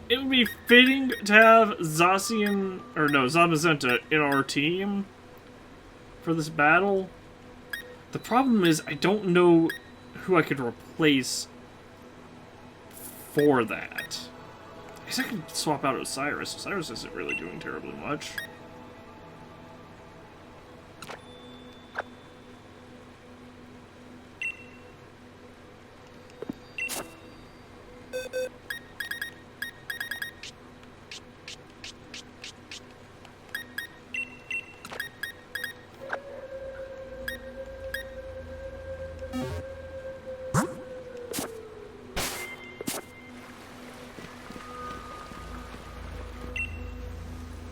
It would be fitting to have Zacian, or no, Zamazenta in our team for this battle. The problem is I don't know who I could replace for that. I guess I could swap out Osiris. Osiris isn't really doing terribly much.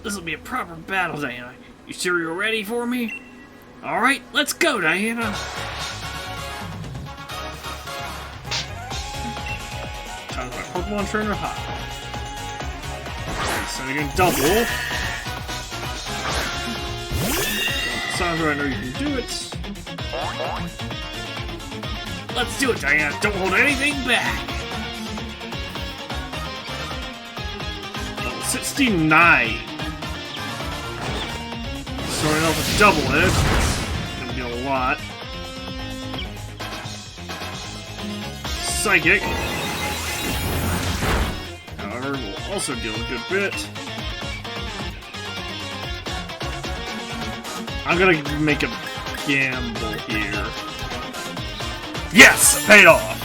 This'll be a proper battle, Diana. You sure you're ready for me? Alright, let's go, Diana! Time for my Pokemon trainer hot. So you can double. Sandra, I know you can do it. Let's do it, Diana. Don't hold anything back. Level 69. Starting off with double edge. Gonna be a lot. Psychic. However, will also deal a good bit. I'm gonna make a gamble here. Yes! Paid off!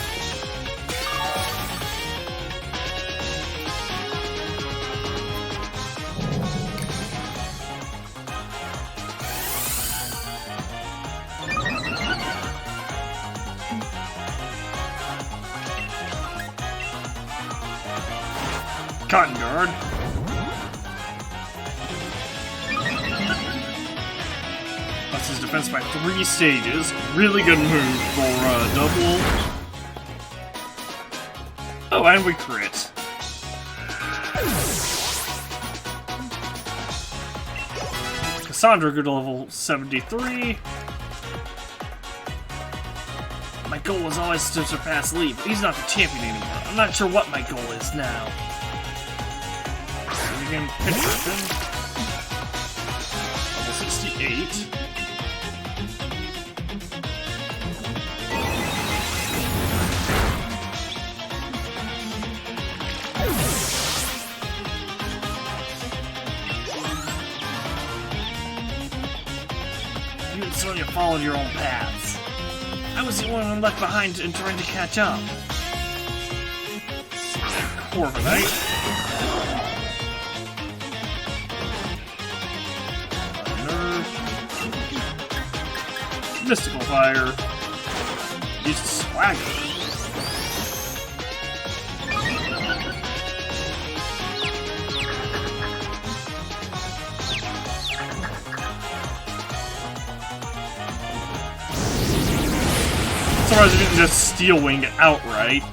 Cotton Guard. That's his defense by 3 stages. Really good move for double. Oh, and we crit. Cassandra grew to level 73. My goal was always to surpass Lee, but he's not the champion anymore. I'm not sure what my goal is now. Again, pitch weapon. Level 68. You and Sonya followed your own paths. I was the only one left behind and trying to catch up. Corviknight. Mystical Fire. Use Swagger. Surprised you didn't just Steel Wing outright.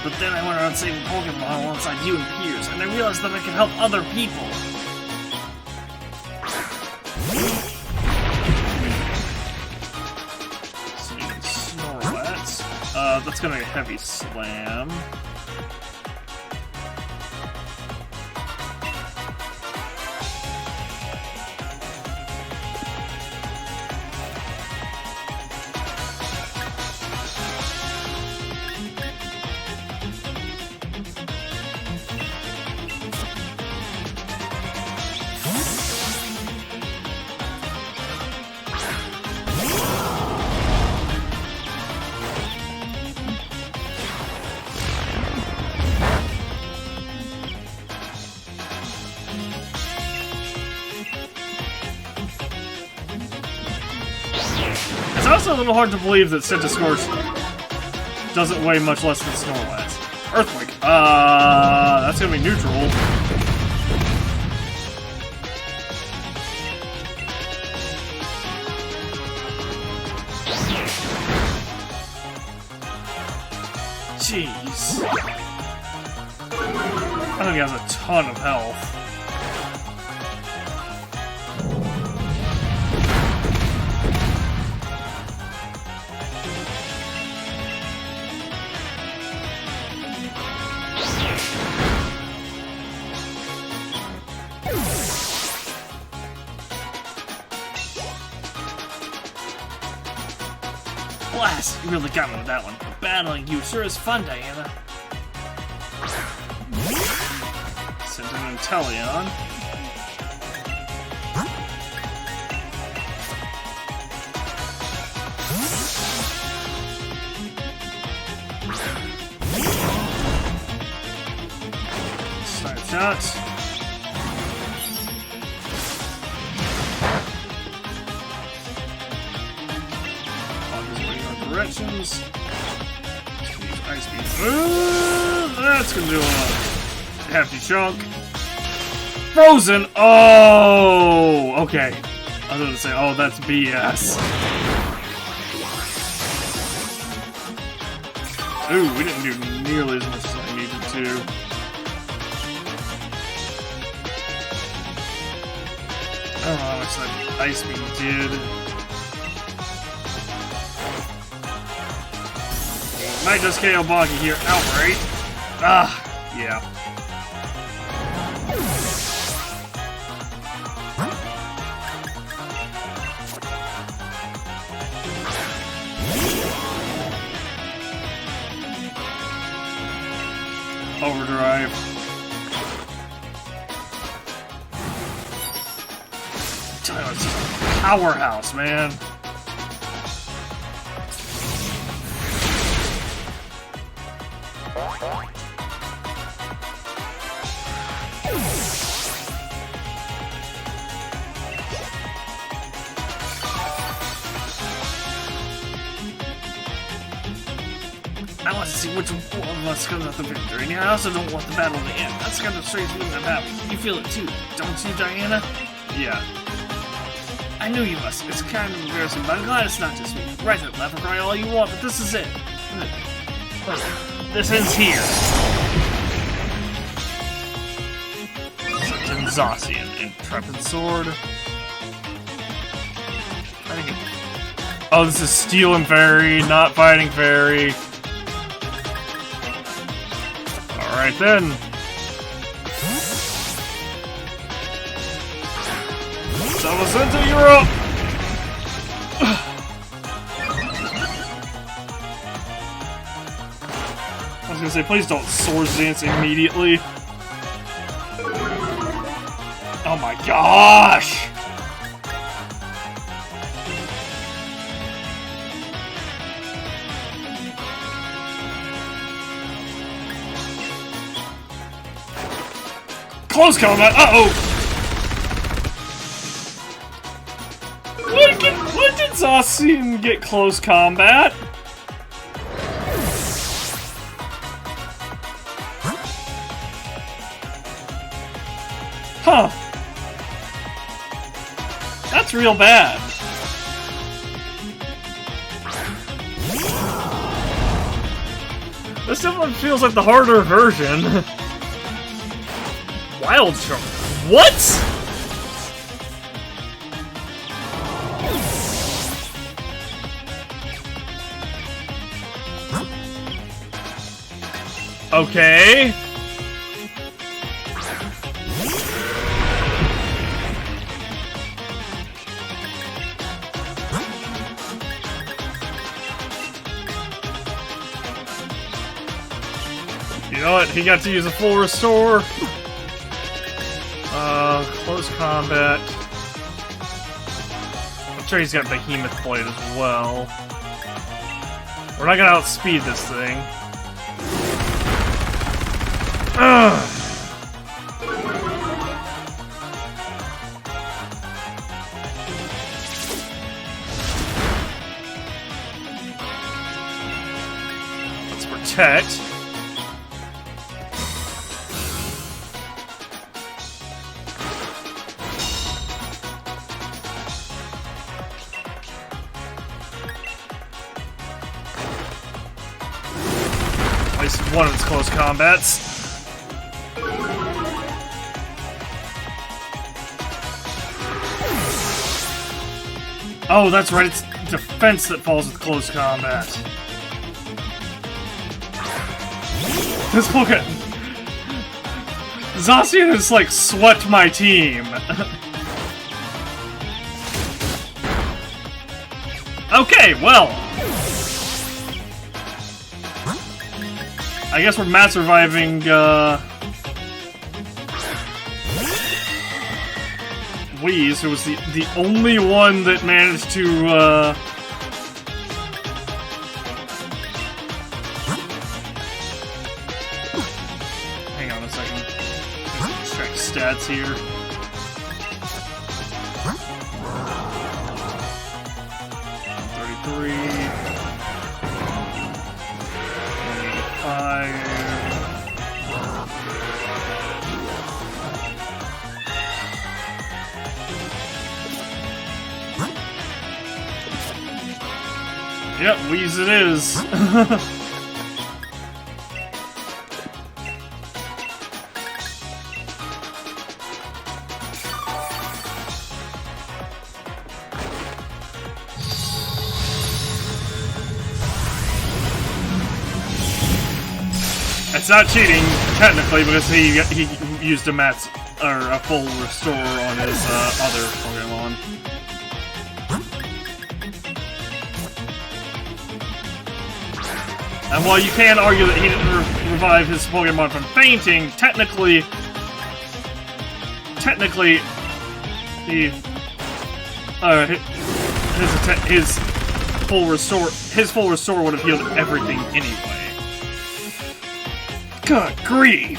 But then I went around saving Pokemon alongside you and Piers, and I realized that I could help other people. So you can Snorlax. That's gonna be a heavy slam. It's also a little hard to believe that Centiskorch doesn't weigh much less than Snorlax. Earthquake. That's gonna be neutral. Jeez. I think he has a ton of health. Blast! You really got me with that one. Battling you sure is fun, Diana. Send an Inteleon. Snipe shot. Directions. Ice Beam. That's gonna do a hefty chunk. Frozen! Oh! Okay. I was gonna say, oh, that's BS. Ooh, we didn't do nearly as much as I needed to. I don't know how much that Ice Beam did. Might just KO Boggy here outright. Ah, yeah. Overdrive. It's just a powerhouse, man. I want to see which one of us comes out the victory, and I also don't want the battle to end. That's kind of strange feeling I'm having. You feel it too, don't you, Diana? Yeah. I knew you must. It's kind of embarrassing, but I'm glad it's not just me. Right there, laugh and cry all you want, but this is it. This ends here. Such Zacian, Intrepid Sword. Oh, this is Steel and Fairy, not Fighting Fairy. Alright then. Zamazenta, you're up! I was gonna say, please don't Swords Dance immediately. Oh my gosh! Close combat! Uh-oh! When did Zacian get close combat? Huh. That's real bad. This definitely feels like the harder version. Wild Charm. What? Okay. You know what? He got to use a full restore. Close combat. I'm sure he's got Behemoth Blade as well. We're not gonna outspeed this thing. Ugh. protect. At least one of its close combats. Oh, that's right, it's defense that falls with close combat. This Pokemon... Zacian has, like, swept my team. Okay, well... I guess we're mass reviving, Wheeze, who was the only one that managed to, hang on a second. Check stats here. Yep, Wheeze it is. It's not cheating, technically, because he used a full restore on his other Pokemon. And while you can argue that he didn't revive his Pokemon from fainting, technically, his full restore would have healed everything anyway. Good grief!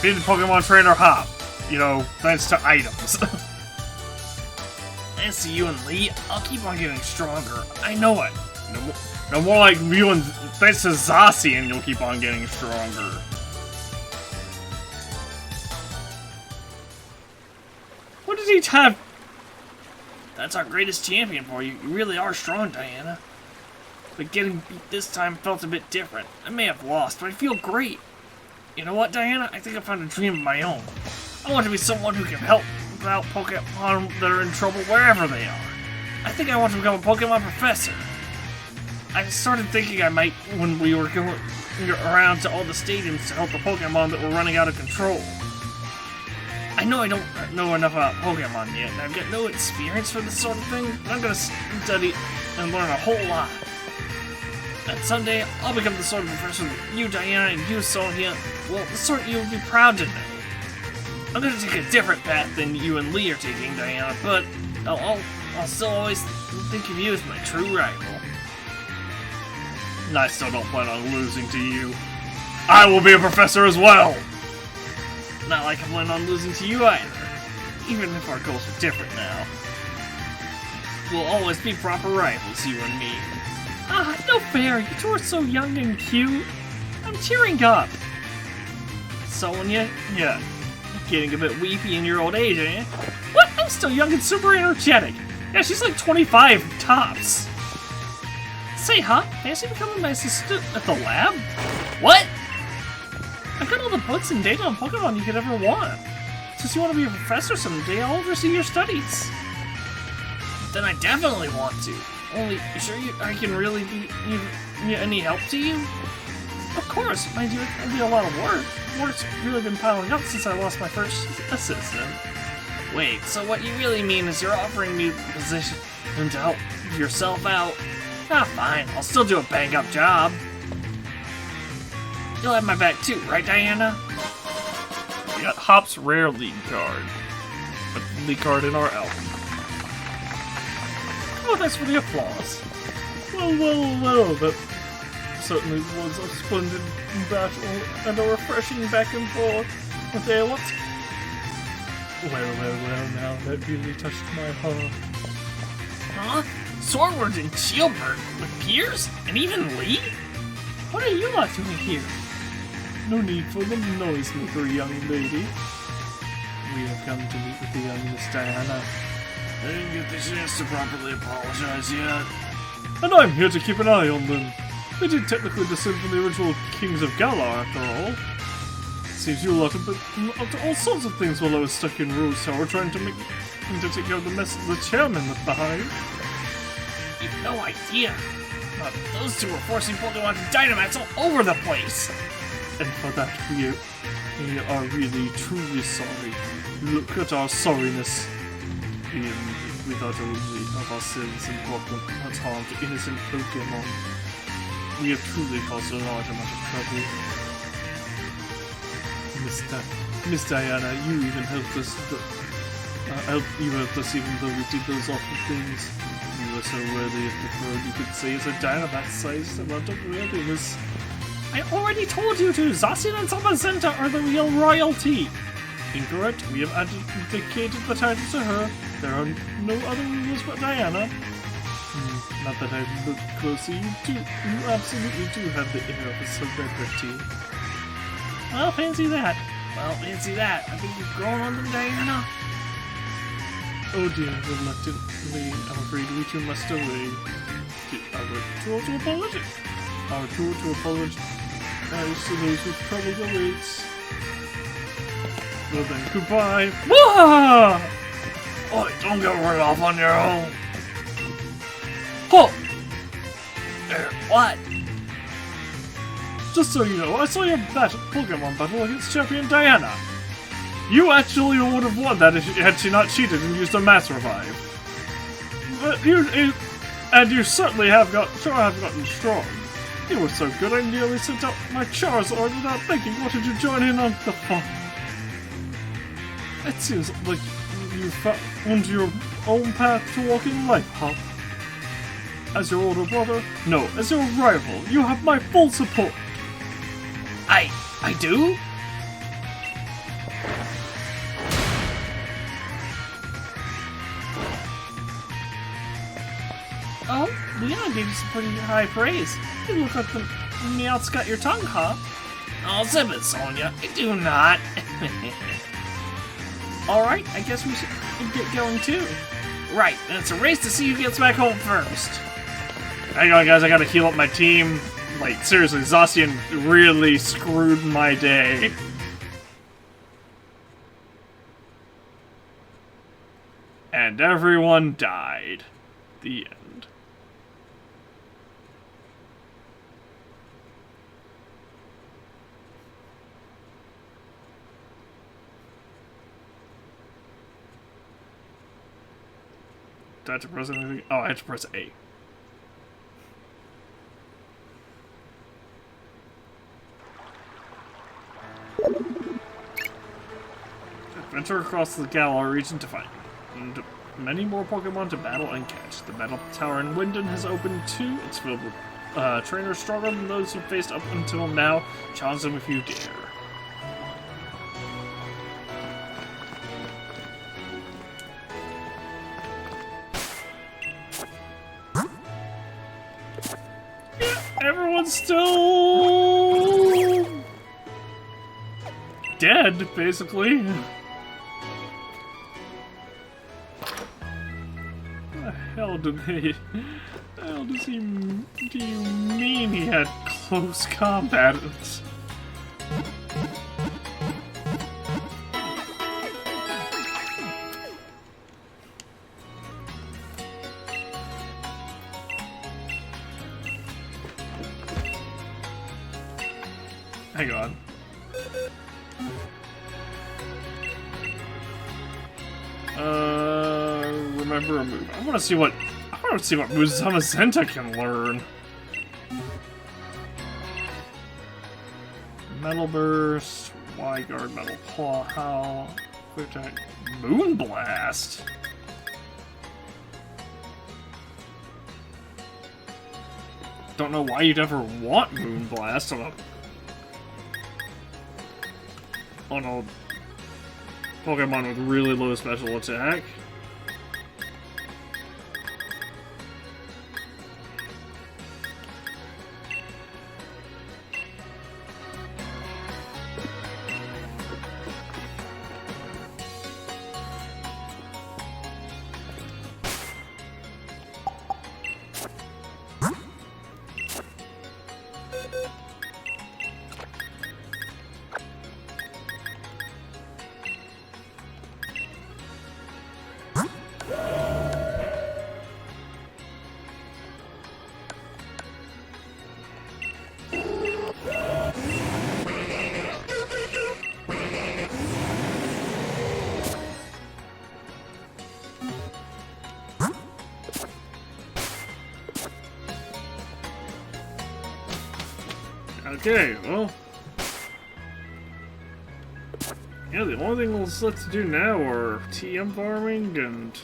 Beat the Pokemon trainer Hop. You know, thanks to items. Thanks to you and Lee, I'll keep on getting stronger. I know it. No more like you and thanks to Zacian, you'll keep on getting stronger. What did he have? That's our greatest champion for you. You really are strong, Diana. But getting beat this time felt a bit different. I may have lost, but I feel great. You know what, Diana? I think I found a dream of my own. I want to be someone who can help out Pokemon that are in trouble wherever they are. I think I want to become a Pokemon professor. I started thinking I might when we were going around to all the stadiums to help the Pokemon that were running out of control. I know I don't know enough about Pokemon yet, and I've got no experience for this sort of thing, but I'm gonna study and learn a whole lot. And someday, I'll become the sort of professor that you, Diana, and you, Sonia, well, the sort you would be proud to know. I'm gonna take a different path than you and Lee are taking, Diana, but I'll still always think of you as my true rival. And I still don't plan on losing to you. I will be a professor as well! Not like I plan on losing to you either. Even if our goals are different now. We'll always be proper rivals, you and me. Ah, no fair. You two are so young and cute. I'm cheering up. Sonia, yeah, getting a bit weepy in your old age, eh? What? I'm still young and super energetic. Yeah, she's like 25 tops. Say, fancy becoming my assistant at the lab? What? I got all the books and data on Pokemon you could ever want. Since you want to be a professor someday, I'll oversee your studies. Then I definitely want to. Only, you sure I can really be any help to you? Of course, mind you, it'll be a lot of work. Work's really been piling up since I lost my first assistant. Wait, so what you really mean is you're offering me the position to help yourself out? Ah, fine, I'll still do a bang-up job. You'll have my back too, right, Diana? We got Hop's rare league card. A league card in our album. Oh, thanks for the applause. Well, that certainly was a splendid battle and a refreshing back and forth. Okay, what? Well, now that really touched my heart. Huh? Swordward and Shieldbird with Piers? And even Lee? What are you lot doing here? No need for the noisemaker, young lady. We have come to meet with the young Miss Diana. I didn't get the chance to properly apologize yet. And I'm here to keep an eye on them. They did technically descend from the original kings of Galar, after all. Seems you lot have been up to all sorts of things while I was stuck in Rose Tower trying to take care of the mess the chairman left behind. You've no idea. Those two were forcing Pokemon to Dynamax all over the place. And for that, we are really, truly sorry. Look at our sorriness. We thought only of our sins and brought much harm to innocent Pokemon. We have truly caused a large amount of trouble. Miss Diana, you even helped us. You helped us even though we did those awful things. You were so worthy of preferred, you could say it's a Dynamax-sized amount of worthiness. I already told you to! Zacian and Zamazenta are the real royalty! Incorrect. We have abdicated the title to her. There are no other rulers but Diana. Not that I've looked closely. You absolutely do have the air of a celebrity. Well, fancy that. I think you've grown on them, Diana. Oh dear, reluctantly, I'm afraid we too must away. Our tour to apologize. Our tour to apologize to those with trouble awaits. Well then, goodbye. Whoa! Oi, don't get right off on your own. Halt! What? Just so you know, I saw your Pokemon battle against Champion Diana. You actually would have won that had she not cheated and used a Mass Revive. But you certainly have gotten strong. You were so good I nearly sent out my Charizard without thinking. Wanted to join in on the fun. It seems like you found your own path to walk in life, huh? As your older brother, no, as your rival, you have my full support. I do? Oh, Leon gave you some pretty high praise. You look like the Meowth's got your tongue, huh? Oh, zip it, Sonia. I do not. Alright, I guess we should get going too. Right, and it's a race to see who gets back home first. Hang on, guys, I gotta heal up my team. Like, seriously, Zacian really screwed my day. And everyone died. The end. Did I have to press anything? Oh, I had to press A. Adventure across the Galar region to find many more Pokemon to battle and catch. The Battle Tower in Wyndon has opened too. It's filled with trainers stronger than those you've faced up until now. Challenge them if you dare. Yeah, everyone's still dead, basically. Hell do you mean he had close combat? Hang on. Remember a move. I want to see what moves Zamazenta can learn. Metal Burst, Y-Guard, Metal Claw, Howl, Quick Attack, Moon Blast. Don't know why you'd ever want Moon Blast on a Pokemon with really low special attack. Okay, well... yeah, the only thing that's left to do now are TM farming and...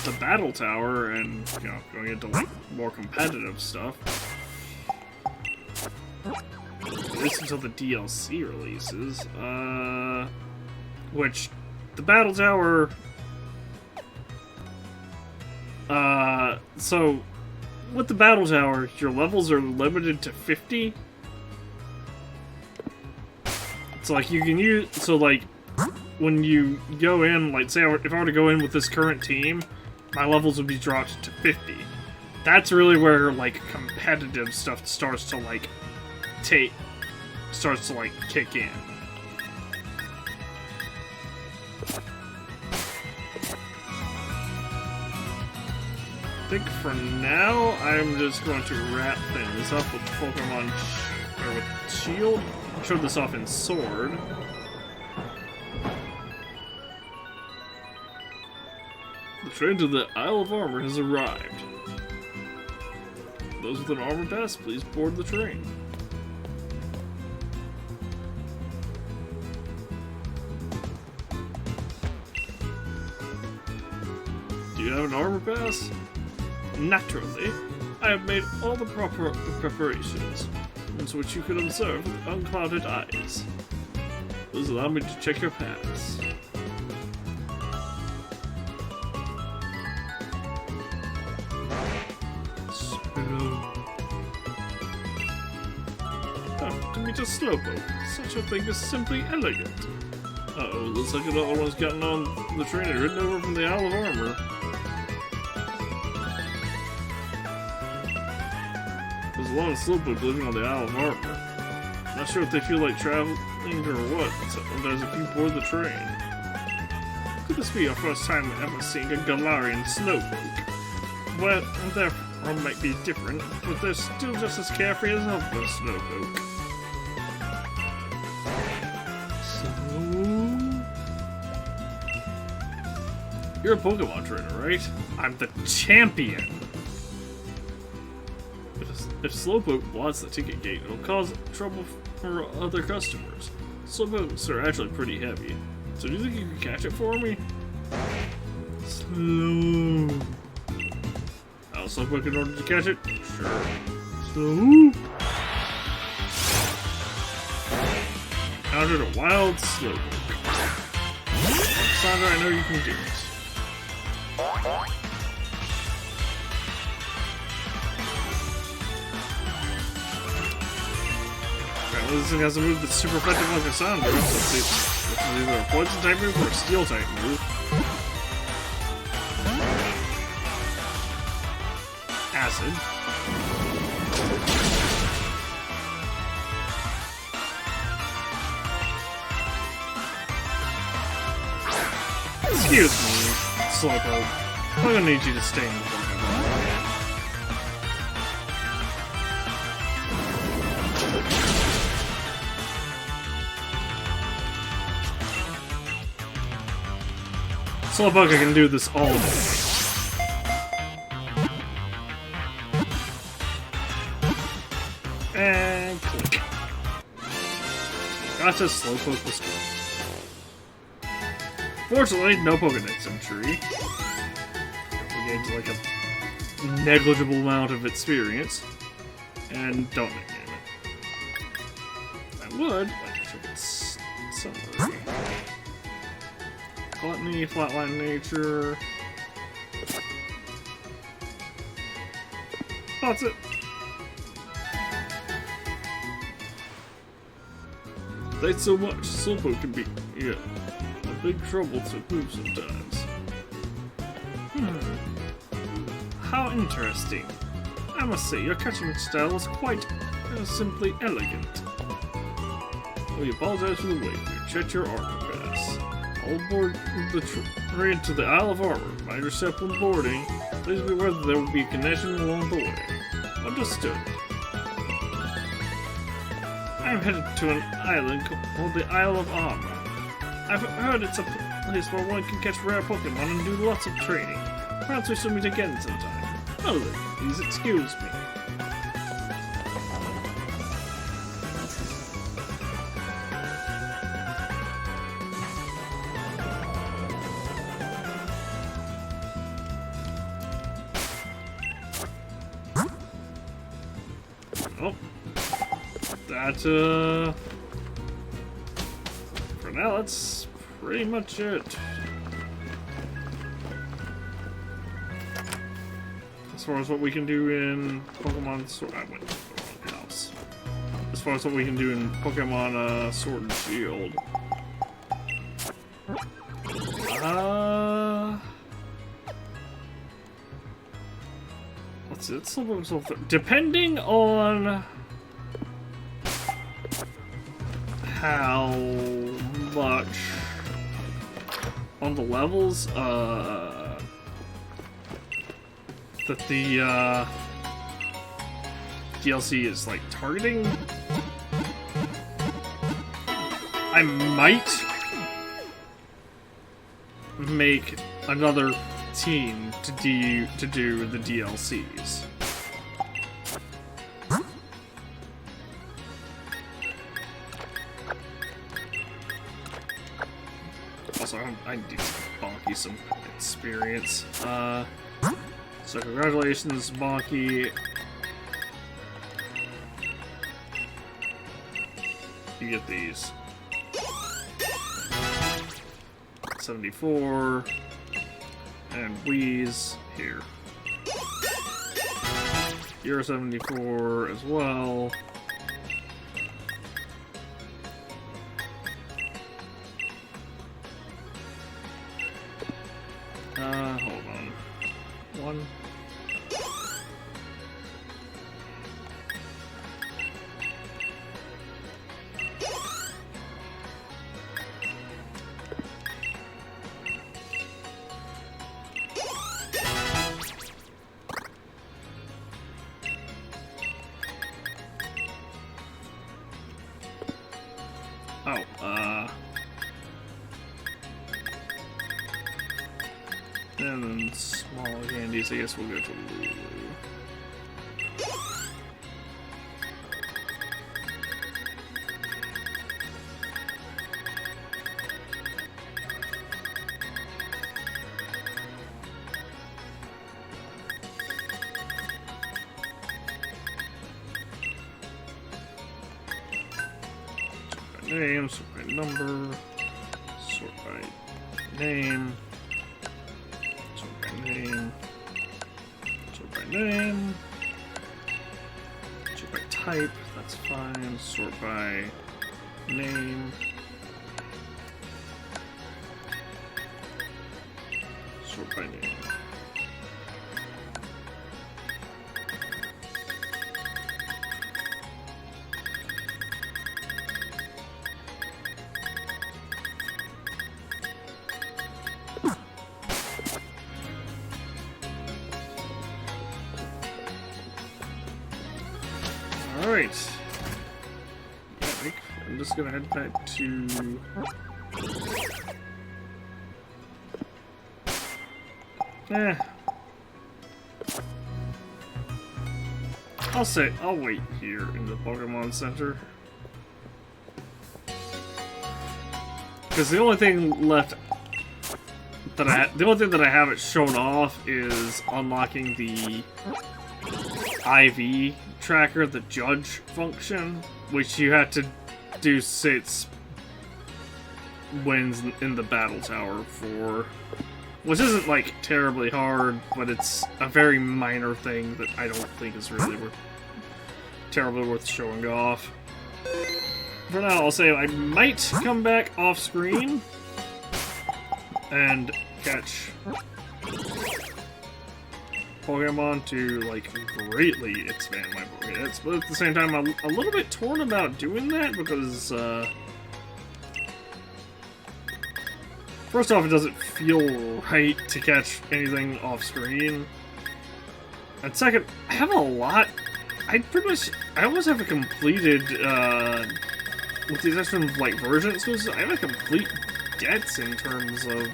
the battle tower and, you know, going into, like, more competitive stuff. At least until the DLC releases. Which, the battle tower... so, with the battle tower, your levels are limited to 50. It's like, you can use, so like, when you go in, like, say if I were to go in with this current team, my levels would be dropped to 50. That's really where, like, competitive stuff starts to, like, kick in. I think for now, I'm just going to wrap things up with Pokemon or with Shield. I showed this off in Sword. The train to the Isle of Armor has arrived. Those with an armor pass, please board the train. Do you have an armor pass? Naturally, I have made all the proper preparations, into which you can observe with unclouded eyes. Please allow me to check your pass. Oh, to meet a Slowpoke. Such a thing is simply elegant. Uh-oh, looks like another one's gotten on the train and ridden over from the Isle of Armor. There's a lot of Slowpoke living on the Isle of Armor. Not sure if they feel like traveling or what, sometimes if you board the train. Could this be your first time ever seeing a Galarian Slowpoke? Well, their form might be different, but they're still just as carefree as other Slowpoke. So... you're a Pokemon trainer, right? I'm the champion! If Slowpoke blocks the ticket gate, it'll cause trouble for other customers. Slowpokes are actually pretty heavy, so do you think you can catch it for me? Slow. I'll Slowpoke in order to catch it? Sure. Slow. Encountered a wild Slowpoke. Sandra, I know you can do it. This thing has a move that's super effective like a Cassandra, so it's either a poison type move or a steel type move. Acid. Excuse me, Slowpoke. I'm gonna need you to stay in the Pokemon. Slowpoke can do this all day. And click. Gotcha, Slowpoke was cool. Fortunately, no Pokédex entry. We gained like a negligible amount of experience. and don't nickname it. I would like to check its summary. Gluttony, flatline nature. That's it. Thanks so much. Slowpoke can be, yeah, a big trouble to move sometimes. How interesting. I must say, your catching style is quite simply elegant. We apologize for the wait. We checked your armor pass. All aboard the train to the Isle of Armor. Mind your step when boarding. Please be aware that there will be a connection along the way. Understood. I'm headed to an island called the Isle of Armor. I've heard it's a place where one can catch rare Pokémon and do lots of training. Perhaps we should meet again sometime. Oh, please excuse me. Oh, that, for now, that's pretty much it. As far as what we can do in Pokemon Sword, I went to the wrong house. As far as what we can do in Pokemon Sword and Shield. Let's see, let's level himself there. Depending on how much on the levels, that the DLC is like targeting, I might make another team to do the DLCs. Also, I need to Bonky some experience. So congratulations, Bonky. You get these. 74. And Wheeze here. You're 74 as well. Hold on. One. And then small candies, I guess we'll go to Lulu. Name, sort by number, sort by name, sort by name, sort by name, sort by type, that's fine, sort by name, sort by name. Alright. I'm just gonna head back to... I'll wait here in the Pokemon Center. Because the only thing left that the only thing that I haven't shown off is unlocking the IV tracker, the judge function, which you had to do 6 wins in the battle tower for. Which isn't, like, terribly hard, but it's a very minor thing that I don't think is really terribly worth showing off. For now, I'll say I might come back off screen and catch Pokemon to, like, greatly expand my Pokédex, but at the same time, I'm a little bit torn about doing that because, first off, it doesn't feel right to catch anything off screen. And second, I have a lot. I almost have a completed, with the exception of, like, versions, I have a complete debts in terms of,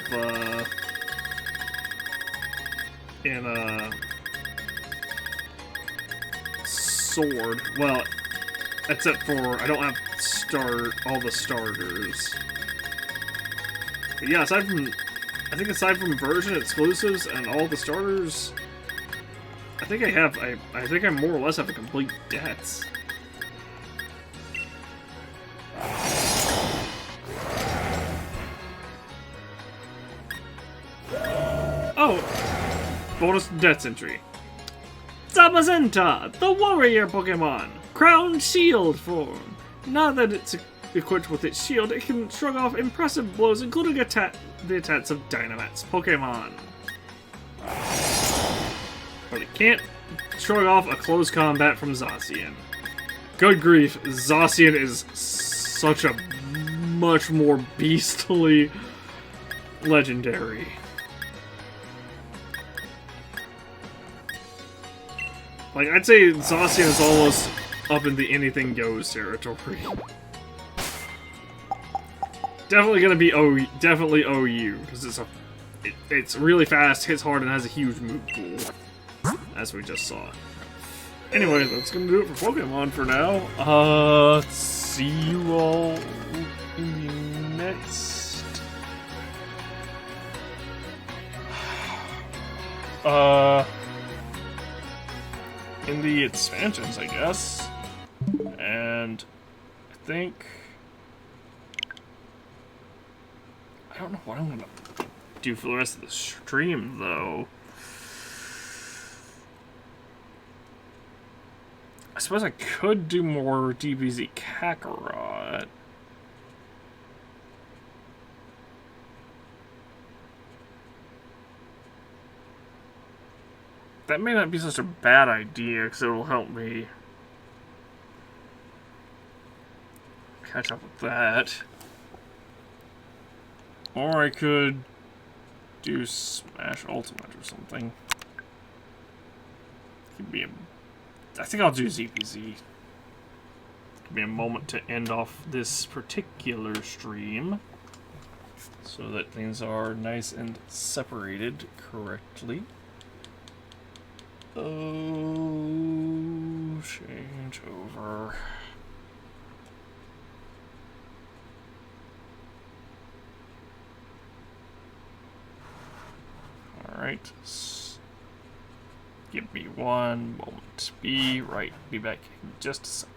Sword. Well, except for, I don't have all the starters. But yeah, aside from version exclusives and all the starters, I think I more or less have a complete debts. Oh! Bonus debts entry. Zamazenta, the warrior Pokemon. Crown Shield form. Now that it's equipped with its shield, it can shrug off impressive blows, including the attacks of Dynamax Pokemon. But it can't shrug off a close combat from Zacian. Good grief, Zacian is such a much more beastly legendary. Like, I'd say Zacian is almost up in the anything goes territory. Definitely gonna be definitely OU, because it's really fast, hits hard, and has a huge move pool, as we just saw. Anyway, that's gonna do it for Pokemon for now. See you all in the next... in the expansions, I guess. And I think... I don't know what I'm gonna do for the rest of the stream, though. I suppose I could do more DBZ Kakarot. That may not be such a bad idea, because it will help me catch up with that. Or I could do Smash Ultimate or something. Could be I think I'll do ZPZ. Give me a moment to end off this particular stream so that things are nice and separated correctly. Oh, change over. Alright. Give me one moment. Be back in just a second.